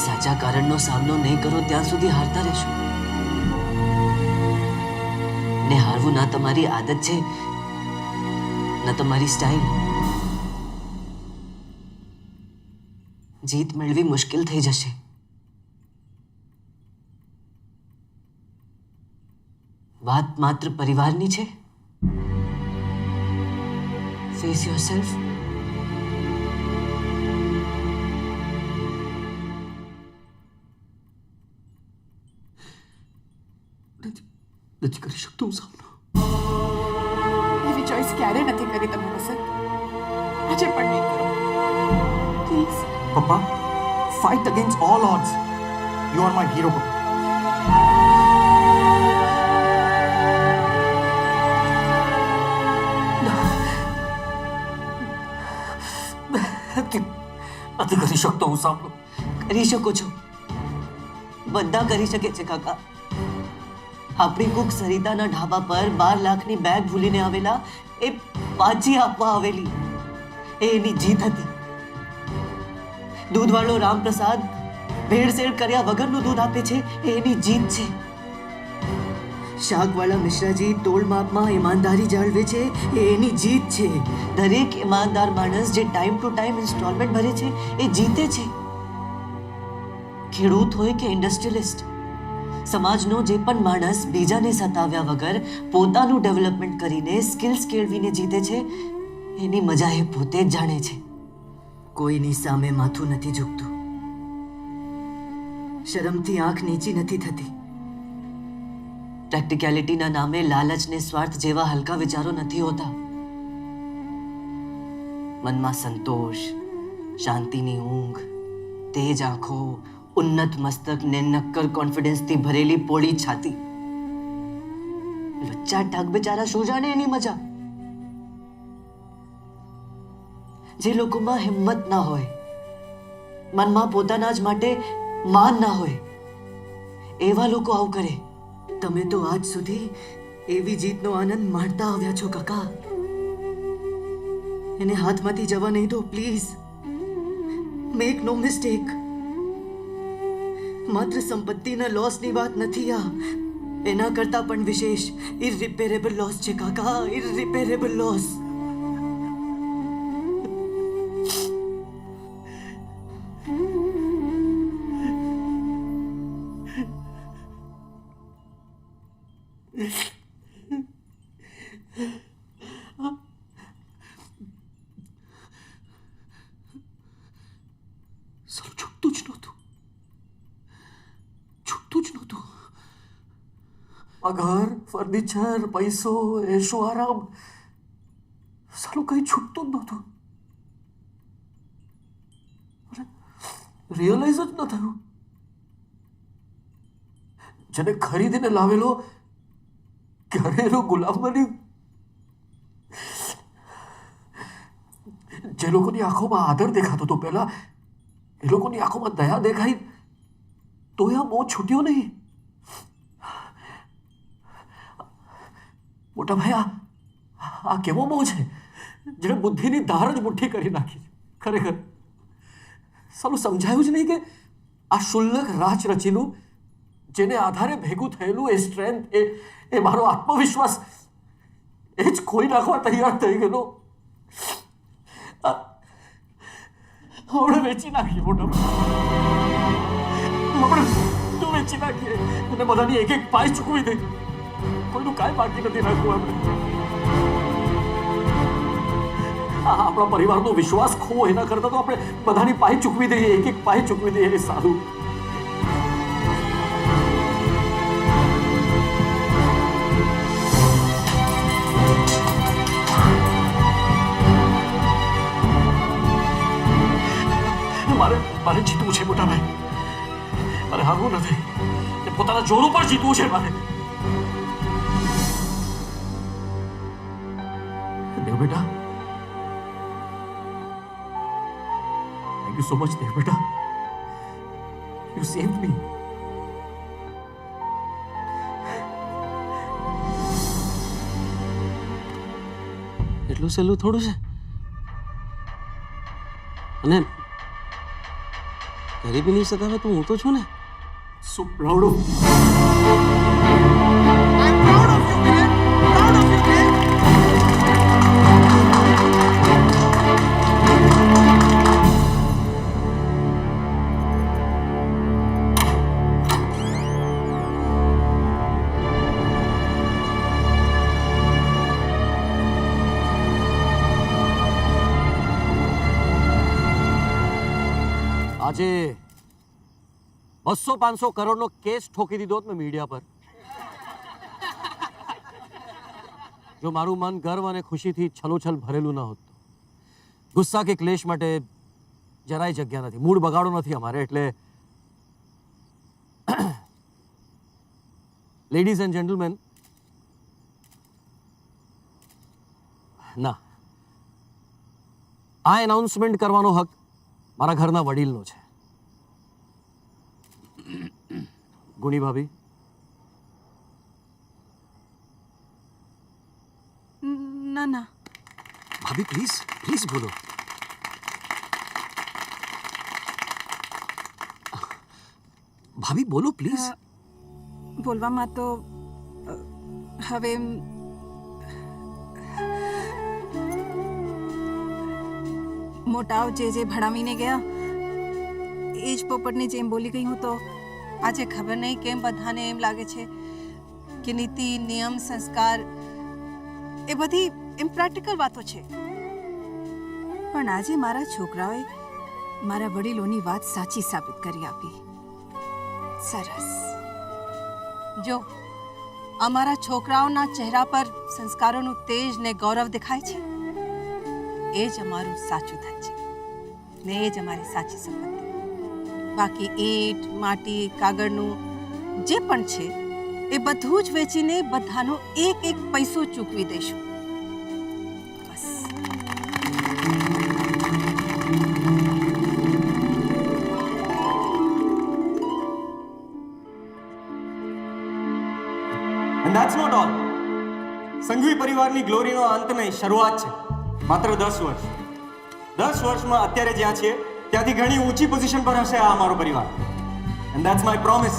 સાચા કારણનો સામનો નહીં કરો ત્યાં સુધી હારતા રહેશો. ને હારવું ના તમારી આદત છે ના તમારી સ્ટાઇલ. જીત મેળવી મુશ્કેલ થઈ જશે. વાત માત્ર પરિવારની છે. Face yourself. નથી કરી શકતો હું સામનો. એવી ચોઈસ ક્યારે નથી કરી તમે વસંત. આજે પણ નહીં કરો પ્લીઝ. પપ્પા, fight against all odds. You are my hero, Papa. નથી કરી શકતો હું સામનો. કરી શકો છો, બધા કરી શકે છે કાકા. આપણી કુક સરિતાના ઢાબા પર 12 લાખની બેગ ભૂલીને આવેલા એ પાછી આપવા આવેલી એ એની જીત હતી. દૂધવાળો રામપ્રસાદ ભેળસેળ કર્યા વગરનું દૂધ આપે છે એ એની જીત છે. શાકવાળા મિશ્રાજી તોલ માપમાં ઈમાનદારી જાળવે છે એ એની જીત છે. દરેક ઈમાનદાર માણસ જે ટાઈમ ટુ ટાઈમ ઇન્સ્ટોલમેન્ટ ભરે છે એ જીતે છે. ખેડૂત હોય કે ઇન્ડસ્ટ્રીયલિસ્ટ, સમાજનો જે પણ માણસ બીજાને સતાવ્યા વગર પોતાનું ડેવલપમેન્ટ કરીને સ્કિલ્સ કેળવીને જીતે છે એની મજા એ પોતે જ જાણે છે. કોઈની સામે માથું નથી ઝૂકતું, શરમથી આંખ નીચી નથી થતી. પ્રેક્ટિકેલિટીના નામે લાલચ ને સ્વાર્થ જેવા હલકા વિચારો નથી હોતા. મનમાં સંતોષ, શાંતિની ઊંઘ, તેજ આંખો, ઉન્નત મસ્તક ને નક્કર કોન્ફિડન્સથી ભરેલી પોળી છાતી. લુચ્ચા ઠગ બેચારા શું જાણે એની મજા. જે લોકોમાં હિંમત ના હોય, મનમાં પોતાના જ માટે માન ના હોય, એવા લોકો આવું કરે. તમે તો આજ સુધી એવી જીતનો આનંદ માણતા આવ્યા છો કાકા. એને હાથમાંથી જવા નહીં દો પ્લીઝ. Make no mistake. માત્ર સંપત્તિના લોસની વાત નથી આ. એના કરતાં પણ વિશેષ ઇરરિપેરેબલ લોસ છે કાકા, ઇરરિપેરેબલ લોસ. સાલું છૂટતું જ નહોતું, છૂટતું જ નહોતું. આ ઘર, ફર્નિચર, પૈસો, એશો આરામ, સાલું કઈ છૂટતું જ નહોતું. રિયલાઇઝ જ ન થયું. જેને ખરીદીને લાવેલો ક્યારે એનો ગુલામ બની, જે લોકોની આંખોમાં આદર દેખાતો હતો પહેલા, એ લોકોની આંખોમાં દયા દેખાઈ તો આ મોહ છૂટ્યો નહીં. મોટા ભાઈ, આ કેવો મોહ છે જેને બુદ્ધિની ધાર જ મુઠ્ઠી કરી નાખી છે. ખરેખર સાલું સમજાયું જ નહીં કે આ શુલ્લક રાચ રચીનું, જેને આધારે ભેગું થયેલું એ સ્ટ્રેન્થ, એ મારો આત્મવિશ્વાસ, એ જ ખોઈ નાખવા તૈયાર થઈ ગયેલો. આપણે વેચી નાખીએ મોટા આપણે તું વેચી નાખીએ અને બધાની એક એક પાય ચૂકવી દે. કોઈનું કાંઈ બાકી નથી રાખવું આપણે. આપણા પરિવારનો વિશ્વાસ ખો એના કરતા તો આપણે બધાની પાય ચૂકવી દઈએ, એક એક પાય ચૂકવી દઈએ એ સારું. મારે જીતવું છે મોટા ભાઈ, મારે હારવું નથી. પોતાના જોર ઉપર જીતવું છે મારે. દેવ બેટા, થેન્ક યુ સો મચ દેવ બેટા, યુ સેવ્ડ મી. એટલું સહેલું થોડું છે. અને ગરીબીની સતાવે તો હું તો છું ને. સો પ્રાઉડ ઓફ આજે 200-500 કરોડનો કેસ ઠોકી દીધો મેં મીડિયા પર. જો મારું મન ગર્વ અને ખુશીથી છલોછલ ભરેલું ન હોત, ગુસ્સા કે ક્લેશ માટે જરાય જગ્યા નથી. મૂડ બગાડો નથી અમારે. એટલે લેડીઝ એન્ડ જેન્ટલમેન, ના, આ એનાઉન્સમેન્ટ કરવાનો હક મારા ઘરના વડીલનો છે. ગુણી ભાભી, ના ના ભાભી પ્લીઝ પ્લીઝ બોલો. ભાભી બોલો પ્લીઝ. બોલવામાં તો હવે મોટાઓ જે ભણાવીને ગયા એ જ પોપટની જેમ બોલી ગઈ હું. તો આજે ખબર નહીં કેમ બધાને એમ લાગે છે કે નીતિ, નિયમ, સંસ્કાર એ બધી એમ પ્રેક્ટિકલ વાતો છે. પણ આજે મારા છોકરાઓએ મારા વડીલોની વાત સાચી સાબિત કરી આપી. સરસ. જો અમારા છોકરાઓના ચહેરા પર સંસ્કારોનું તેજ ને ગૌરવ દેખાય છે, એ જ અમારું સાચું ધન છે ને એ જ અમારી સાચી સંપત્તિ. બાકી ઈંટ, માટી, કાગળનું જે પણ છે એ બધું જ વેચીને બધાનો એક એક પૈસો ચૂકવી દઈશું. બસ. And that's not all. Sanghvi પરિવારની ગ્લોરીનો અંત નહીં, શરૂઆત છે. માત્ર 10 વર્ષ. 10 વર્ષમાં અત્યારે જ્યાં છીએ ત્યાંથી ઘણી ઊંચી પોઝિશન પર હશે આ અમારો પરિવાર. And that's my promise.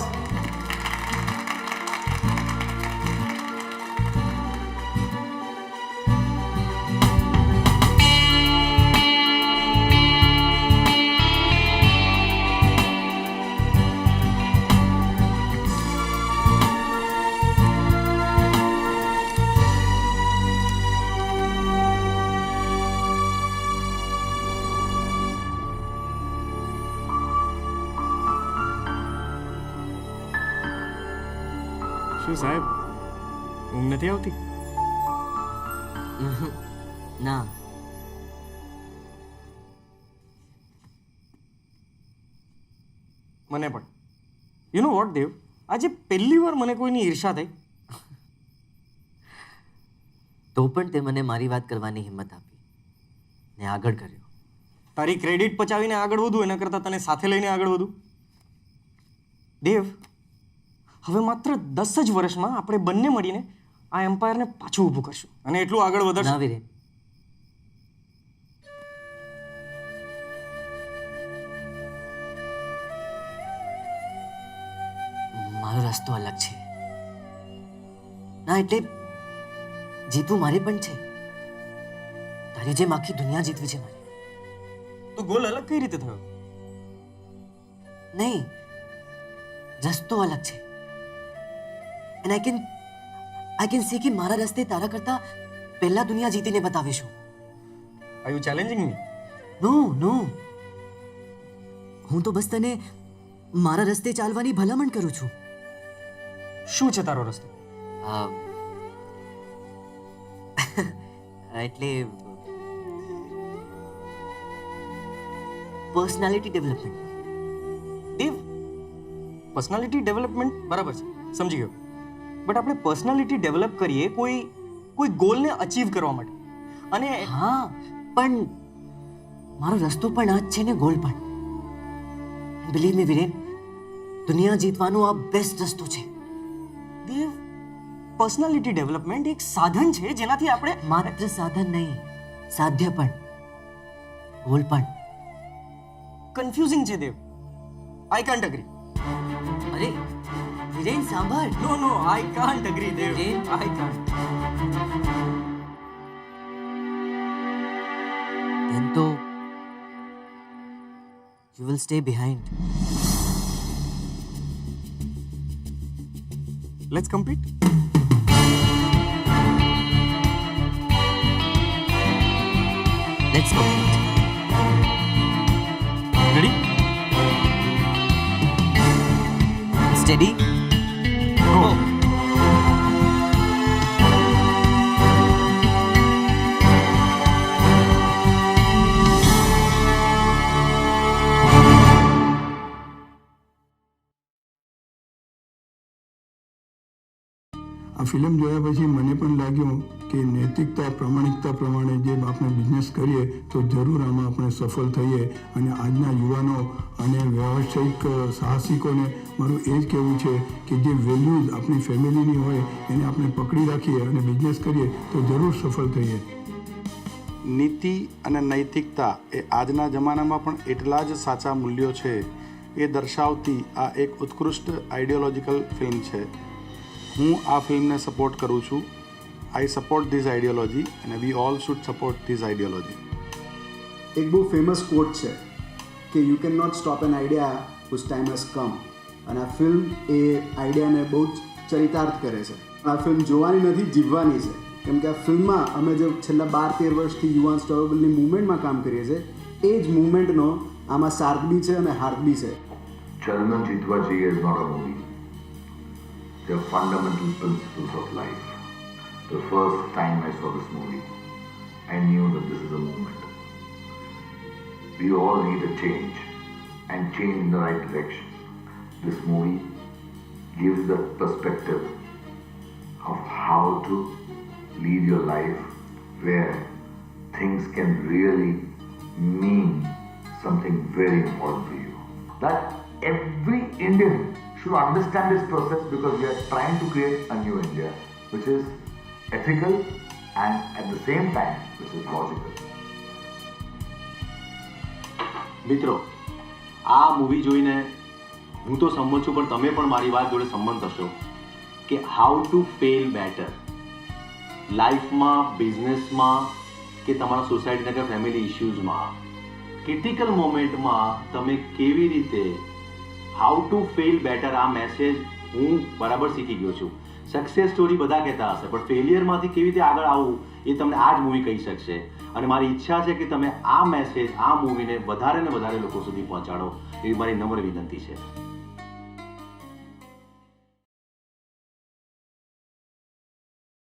શું સાહેબ ઊંઘ નથી આવતી? ના. મને પણ. યુ નો વોટ દેવ, આજે પહેલી વાર મને કોઈની ઈર્ષા થઈ. તો પણ તે મને મારી વાત કરવાની હિંમત આપી ને આગળ કર્યો. તારી ક્રેડિટ પચાવીને આગળ વધું એના કરતાં તને સાથે લઈને આગળ વધું. દેવ, હવે માત્ર 10 જ વર્ષમાં આપણે બંને મળીને આ એમ્પાયરને પાછું ઊભું કરશું અને એટલું આગળ વધારશું. ના વિરેન, મારો રસ્તો અલગ છે. ના એટલે જીતવું મારે પણ છે. તારી જેમ આખી દુનિયા જીતવી છે મારે. તો ગોલ અલગ કઈ રીતે થયો? નહીં, રસ્તો અલગ છે. એન્ડ આઈ કેન સી કે મારા રસ્તે તારા કરતા પહેલા દુનિયા જીતીને બતાવીશું. આર યુ ચેલેન્જિંગ મી? નો નો, હું તો બસ તને મારા રસ્તે ચાલવાની ભલામણ કરું છું. શું છે તારો રસ્તો? એટલે પર્સનાલિટી ડેવલપમેન્ટ. દેવ, પર્સનાલિટી ડેવલપમેન્ટ બરાબર છે, સમજી ગયો. બટ આપણે પર્સનાલિટી ડેવલપ કરીએ કોઈ ગોલને અચીવ કરવા માટે. અને હા, પણ મારો રસ્તો પણ આ જ છે ને ગોલ પણ. બિલીવ મી વિરેન, દુનિયા જીતવાનો આ બેસ્ટ રસ્તો છે. દેવ, પર્સનાલિટી ડેવલપમેન્ટ એક સાધન છે જેનાથી આપણે માત્ર સાધન નહીં, સાધ્ય પણ, ગોલ પણ. કન્ફ્યુઝિંગ છે દેવ. I can't agree. અરે વિરેન સાંભળ. No I can't agree Dev. I can't. Then તો you will stay behind. Let's compete. Let's compete. Ready? Steady. Go. આ ફિલ્મ જોયા પછી મને પણ લાગ્યું કે નૈતિકતા પ્રમાણિકતા પ્રમાણે જે આપણે બિઝનેસ કરીએ તો જરૂર આમાં આપણે સફળ થઈએ. અને આજના યુવાનો અને વ્યવસાયિક સાહસિકોને મારું એ જ કહેવું છે કે જે વેલ્યુઝ આપણી ફેમિલીની હોય એને આપણે પકડી રાખીએ અને બિઝનેસ કરીએ તો જરૂર સફળ થઈએ. નીતિ અને નૈતિકતા એ આજના જમાનામાં પણ એટલા જ સાચા મૂલ્યો છે એ દર્શાવતી આ એક ઉત્કૃષ્ટ આઈડિયોલોજીકલ ફિલ્મ છે. હું આ ફિલ્મને સપોર્ટ કરું છું. આઈ સપોર્ટ ધીસ આઈડિયોલોજી અને we all should support this ideology. એક બહુ ફેમસ કોટ છે કે you can not stop an idea whose time has come. અને આ ફિલ્મ એ આઈડિયાને બહુ જ ચરિતાર્થ કરે છે. આ ફિલ્મ જોવાની નથી, જીવવાની છે. કેમ કે આ ફિલ્મમાં અમે જે છેલ્લા 12-13 વર્ષથી યુવાન સ્ટોરેબલની મૂવમેન્ટમાં કામ કરીએ છીએ એ જ મૂવમેન્ટનો આમાં સાર્થ બી છે અને હાર્થ બી છે. ચલન જીતવા જઈએ is not a movie. They are fundamental principles of life. The first time I saw this movie, I knew that this is a movement. We all need a change and change in the right direction. This movie gives the perspective of how to lead your life where things can really mean something very important to you. That every Indian should understand this process because we are trying to create a new India which is ethical and at the same time which is logical. મિત્રો, આ movie જોઈને હું તો સંમત છું પણ તમે પણ મારી વાત જોડે સંમત થશો કે હાઉ ટુ ફેલ બેટર લાઈફમાં, બિઝનેસમાં કે તમારા સોસાયટીના કે ફેમિલી ઇશ્યુઝમાં ક્રિટિકલ મોમેન્ટમાં તમે કેવી રીતે હાઉ ટુ ફેલ બેટર આ મેસેજ હું બરાબર શીખી ગયો છું. સક્સેસ સ્ટોરી બધા કહેતા હશે પણ ફેલિયરમાંથી કેવી રીતે આગળ આવવું એ તમને આ જ મૂવી કહી શકશે. અને મારી ઈચ્છા છે કે તમે આ મેસેજ, આ મૂવીને વધારે ને વધારે લોકો સુધી પહોંચાડો એવી મારી નમ્ર વિનંતી છે.